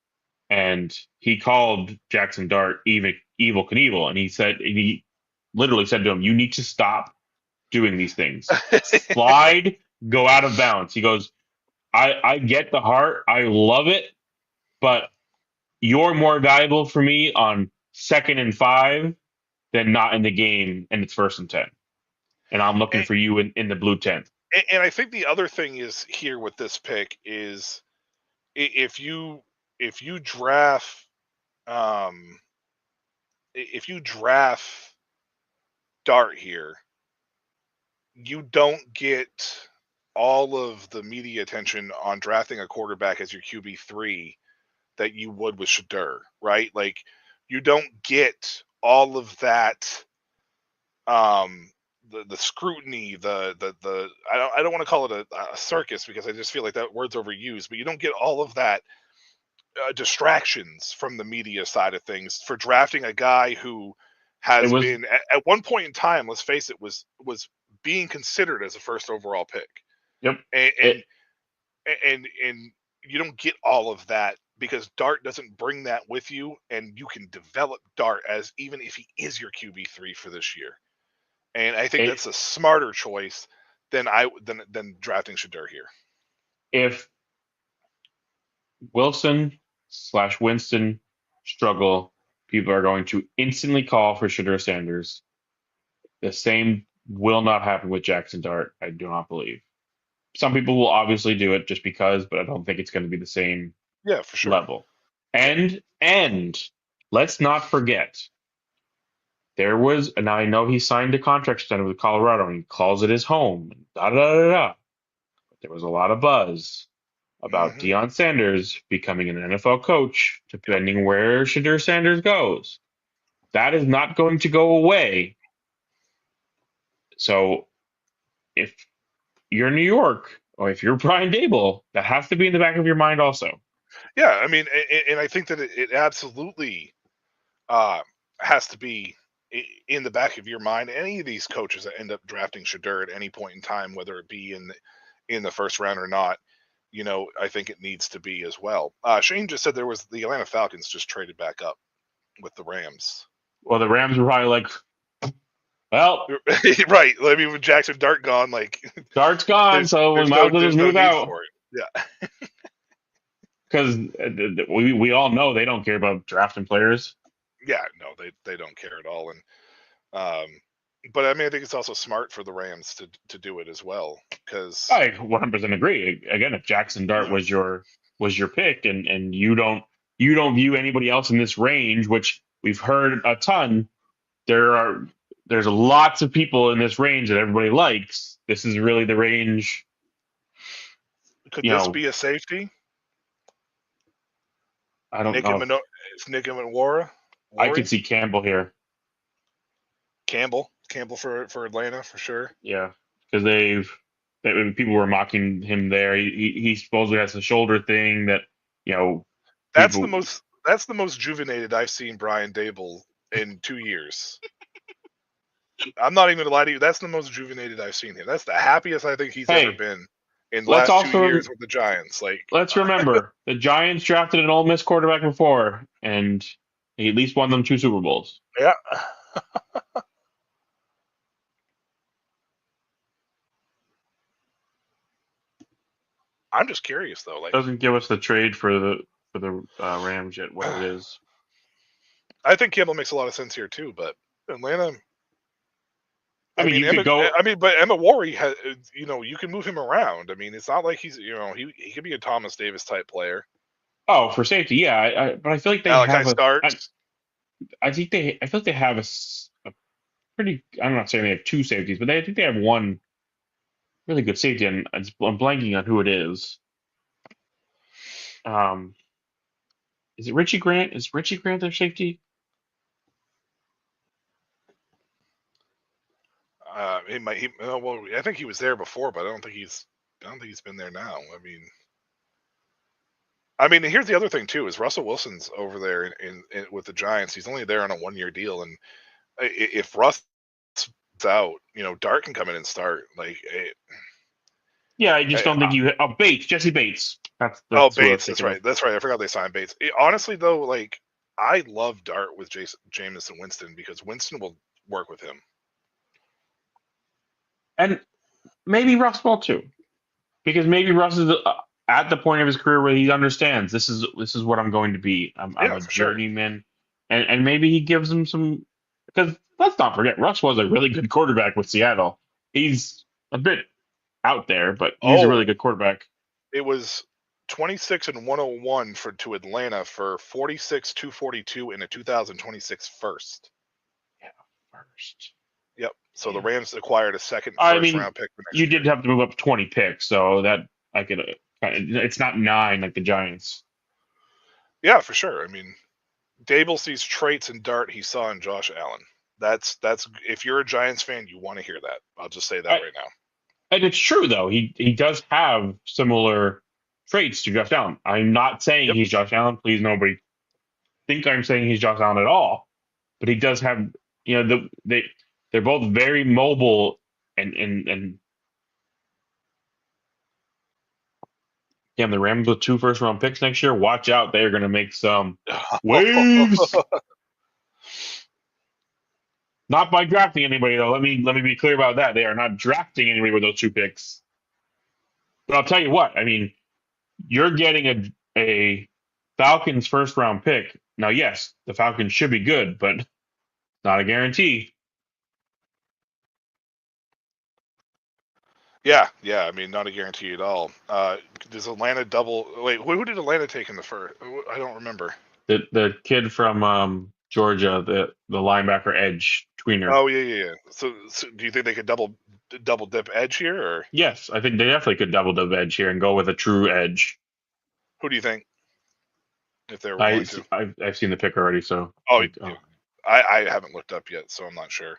And he called Jackson Dart Evil Knievel, and he literally said to him, "You need to stop doing these things. Slide, go out of bounds." He goes, I get the heart, I love it, but you're more valuable for me on 2nd and 5 than not in the game, and it's 1st and 10, and I'm looking for you in the blue tent." And I think the other thing is here with this pick is if you draft if you draft Dart here, you don't get all of the media attention on drafting a quarterback as your QB3 that you would with Shadur, right? Like you don't get all of that the scrutiny, the I don't want to call it a circus because I just feel like that word's overused, but you don't get all of that distractions from the media side of things for drafting a guy who has been at one point in time, let's face it, was being considered as a 1st overall pick. Yep. And you don't get all of that because Dart doesn't bring that with you, and you can develop Dart as even if he is your QB3 for this year. And I think that's a smarter choice than drafting Shadur here. If Wilson/Winston struggle, people are going to instantly call for Shadur Sanders. The same will not happen with Jackson Dart, I do not believe. Some people will obviously do it just because, but I don't think it's going to be the same for sure. level. And let's not forget, there was, and I know he signed a contract extension with Colorado and he calls it his home. Da da da da. But there was a lot of buzz about Deion Sanders becoming an NFL coach, depending where Shadur Sanders goes. That is not going to go away. So if you're New York or if you're Brian Dable, that has to be in the back of your mind also. Yeah, I mean, and I think that it absolutely has to be in the back of your mind. Any of these coaches that end up drafting Shadur at any point in time, whether it be in the 1st round or not, I think it needs to be as well. Shane just said there was the Atlanta Falcons just traded back up with the Rams. Well, the Rams were probably like, well, right. I mean, with Jackson Dart gone, like Dart's gone, so we might as well just move out. Yeah. Because we all know they don't care about drafting players. Yeah, no, they don't care at all. And but I mean, I think it's also smart for the Rams to do it as well. Because I 100% agree. Again, if Jackson Dart was your pick, and you don't view anybody else in this range, which we've heard a ton, there's lots of people in this range that everybody likes. This is really the range. Could this be a safety? I don't know. It's Nick Imawara. I could see Campbell here. Campbell for Atlanta for sure. Yeah, because people were mocking him there. He supposedly has a shoulder thing that That's the most juvenated I've seen Brian Dable in 2 years. I'm not even gonna lie to you. That's the most juvenated I've seen him. That's the happiest I think he's ever been in the last 2 years with the Giants. Like, let's remember, the Giants drafted an Ole Miss quarterback before, and he at least won them 2 Super Bowls. Yeah. I'm just curious though. Like, doesn't give us the trade for the Rams yet. What it is. I think Campbell makes a lot of sense here too, but Atlanta. I mean, you could go. I mean, but Imawara has, you can move him around. I mean, it's not like he's, he could be a Thomas Davis type player. Oh, for safety, yeah. But I feel like they have starts. I feel like they have a pretty. I'm not saying they have 2 safeties, but I think they have one really good safety, and I'm blanking on who it is. Is it Richie Grant? Is Richie Grant their safety? He might. Well, I think he was there before, but I don't think he's been there now. I mean, here's the other thing too: is Russell Wilson's over there in with the Giants. He's only there on a 1-year deal, and if Russ out, Dart can come in and start. Yeah, I just don't think you. Oh, Bates, Jesse Bates. That's who I was Bates. That's thinking of. right. That's right. I forgot they signed Bates. Honestly, though, I love Dart with Jameis and Winston because Winston will work with him. And maybe Russ will too, because maybe Russ is at the point of his career where he understands this is what I'm going to be. I'm a For sure. journeyman, and maybe he gives him some. Because let's not forget, Russ was a really good quarterback with Seattle. He's a bit out there, but he's a really good quarterback. It was 26 and 101 to Atlanta for 46-242 in a 2026 first. Yeah, first. Yep. So the Rams acquired a second round pick for next you year. did have to move up 20 picks, so that I could. It's not 9 like the Giants. Yeah, for sure. I mean, Dable sees traits in Dart he saw in Josh Allen. That's if you're a Giants fan, you want to hear that. I'll just say that right now. And it's true though. He does have similar traits to Josh Allen. I'm not saying he's Josh Allen. Please, nobody think I'm saying he's Josh Allen at all. But he does have, they're both very mobile and damn, the Rams with 2 first-round picks next year. Watch out, they're going to make some waves. Not by drafting anybody though. Let me be clear about that. They are not drafting anybody with those 2 picks. But I'll tell you what. I mean, you're getting a Falcons first-round pick. Now, yes, the Falcons should be good, but not a guarantee. Yeah. I mean, not a guarantee at all. Does Atlanta double? Wait, who did Atlanta take in the first? I don't remember. The kid from Georgia, the linebacker edge tweener. Oh yeah. So do you think they could double dip edge here, or? Yes, I think they definitely could double dip edge here and go with a true edge. Who do you think? If they're willing to, I've seen the pick already, so. I haven't looked up yet, so I'm not sure.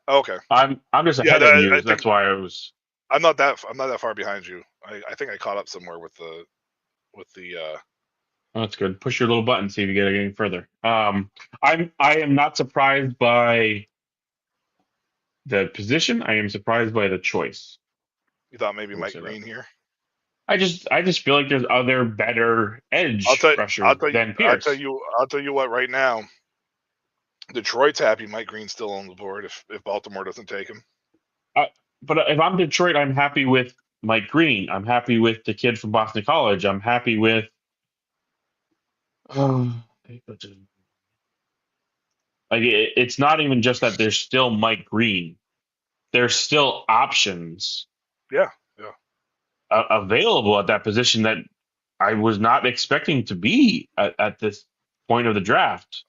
Okay. I'm just ahead of you. That's why I was. I'm not that far behind you. I think I caught up somewhere with the. Oh, that's good. Push your little button, see if you get any further. I am not surprised by the position. I am surprised by the choice. You thought maybe Mike Green here? I just feel like there's other better edge rushers than Pierce. I'll tell you what. Right now, Detroit's happy Mike Green's still on the board. If Baltimore doesn't take him. But if I'm Detroit, I'm happy with Mike Green. I'm happy with the kid from Boston College. I'm happy with. It's not even just that there's still Mike Green. There's still options. Yeah. Available at that position that I was not expecting to be at this point of the draft.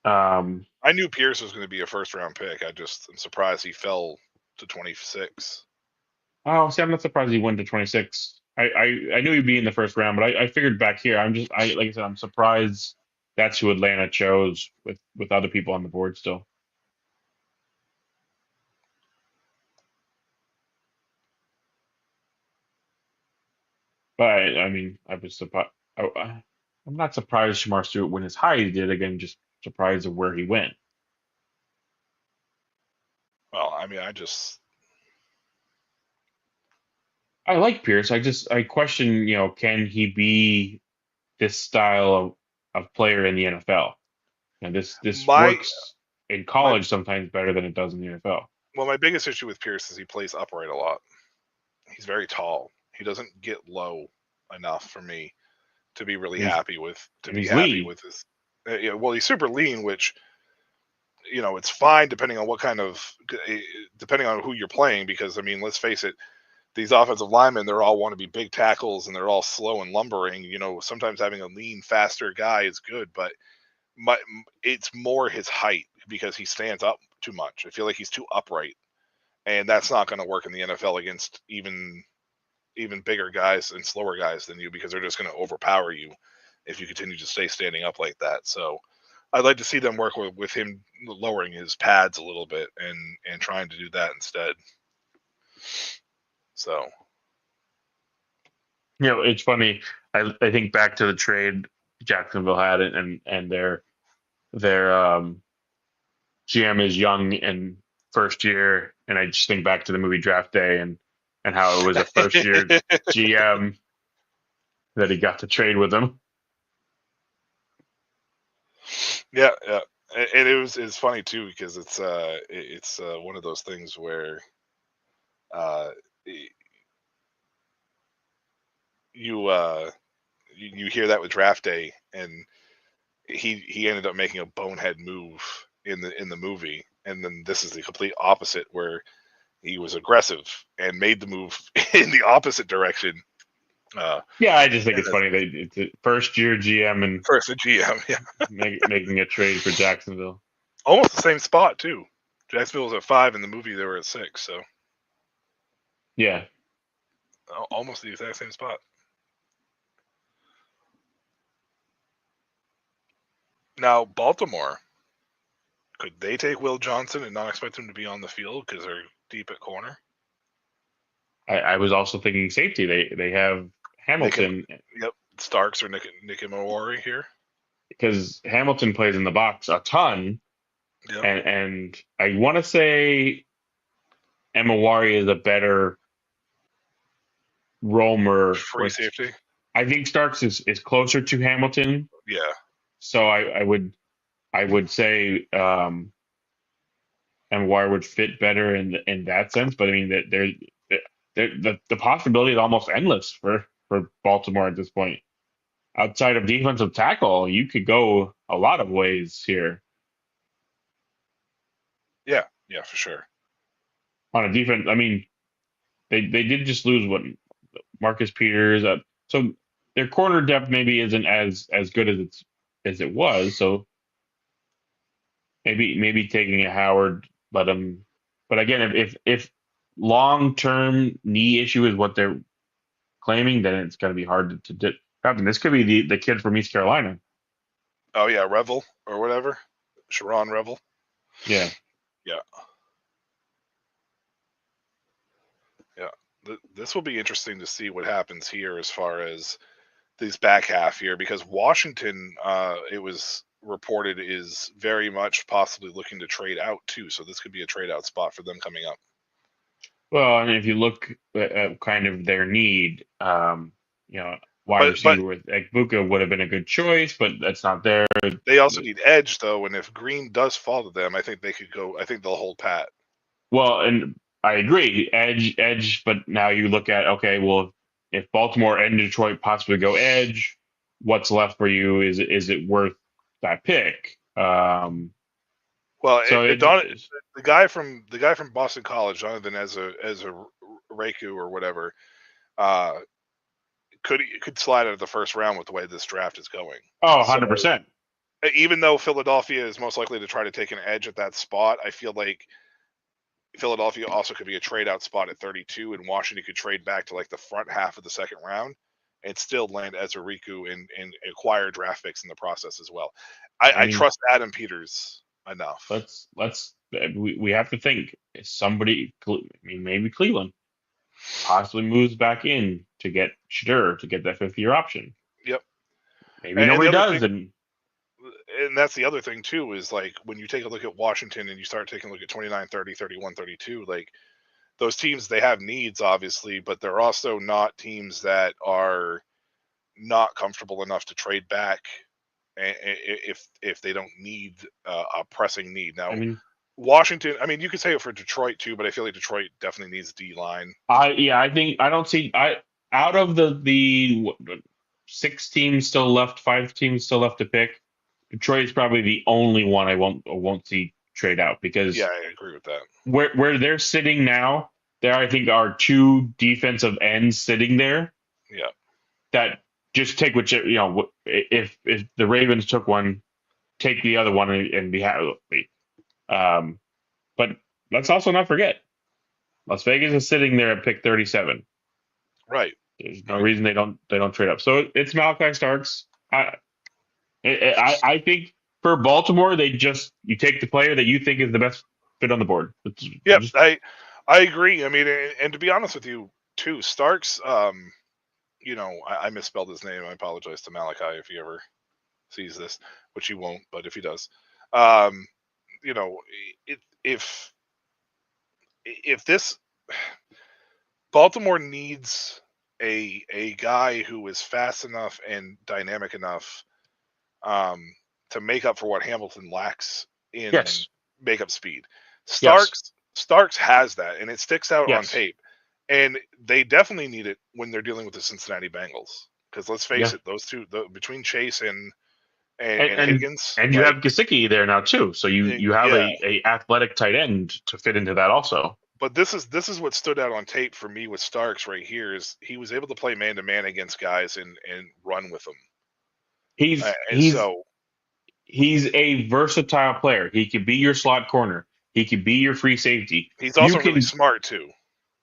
I knew Pierce was going to be a first-round pick. I'm surprised he fell to 26. Oh, see, I'm not surprised he went to 26. I knew he'd be in the first round, but I figured back here. Like I said, I'm surprised that's who Atlanta chose with other people on the board still. But I mean, I was surprised. I'm not surprised Shamar Stewart went as high as he did. Again, just surprised of where he went. Well, I mean, I like Pierce. I question, can he be this style of player in the NFL? And this works in college sometimes better than it does in the NFL. Well, my biggest issue with Pierce is he plays upright a lot. He's very tall. He doesn't get low enough for me to be really happy with. Happy with his. Well, he's super lean, which it's fine depending on depending on who you're playing. Because I mean, let's face it, these offensive linemen, they're all want to be big tackles and they're all slow and lumbering. Sometimes having a lean, faster guy is good, but it's more his height because he stands up too much. I feel like he's too upright, and that's not going to work in the NFL against even bigger guys and slower guys than you because they're just going to overpower you. if you continue to stay standing up like that. So I'd like to see them work with him lowering his pads a little bit and trying to do that instead. So It's funny. I think back to the trade Jacksonville had, and their GM is young and first year, and I just think back to the movie Draft Day and how it was a first year GM that he got to trade with him. yeah, and it's funny too because it's one of those things where uh, you hear that with Draft Day, and he ended up making a bonehead move in the movie, and then this is the complete opposite where he was aggressive and made the move in the opposite direction. Yeah, I just think it's funny it's a first year GM and First a GM, yeah, making a trade for Jacksonville. almost the same spot too. Jacksonville was at 5 in the movie; they were at 6, so Yeah, almost the exact same spot. Now, Baltimore, could they take Will Johnson and not expect him to be on the field because they're deep at corner? I was also thinking safety. They have Hamilton. Yep, Starks or Nick Imawari here. Because Hamilton plays in the box a ton, Yep. and I want to say Emawari is a better roamer. Free safety. I think Starks is closer to Hamilton. Yeah. So I would say Emawari would fit better in that sense. But I mean that the possibility is almost endless for Baltimore at this point. Outside of defensive tackle, you could go a lot of ways here. Yeah, for sure. On a defense, I mean, they did just lose what Marcus Peters. So their corner depth maybe isn't as good as it was. So maybe taking a Howard, let him. But again, if long term knee issue is what they're claiming, then it's going to be hard to happen. This could be the kid from East Carolina. Oh yeah, Revel or whatever, Sharon Revel. Yeah. This will be interesting to see what happens here as far as these back half here, because Washington, it was reported, is very much possibly looking to trade out too. So this could be a trade out spot for them coming up. Well, and if you look at kind of their need, wide receiver with Ekbuka would have been a good choice, but that's not there. They also need edge though, and if Green does fall to them, I think they could go. I think they'll hold pat. Well, and I agree, edge. But now you look at, okay, well, if Baltimore and Detroit possibly go edge, what's left for you? Is it worth that pick? Well, so the guy from Boston College, Jonathan as a Reiku or whatever, could slide out of the first round with the way this draft is going. Oh, 100%. So, even though Philadelphia is most likely to try to take an edge at that spot, I feel like Philadelphia also could be a trade out spot at 32, and Washington could trade back to like the front half of the second round and still land Ezra Riku and acquire draft picks in the process as well. I trust Adam Peters enough. We have to think somebody. I mean, maybe Cleveland possibly moves back in to get Shadur to get that 5th-year option. Yep. Maybe nobody does, and that's the other thing too, is like when you take a look at Washington and you start taking a look at 29, 30, 31, 32, like those teams, they have needs obviously, but they're also not teams that are not comfortable enough to trade back if they don't need a pressing need. Now, Washington, I mean, you could say it for Detroit too, but I feel like Detroit definitely needs D-line. I think I don't see out of the 6 teams still left, 5 teams still left to pick. Detroit is probably the only one I won't see trade out, because I agree with that. Where they're sitting now, there I think are 2 defensive ends sitting there. Yeah. That just take whichever, if the Ravens took one, take the other one and be happy. But let's also not forget, Las Vegas is sitting there at pick 37. Right. There's no reason they don't trade up. So it's Malachi Starks. I, I think for Baltimore, you take the player that you think is the best fit on the board. Yep, I agree. I mean, and to be honest with you, too, Starks. I misspelled his name. I apologize to Malachi if he ever sees this, which he won't, but if he does, um, you know, if this Baltimore needs a guy who is fast enough and dynamic enough to make up for what Hamilton lacks in yes, makeup speed. yes, Starks has that, and it sticks out on yes, tape. And they definitely need it when they're dealing with the Cincinnati Bengals. Because let's face yeah, it, those two, between Chase and and and, Higgins, and you have Gesicki there now too, so you have yeah. a athletic tight end to fit into that also. But this is what stood out on tape for me with Starks right here is he was able to play man to man against guys and run with them. He's And he's so he's a versatile player. He could be your slot corner. He could be your free safety. he's You also really can smart too.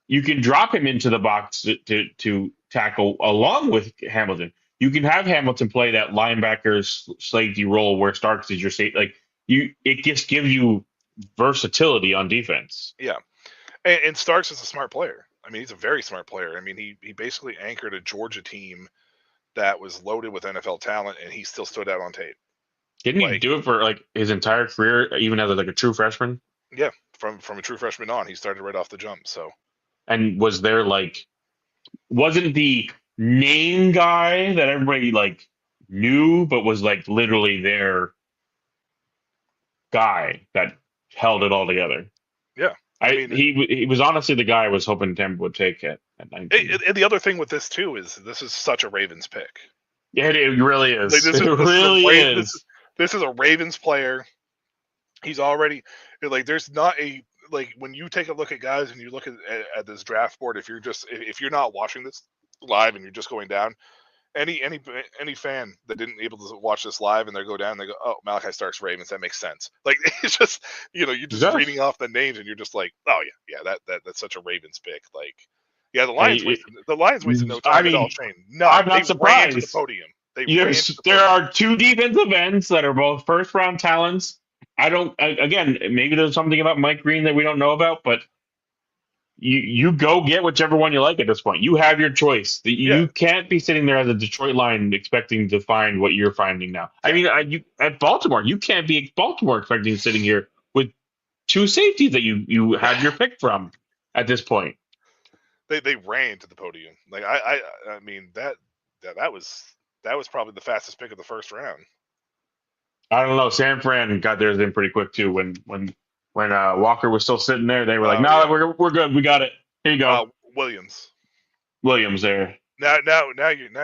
you can drop him into the box to tackle along with Hamilton. You can have Hamilton play that linebacker safety role where Starks is your safety. It just gives you versatility on defense. Yeah. And Starks is a smart player. I mean, he's a very smart player. I mean, he basically anchored a Georgia team that was loaded with NFL talent, and he still stood out on tape. Didn't he do it for like his entire career, even as like a true freshman? Yeah, from a true freshman on, he started right off the jump. So, And was there wasn't the name guy that everybody knew, but was like literally their guy that held it all together. yeah, I mean, he was honestly the guy I was hoping Tampa would take at 19. And the other thing with this too is this is such a Ravens pick. Yeah, it really is. This is. This is a Ravens player. He's already there's not a when you take a look at guys and you look at this draft board. If you're not watching this live and you're just going down, any fan that didn't able to watch this live and they go down and they go, oh, Malachi Starks Ravens, that makes sense. It's just you're just reading off the names and you're just like, oh yeah, that's such a Ravens pick. The Lions wasted no time at all, Shane. No, I'm not surprised. Ran to the podium. There are two defensive ends that are both first round talents. Again, maybe there's something about Mike Green that we don't know about, but you go get whichever one you like at this point. You have your choice. You can't be sitting there as a Detroit Lion expecting to find what you're finding now. I mean, at Baltimore, you can't be at Baltimore expecting sitting here with two safeties that you had your pick from at this point. They ran to the podium. I mean that was probably the fastest pick of the first round. I don't know. San Fran got theirs in pretty quick too. When Walker was still sitting there, they were like, "No, we're good. We got it. Here you go." Williams there. Now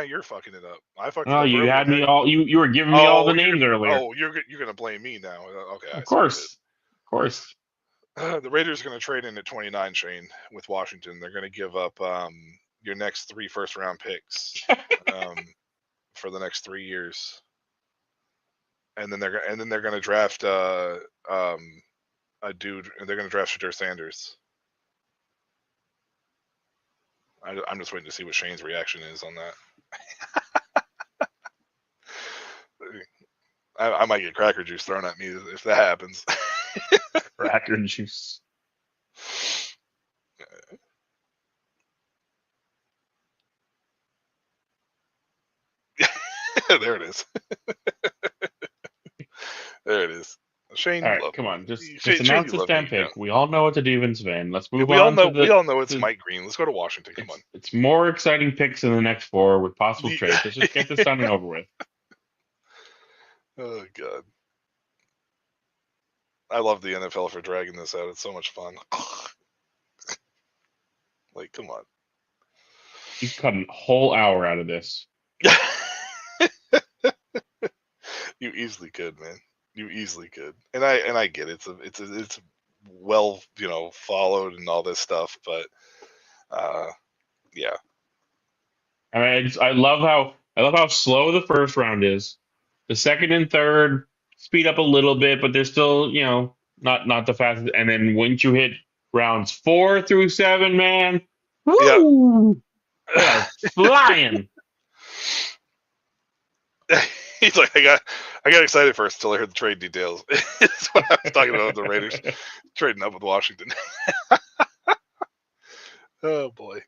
you're fucking it up. I fucked it up. You had me all. You were giving me all the names earlier. Oh, you're gonna blame me now. Okay. Of course. The Raiders are gonna trade in at 29, Shane, with Washington. They're gonna give up your next 3 first-round picks for the next 3 years. And then they're going to draft a dude. They're going to draft Shadur Sanders. I'm just waiting to see what Shane's reaction is on that. I might get cracker juice thrown at me if that happens. Cracker juice. There it is. There it is. Shane, all right, come on, just announce this damn pick. We all know it's a Devens van. Let's move on. We all know it's Mike Green. Let's go to Washington. Come on. It's more exciting picks in the next 4 with possible trades. Let's just get this done and over with. Oh God, I love the NFL for dragging this out. It's so much fun. Come on. You cut a whole hour out of this. You easily could, man. You easily could, and I get it. It's well, followed and all this stuff, but yeah. I mean, I love how slow the first round is. The second and third speed up a little bit, but they're still, not the fastest. And then once you hit rounds 4 through 7, man, woo, flying. He's like, I got excited first until I heard the trade details. That's what I was talking about with the Raiders trading up with Washington. Oh boy.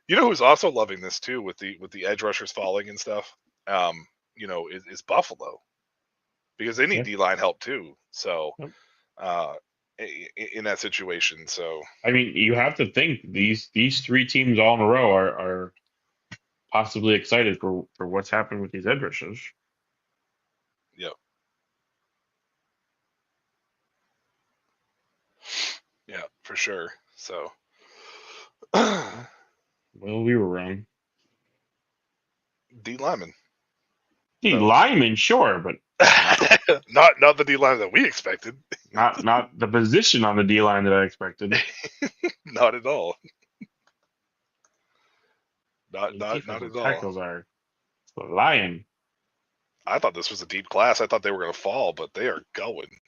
You know who's also loving this too, with the edge rushers falling and stuff. Is Buffalo, because they need Yeah. D line help too. So, Yep. in that situation, so I mean, you have to think these three teams all in a row are possibly excited for what's happened with these edge rushers. yeah, for sure. So, Well, we were wrong. D lineman, D so lineman, sure, but not the D line that we expected. not the position on the D line that I expected. Not at all. The Not at defensive all. tackles are flying. I thought this was a deep class. I thought they were going to fall, but they are going.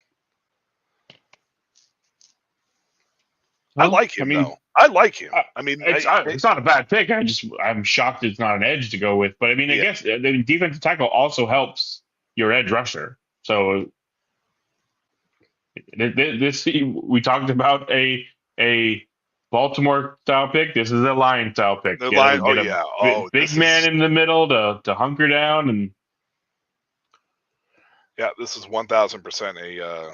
I Well, like I him mean, though. I like him. I mean, it's not a bad pick. I'm shocked it's not an edge to go with. But I mean, I Yeah. guess the defensive tackle also helps your edge rusher. So this we talked about a Baltimore style pick. This is a Lion style pick. The line. Oh Get a yeah. Oh, big man in the middle to hunker down and. Yeah, this is 1,000%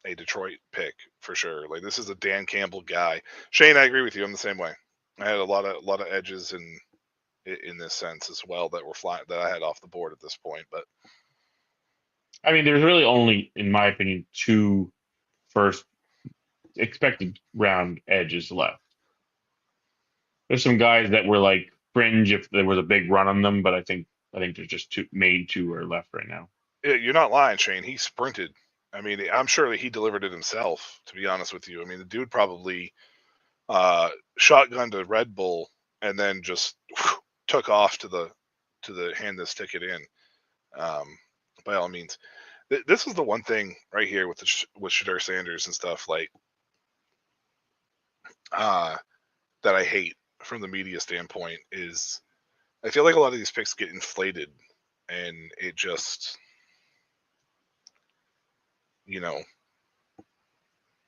a Detroit pick for sure. Like, this is a Dan Campbell guy. Shane, I agree with you. I'm the same way. I had a lot of edges in this sense as well that were flying that I had off the board at this point. But I mean, there's really only, in my opinion, two first expected round edges left. There's some guys that were like fringe if there was a big run on them, but I think there's just two are left right now. you're not lying, Shane. He sprinted. I mean, I'm sure that he delivered it himself. To be honest with you, I mean, the dude probably shotgunned a Red Bull and then just took off to the hand this ticket in. By all means, this is the one thing right here with with Shedeur Sanders and stuff like that I hate from the media standpoint is I feel like a lot of these picks get inflated, and it just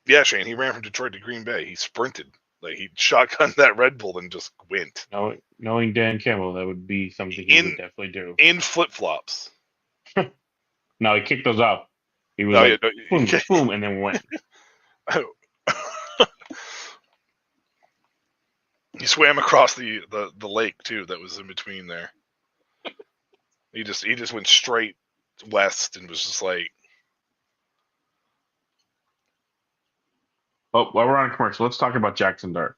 yeah, Shane, he ran from Detroit to Green Bay. He sprinted. Like, he shotgunned that Red Bull and just went. Knowing Dan Campbell, that would be something he would definitely do. In flip-flops. No, he kicked those up. He was boom, boom, and then went. He swam across the lake too that was in between there. He just went straight west and was just like. Oh, while we're on commercial, let's talk about Jackson Dart.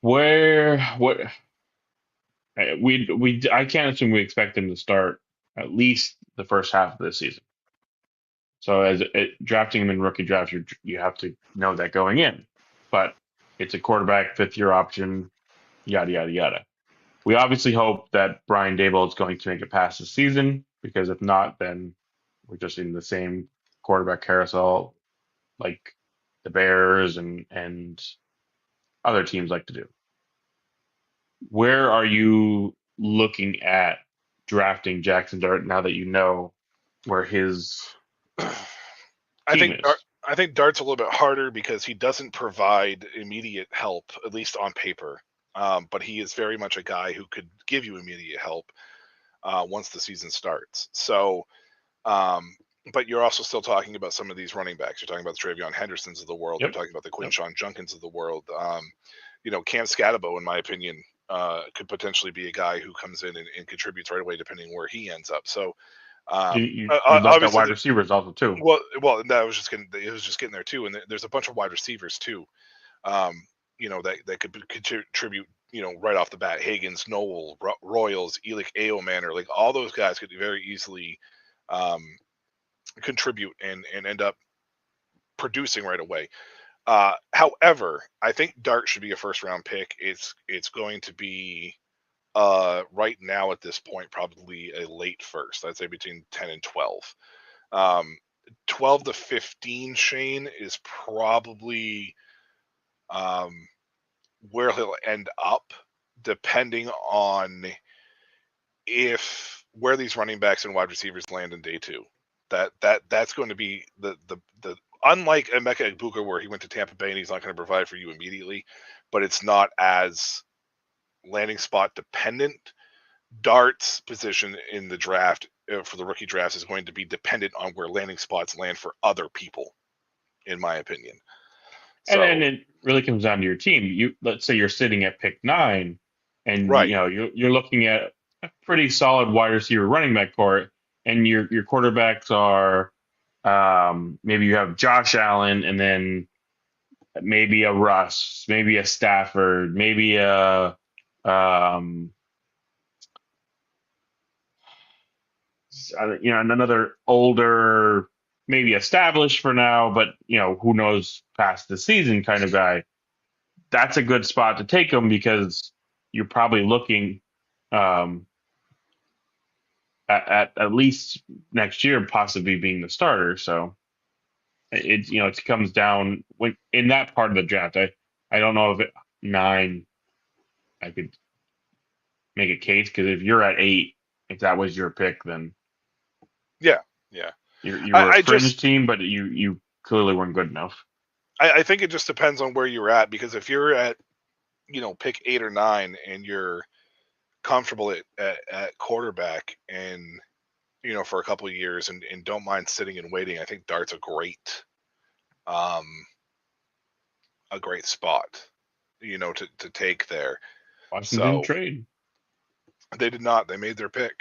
I can't assume we expect him to start at least the first half of this season. So drafting him in rookie drafts, you have to know that going in. But it's a quarterback, fifth-year option, yada yada yada. We obviously hope that Brian Daboll is going to make it past the season, because if not, then we're just in the same quarterback carousel like the Bears and other teams like to do. Where are you looking at drafting Jackson Dart now that you know where his team is? I think Dart's a little bit harder because he doesn't provide immediate help, at least on paper. But he is very much a guy who could give you immediate help once the season starts. So, but you're also still talking about some of these running backs. You're talking about the Travion Hendersons of the world. Yep. You're talking about the Quinshon Junkins of the world. Cam Scatabo, in my opinion, could potentially be a guy who comes in and contributes right away, depending where he ends up. So, you love that wide receivers also too. Well, that was just getting there too, and there's a bunch of wide receivers too. That could contribute, right off the bat. Higgins, Noel, Royals, Elick Aoman, like all those guys could very easily contribute and end up producing right away. However, I think Dart should be a first round pick. It's going to be right now at this point probably a late first. I'd say between 10 and 12. 12 to 15, Shane, is probably where he'll end up. depending on where these running backs and wide receivers land in day 2. That's going to be the unlike Emeka Egbuka where he went to Tampa Bay and he's not going to provide for you immediately, but it's not as landing spot dependent. Dart's position in the draft for the rookie drafts is going to be dependent on where landing spots land for other people, in my opinion. So, And it really comes down to your team. Let's say you're sitting at pick 9, and right. you're looking at a pretty solid wide receiver running back core, and your quarterbacks are maybe you have Josh Allen, and then maybe a Russ, maybe a Stafford, maybe a another older, maybe established for now, but who knows past the season kind of guy. That's a good spot to take them because you're probably looking at least next year possibly being the starter. So it comes down when in that part of the draft. I don't know if 9 I could make a case because if you're at 8, if that was your pick, then yeah. you were a fringe just team, but you clearly weren't good enough. I think it just depends on where you're at, because if you're at pick 8 or 9 and you're comfortable at quarterback and for a couple of years and don't mind sitting and waiting, I think Dart's a great spot to take there. Washington didn't trade. They did not. They made their pick.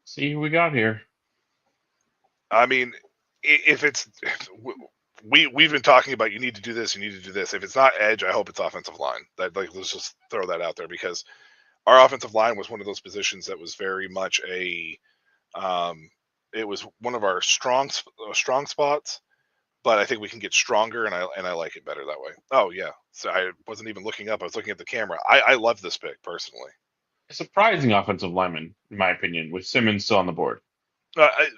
See who we got here. I mean, if it's we've been talking about you need to do this, you need to do this. If it's not edge, I hope it's offensive line. Let's just throw that out there, because our offensive line was one of those positions that was very much it was one of our strong spots, but I think we can get stronger, and I like it better that way. Oh yeah, so I wasn't even looking up; I was looking at the camera. I love this pick personally. A surprising offensive lineman, in my opinion, with Simmons still on the board.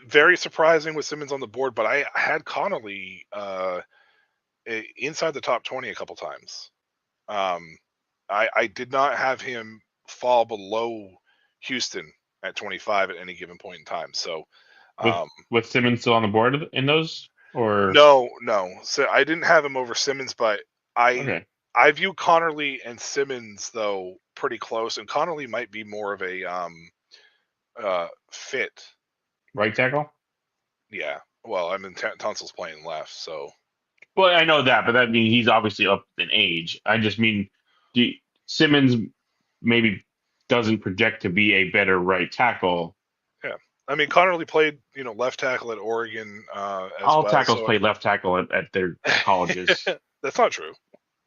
Very surprising with Simmons on the board, but I had Connolly inside the top 20 a couple times. I did not have him fall below Houston at 25 at any given point in time. So, with Simmons still on the board in those, or no. So I didn't have him over Simmons, but okay. I view Connerly and Simmons though pretty close, and Connerly might be more of a fit. Right tackle? Yeah. Well, I mean, Tunsil's playing left, so. Well, I know that, but that means he's obviously up in age. I just mean Simmons maybe doesn't project to be a better right tackle. Yeah. I mean, Connerly played, left tackle at Oregon as all well. Tackles play left tackle at their colleges. That's not true.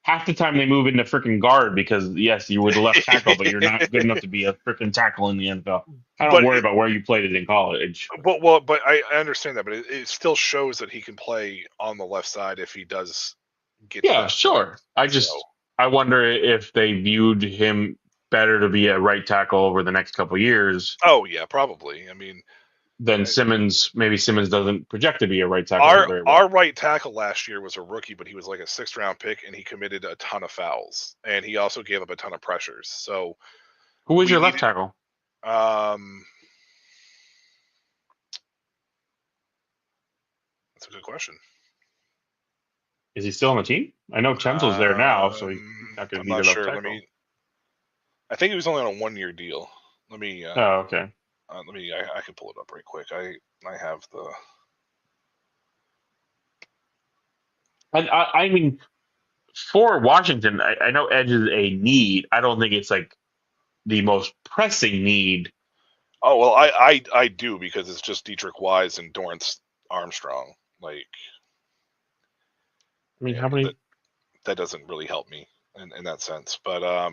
Half the time they move into freaking guard because, yes, you were the left tackle, but you're not good enough to be a freaking tackle in the NFL. I don't worry about where you played it in college. But I understand that, but it still shows that he can play on the left side if he does get. Yeah, sure. I wonder if they viewed him better to be a right tackle over the next couple of years. Oh yeah, probably. I mean, then Simmons, maybe Simmons doesn't project to be a right tackle. Our right tackle last year was a rookie, but he was like a 6th round pick, and he committed a ton of fouls, and he also gave up a ton of pressures. So, who was your left tackle? That's a good question. Is he still on the team? I know Chenzel's there now, so he's not going to be the left tackle. I think he was only on a 1-year deal. Let me. Oh, okay. I can pull it up right quick. I have the. I mean, for Washington, I know edge is a need. I don't think it's like the most pressing need. Oh well, I do, because it's just Dietrich Wise and Dorrance Armstrong. Like, I mean, how many? That doesn't really help me in that sense, but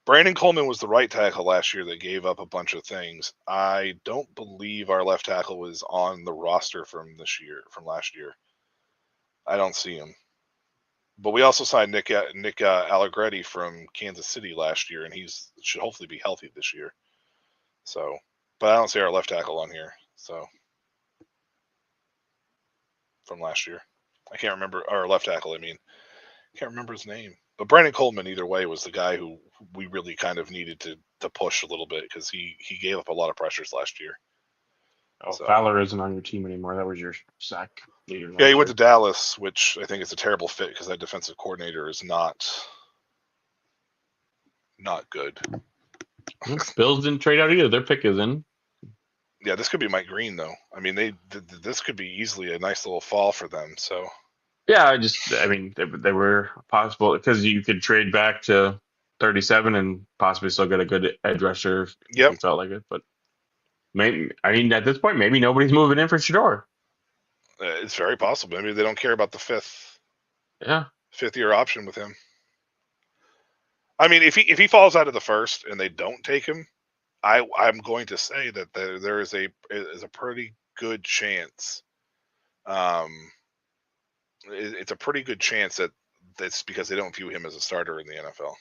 Brandon Coleman was the right tackle last year that gave up a bunch of things. I don't believe our left tackle was on the roster from last year. I don't see him. But we also signed Nick Allegretti from Kansas City last year, and should hopefully be healthy this year. So, but I don't see our left tackle on here. So, from last year. I can't remember, or left tackle. I mean, can't remember his name. But Brandon Coleman, either way, was the guy who we really kind of needed to push a little bit because he gave up a lot of pressures last year. Oh, So. Fowler isn't on your team anymore. That was your sack leader. Yeah, he went to Dallas, which I think is a terrible fit because that defensive coordinator is not good. Bills didn't trade out either. Their pick is in. Yeah, this could be Mike Green though. I mean, this could be easily a nice little fall for them. So Yeah, I mean, they were possible because you could trade back to 37 and possibly still get a good edge rusher if yep, you felt like it. But maybe, I mean, at this point, maybe nobody's moving in for Shador. it's very possible. Maybe they don't care about the fifth year option with him. I mean, if he falls out of the first and they don't take him, I'm going to say that there is a pretty good chance. It's a pretty good chance that that's because they don't view him as a starter in the NFL.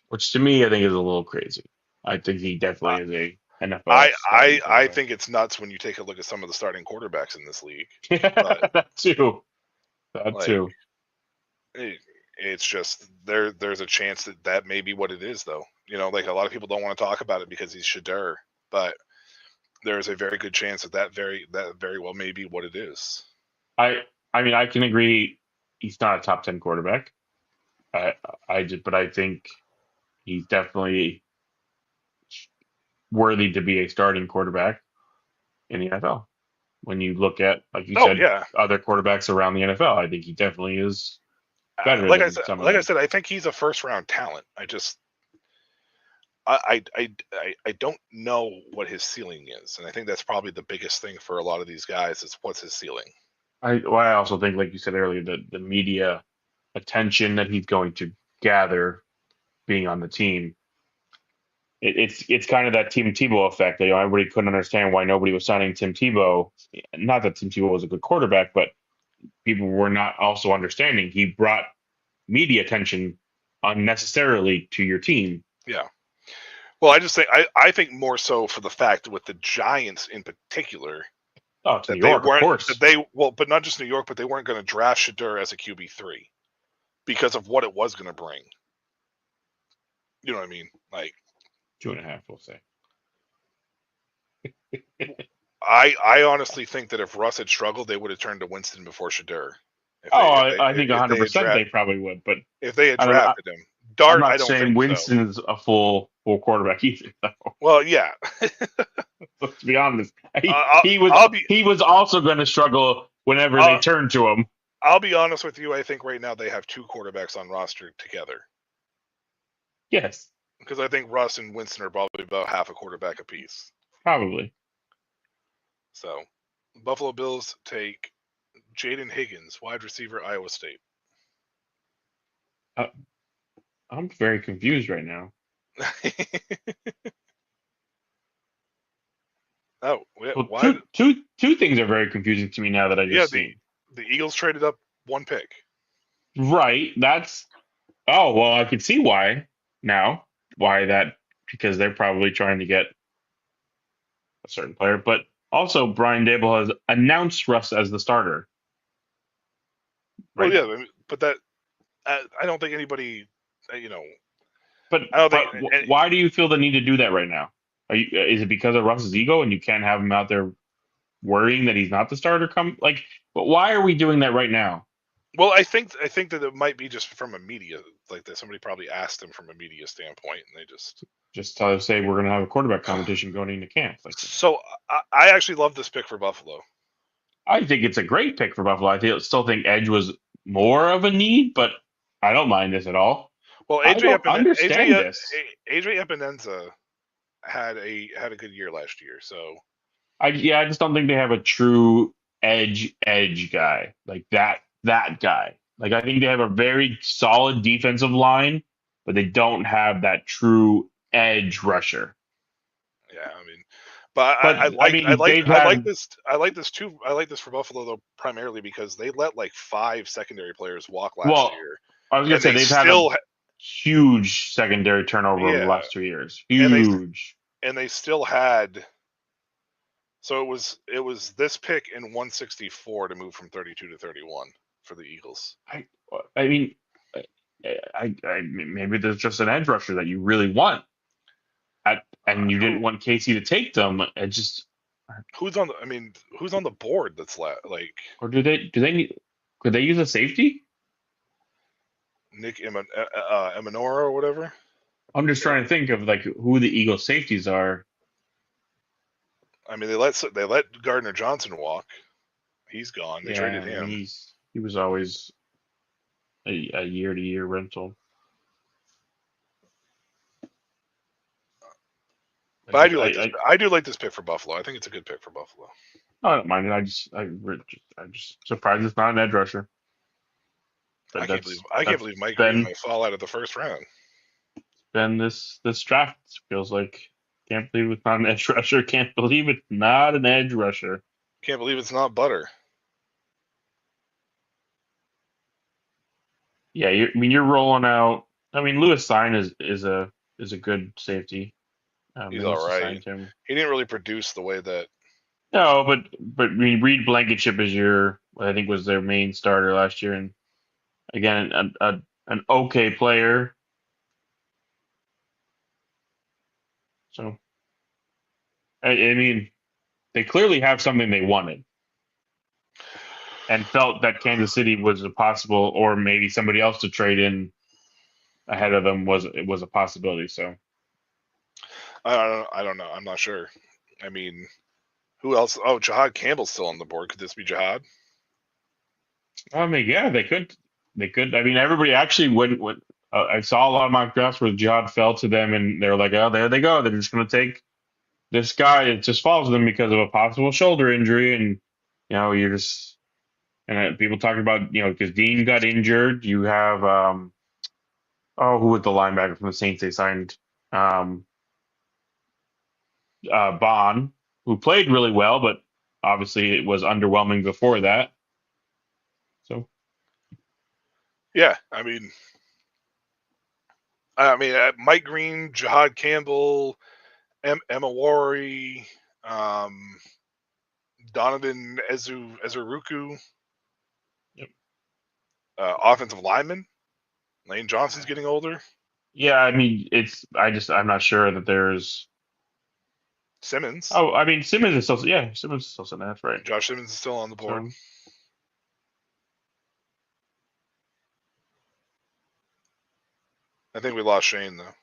Which to me, I think is a little crazy. I think he definitely is a NFL. I think it's nuts when you take a look at some of the starting quarterbacks in this league. But, that too. That too. It's just there's a chance that may be what it is, though. You know, like a lot of people don't want to talk about it because he's Shador, but there's a very good chance that very well may be what it is. I mean, I can agree he's not a top 10 quarterback. But I think he's definitely worthy to be a starting quarterback in the NFL. When you look at, like you said, other quarterbacks around the NFL, I think he definitely is better than some of them. I said, I think he's a first round talent. I don't know what his ceiling is, and I think that's probably the biggest thing for a lot of these guys is what's his ceiling. I also think, like you said earlier, the media attention that he's going to gather being on the team. It's kind of that Tim Tebow effect. You know, everybody couldn't understand why nobody was signing Tim Tebow. Not that Tim Tebow was a good quarterback, but people were not also understanding. He brought media attention unnecessarily to your team. Yeah. Well, I just think I think more so for the fact with the Giants in particular. Oh, to New York, of course. But not just New York, but they weren't going to draft Shador as a QB3 because of what it was going to bring. You know what I mean? Like 2.5, we'll say. I honestly think that if Russ had struggled, they would have turned to Winston before Shador. I think 100% they probably would. But if they had drafted him, Dart, I'm not saying Winston's a full quarterback either, though. Well, yeah. Let's be honest. He was also going to struggle whenever they turned to him. I'll be honest with you. I think right now they have two quarterbacks on roster together. Yes. Because I think Russ and Winston are probably about half a quarterback apiece. Probably. So, Buffalo Bills take Jaden Higgins, wide receiver, Iowa State. I'm very confused right now. Oh, well, why? Two things are very confusing to me now that I just seen. The Eagles traded up one pick. Right. Oh, well, I can see why now. Why that? Because they're probably trying to get a certain player. But also, Brian Dable has announced Russ as the starter. Right? Well, yeah, but that I don't think anybody, But why do you feel the need to do that right now? Is it because of Russ's ego and you can't have him out there worrying that he's not the starter? But why are we doing that right now? Well, I think that it might be just from a media like that. Somebody probably asked him from a media standpoint, and they just say we're going to have a quarterback competition going into camp. So I actually love this pick for Buffalo. I think it's a great pick for Buffalo. I still think edge was more of a need, but I don't mind this at all. Well, AJ Epinenza had a good year last year, so I just don't think they have a true edge guy like that guy. Like I think they have a very solid defensive line, but they don't have that true edge rusher. Yeah, I mean, I like this too. I like this for Buffalo though, primarily because they let like 5 secondary players walk last year. I was gonna say they've had a huge secondary turnover over the last 2 years. Huge. And they still had So it was this pick in 164 to move from 32 to 31 for the Eagles. I mean, maybe there's just an edge rusher that you really want, and you didn't want Casey to take them. It just Who's on the? I mean, who's on the board? That's like or do they need? Could they use a safety? Nick Emanora or whatever. I'm just trying to think of like who the Eagles safeties are. I mean, they let Gardner Johnson walk. He's gone. They traded I mean, him. he was always a year-to-year rental. But I do like this pick for Buffalo. I think it's a good pick for Buffalo. I don't mind it. I'm just surprised it's not an edge rusher. I can't believe Mike Green might fall out of the first round. Then this draft feels like can't believe it's not an edge rusher. Can't believe it's not an edge rusher. Can't believe it's not Butter. Yeah, you're rolling out. I mean, Lewis Sign is a good safety. He's all right. He didn't really produce the way that. No, but I mean, Reed Blankenship is I think was their main starter last year, and again, an okay player. So, I mean, they clearly have something they wanted, and felt that Kansas City was a possible, or maybe somebody else to trade in ahead of them was a possibility. So, I don't know. I'm not sure. I mean, who else? Oh, Jihad Campbell's still on the board. Could this be Jihad? I mean, yeah, they could. I mean, everybody actually went. I saw a lot of mock drafts where Jihad fell to them, and they're like, "Oh, there they go. They're just going to take this guy." It just falls to them because of a possible shoulder injury, and you're just people talking about because Dean got injured. You have who was the linebacker from the Saints they signed? Bond, who played really well, but obviously it was underwhelming before that. So, yeah, I mean, Mike Green, Jihad Campbell, Emma Wari, Donovan Ezuruku, yep. Offensive lineman. Lane Johnson's getting older. Yeah, I mean, I'm not sure that there's Simmons. Oh, I mean, Simmons is still sitting. That's right. Josh Simmons is still on the board. So, I think we lost Shane though.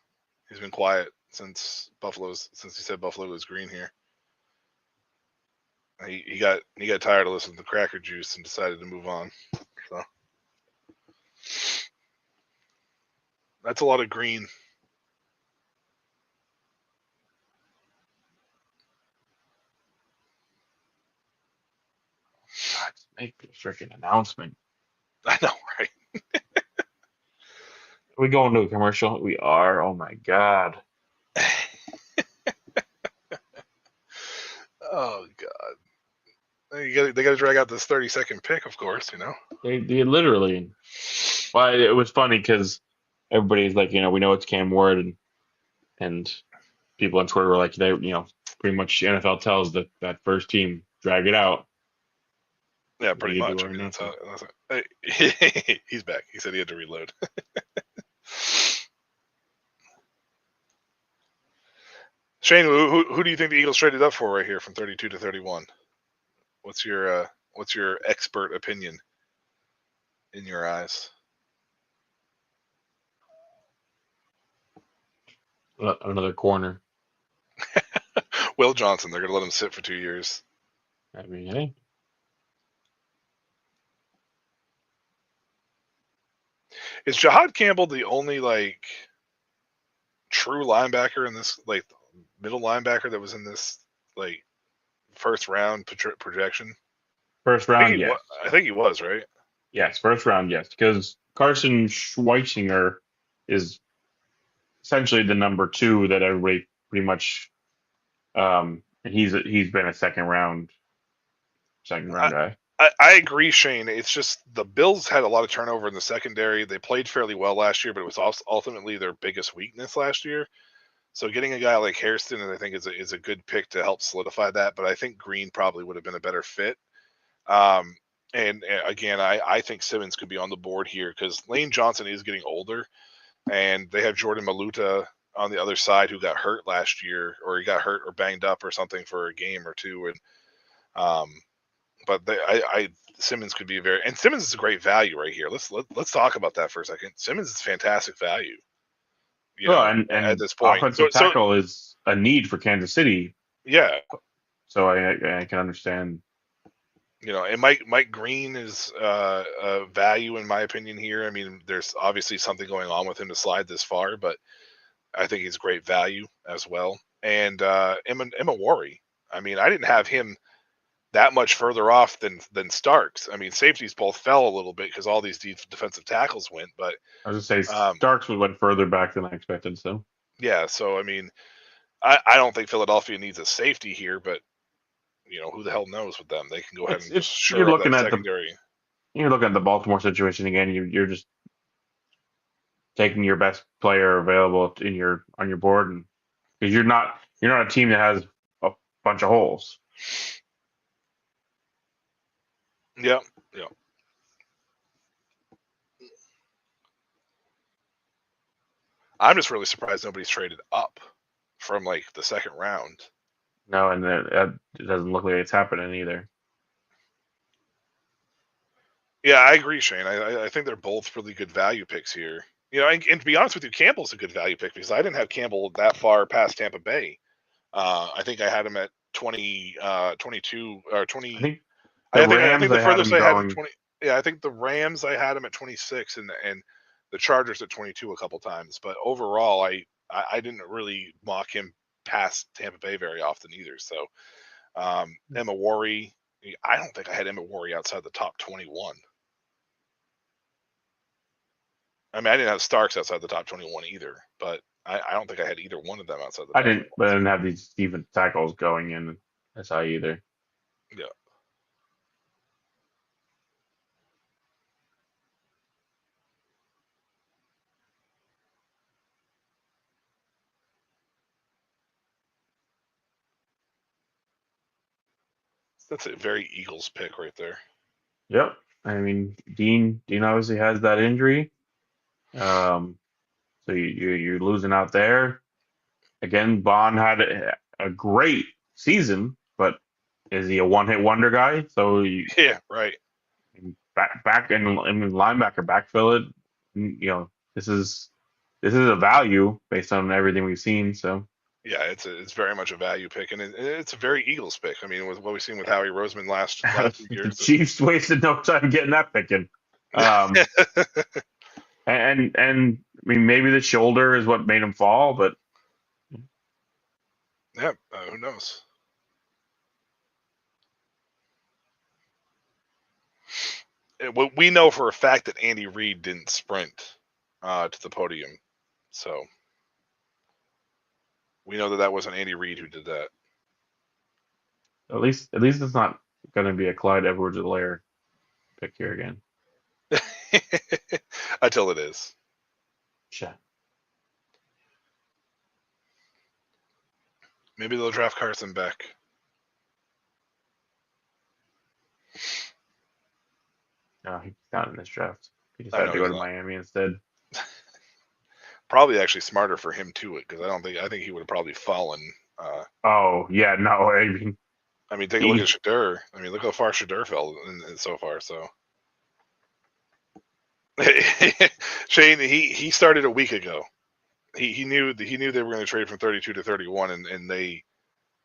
He's been quiet since he said Buffalo was green here. He got tired of listening to Cracker Juice and decided to move on. So that's a lot of green. God, make the freaking announcement. I know, right? Are we going to a commercial? We are. Oh my God. Oh God. They got to drag out this 30-second pick, of course. They literally. Well, it was funny because everybody's like, we know it's Cam Ward, and people on Twitter were like, pretty much NFL tells that first team drag it out. Yeah, pretty much. I mean, that's how. He's back. He said he had to reload. Shane, who do you think the Eagles traded up for right here from 32 to 31? What's your expert opinion in your eyes? Another corner. Will Johnson. They're going to let him sit for 2 years. I mean, hey. Is Jihad Campbell the only true linebacker in this middle linebacker that was in this first round projection? First round, yes. I think he was, right? Yes, first round, yes. Because Carson Schweitzinger is essentially the number 2 that everybody pretty much. And he's been a second round guy. I agree, Shane. It's just the Bills had a lot of turnover in the secondary. They played fairly well last year, but it was ultimately their biggest weakness last year. So getting a guy like Hairston, I think, is a good pick to help solidify that. But I think Green probably would have been a better fit. And again, I think Simmons could be on the board here because Lane Johnson is getting older, and they have Jordan Maluta on the other side who got hurt last year, or he got hurt or banged up or something for a game or two. And but Simmons could be and Simmons is a great value right here. Let's talk about that for a second. Simmons is fantastic value. At And this point, offensive so tackle is a need for Kansas City. yeah, So I can understand. And Mike Green is a value in my opinion here. I mean, there's obviously something going on with him to slide this far, but I think he's great value as well. And Emma Worry. I mean, I didn't have him that much further off than Starks. I mean, safeties both fell a little bit because all these defensive tackles went, but I was going to say Starks went further back than I expected. So yeah, so I mean, I don't think Philadelphia needs a safety here, but who the hell knows with them? They can go ahead and just shore up that secondary. You're looking at the Baltimore situation again. You're just taking your best player available on your board, and because you're not a team that has a bunch of holes. Yeah. I'm just really surprised nobody's traded up from like the second round. No, and it doesn't look like it's happening either. Yeah, I agree, Shane. I think they're both really good value picks here. And to be honest with you, Campbell's a good value pick because I didn't have Campbell that far past Tampa Bay. I think I had him at 20, 22 or 20. I think the furthest I had him 20. Yeah, I think the Rams I had him at 26 and the Chargers at 22 a couple times. But overall, I didn't really mock him past Tampa Bay very often either. So Emma Worry, I don't think I had Emma Worry outside the top 21. I mean, I didn't have Starks outside the top 21 either, but I don't think I had either one of them outside the top 21. But I didn't have these defensive tackles going in as high either. Yeah. That's a very Eagles pick right there. Yep. I mean, Dean obviously has that injury. So you're losing out there. Again, Bond had a great season, but is he a one-hit wonder guy? So Yeah, right. back in linebacker backfill it. This is a value based on everything we've seen. So yeah, it's very much a value pick, and it's a very Eagles pick. I mean, with what we've seen with Howie Roseman last few years, the Chiefs wasted no time getting that pick in. And I mean, maybe the shoulder is what made him fall, but yeah, who knows? We know for a fact that Andy Reid didn't sprint to the podium, so we know that wasn't Andy Reid who did that. at least it's not going to be a Clyde Edwards-Helaire pick here again. Until it is. Sure. Maybe they'll draft Carson Beck. No, he's not in this draft. He decided to go to Miami instead. Probably actually smarter for him too, because I think he would have probably fallen. Oh yeah, no. I mean, take a look at Shadur. I mean, look how far Shadur fell so far. So, Shane, he started a week ago. He knew they were going to trade from 32 to 31, and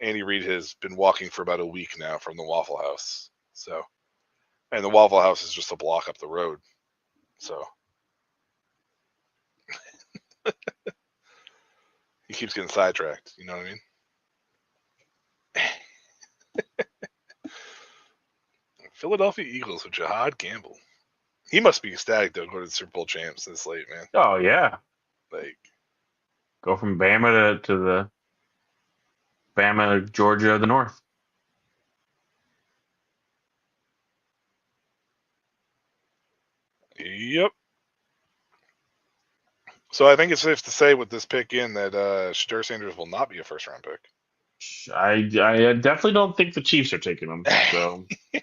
Andy Reid has been walking for about a week now from the Waffle House. So, and the Waffle House is just a block up the road. So, he keeps getting sidetracked. You know what I mean? Philadelphia Eagles with Jahad Campbell. He must be ecstatic though, going to the Super Bowl champs this late, man. Oh yeah, Like go from Bama to the Bama, Georgia of the North. Yep. So I think it's safe to say with this pick in that Shadur Sanders will not be a first round pick. I definitely don't think the Chiefs are taking him. So I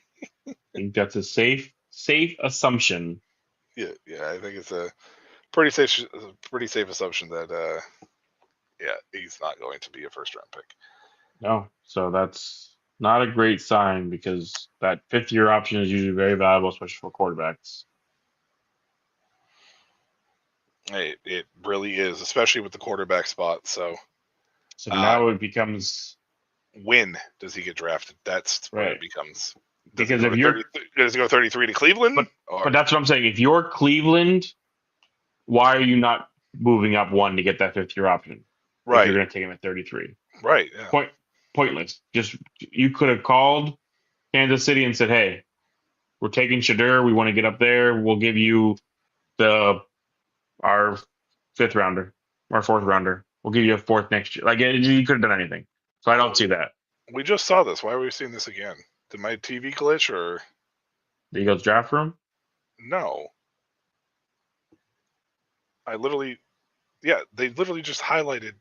think that's a safe assumption. Yeah, I think it's a pretty safe assumption that he's not going to be a first round pick. No, so that's not a great sign because that fifth year option is usually very valuable, especially for quarterbacks. It really is, especially with the quarterback spot. So So now it becomes when does he get drafted? That's where right it becomes. because if you're does he go 33 to Cleveland? but that's what I'm saying. If you're Cleveland, why are you not moving up one to get that fifth year option? If you're Right, going to take him at 33, right, yeah. Pointless. Just you could have called Kansas City and said, "Hey, we're taking Shadur. We want to get up there. We'll give you our fifth rounder, our fourth rounder. We'll give you a fourth next year." Like you could have done anything. So I don't see that. We just saw this. Why are we seeing this again? Did my TV glitch or The Eagles draft room. no? I literally, they literally just highlighted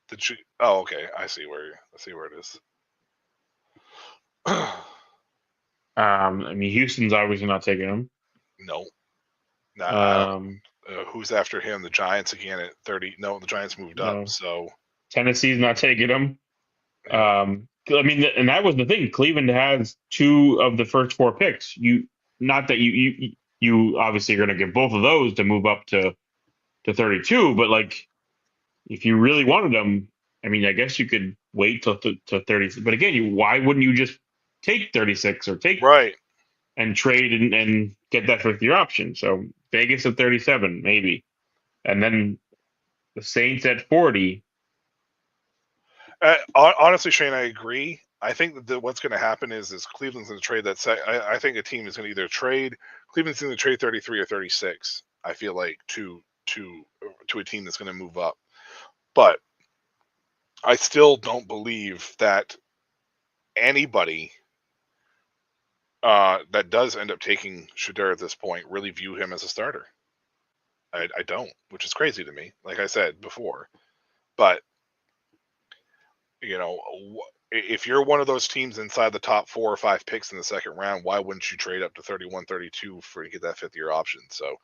the. Oh, okay. I see where it is. I mean, Houston's obviously not taking him. No. Who's after him? The Giants again at 30. No, the Giants moved up. So Tennessee's not taking him. yeah. I mean, and that was the thing. Cleveland has two of the first four picks. Not that you obviously are going to give both of those to move up to 32, but like if you really wanted them, I mean, I guess you could wait till 30. But again, why wouldn't you just take 36 or take right. and trade and get that fifth year option? So Vegas at 37, maybe, and then the Saints at 40. Honestly, Shane, I agree. I think that what's going to happen is Cleveland's going to trade that. I think a team is going to either trade. Cleveland's going to trade 33 or 36. I feel like to a team that's going to move up, but I still don't believe that anybody that does end up taking Shadur at this point really view him as a starter. I don't, which is crazy to me. Like I said before, but if you're one of those teams inside the top 4 or 5 picks in the second round, why wouldn't you trade up to 31, 32 to get that fifth year option? So,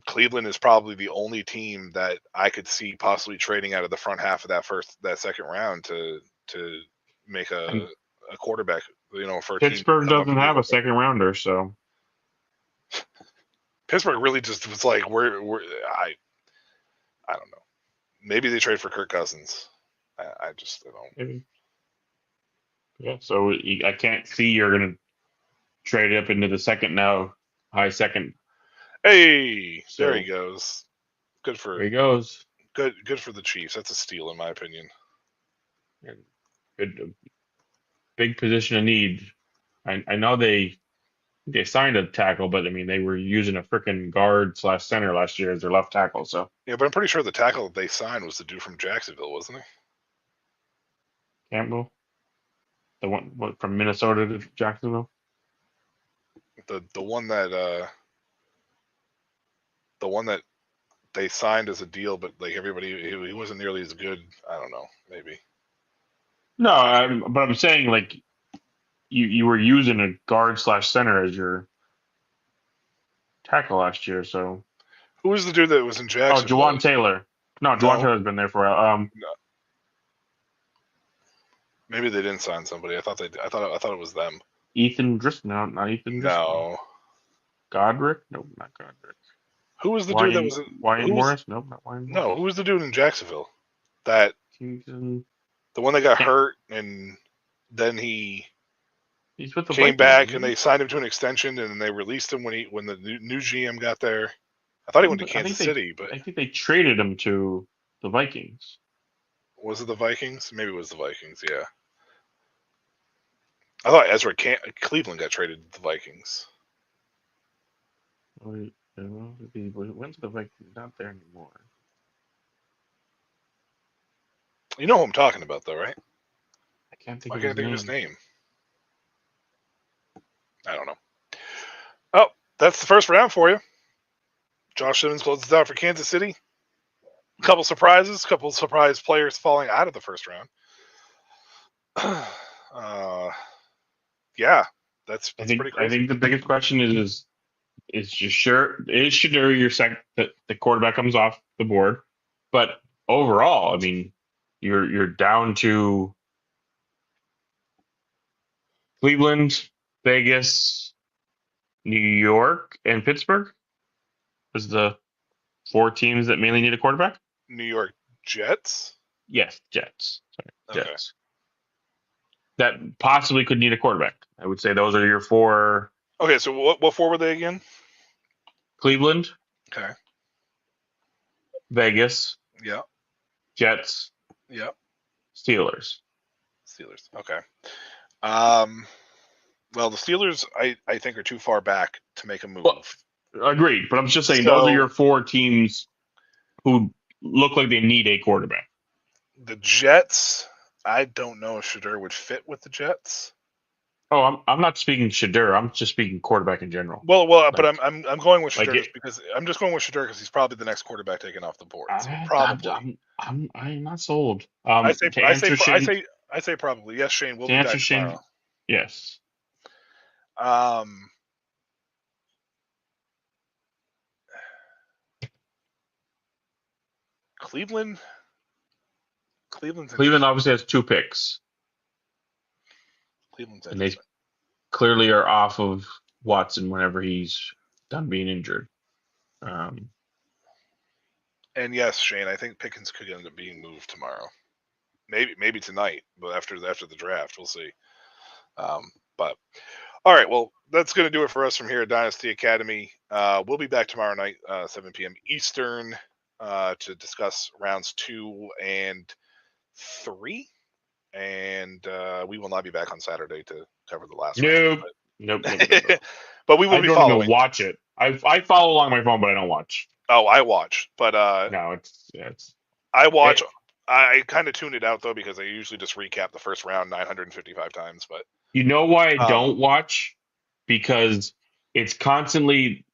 Cleveland is probably the only team that I could see possibly trading out of the front half of that second round to make a quarterback. For a Pittsburgh team doesn't have a second rounder, so Pittsburgh really just was like, I don't know. Maybe they trade for Kirk Cousins. I don't. maybe. Yeah, so I can't see you're going to trade up into the second now, high second. Hey, So, there he goes. Good for there he goes. Good for the Chiefs. That's a steal, in my opinion. Good, big position of need. I know they signed a tackle, but I mean they were using a freaking guard / center last year as their left tackle. So yeah, but I'm pretty sure the tackle that they signed was the dude from Jacksonville, wasn't he? Campbell, the one from Minnesota to Jacksonville. The one that they signed as a deal, but like everybody, he wasn't nearly as good. I don't know, maybe. No, but I'm saying like you were using a guard / center as your tackle last year. So who was the dude that was in Jacksonville? Jawan Taylor. No, Jawan Taylor's been there for a while. No. Maybe they didn't sign somebody. I thought it was them. Ethan Driscoll. No, not Ethan Driscoll. No. Godric? Nope, not Godric. Who was the dude that was Wyatt Morris? Nope, not Wyatt Morris. No, who was the dude in Jacksonville? The one that got hurt and then he's with the came back and they signed him to an extension and then they released him when the new GM got there. I thought he went to Kansas City, but I think they traded him to the Vikings. Was it the Vikings? Maybe it was the Vikings, yeah. I thought Ezra Cleveland got traded to the Vikings. When's the Vikings? Not there anymore. You know who I'm talking about, though, right? I can't think of his name. I don't know. Oh, that's the first round for you. Josh Simmons closes out for Kansas City. Couple surprises, couple surprise players falling out of the first round. Yeah, that's pretty I crazy. think the biggest question is Shadur your the quarterback comes off the board, but overall, I mean, you're down to Cleveland, Vegas, New York, and Pittsburgh is the four teams that mainly need a quarterback. New York Jets. Yes, Jets. Sorry, Okay. Jets. That possibly could need a quarterback. I would say those are your four. Okay, so what four were they again? Cleveland, Okay. Vegas, Yeah. Jets, Yeah. Steelers. Steelers. Okay. Well, the Steelers, I think, are too far back to make a move. Well, agreed, but I'm just saying those are your four teams who look like they need a quarterback. The Jets, I don't know if Shadur would fit with the Jets. Oh, I'm not speaking Shadur. I'm just speaking quarterback in general. Well, but I'm going with Shadur because I'm just going with Shadur because he's probably the next quarterback taken off the board. So probably. I'm not sold. I say probably. Yes, Shane will be back tomorrow. Yes. Cleveland obviously has 2 picks. And they clearly are off of Watson whenever he's done being injured. And yes, Shane, I think Pickens could end up being moved tomorrow. Maybe tonight, but after the draft, we'll see. But all right, well, that's going to do it for us from here at Dynasty Academy. We'll be back tomorrow night, 7 p.m. Eastern, to discuss rounds 2 and 3. And we will not be back on Saturday to cover the last round. Nope. But we will be following. I don't even watch it. I follow along my phone, but I don't watch. Oh, I watch, but no, I watch. I kind of tune it out though because I usually just recap the first round 955 times. But you know why I don't watch? Because it's constantly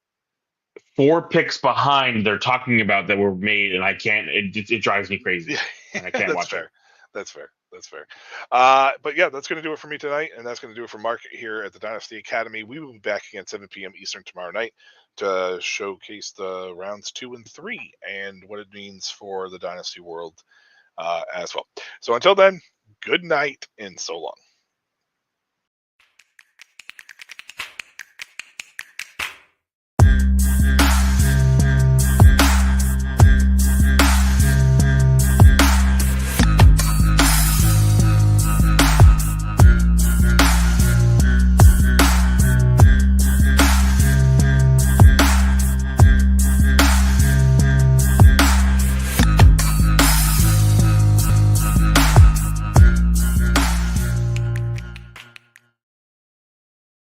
4 picks behind they're talking about that were made, and I can't. It drives me crazy. And I can't watch it. That's fair. But yeah, that's going to do it for me tonight, and that's going to do it for Mark here at the Dynasty Academy. We will be back again 7 p.m. Eastern tomorrow night to showcase the rounds 2 and 3 and what it means for the Dynasty world as well. So until then, good night and so long.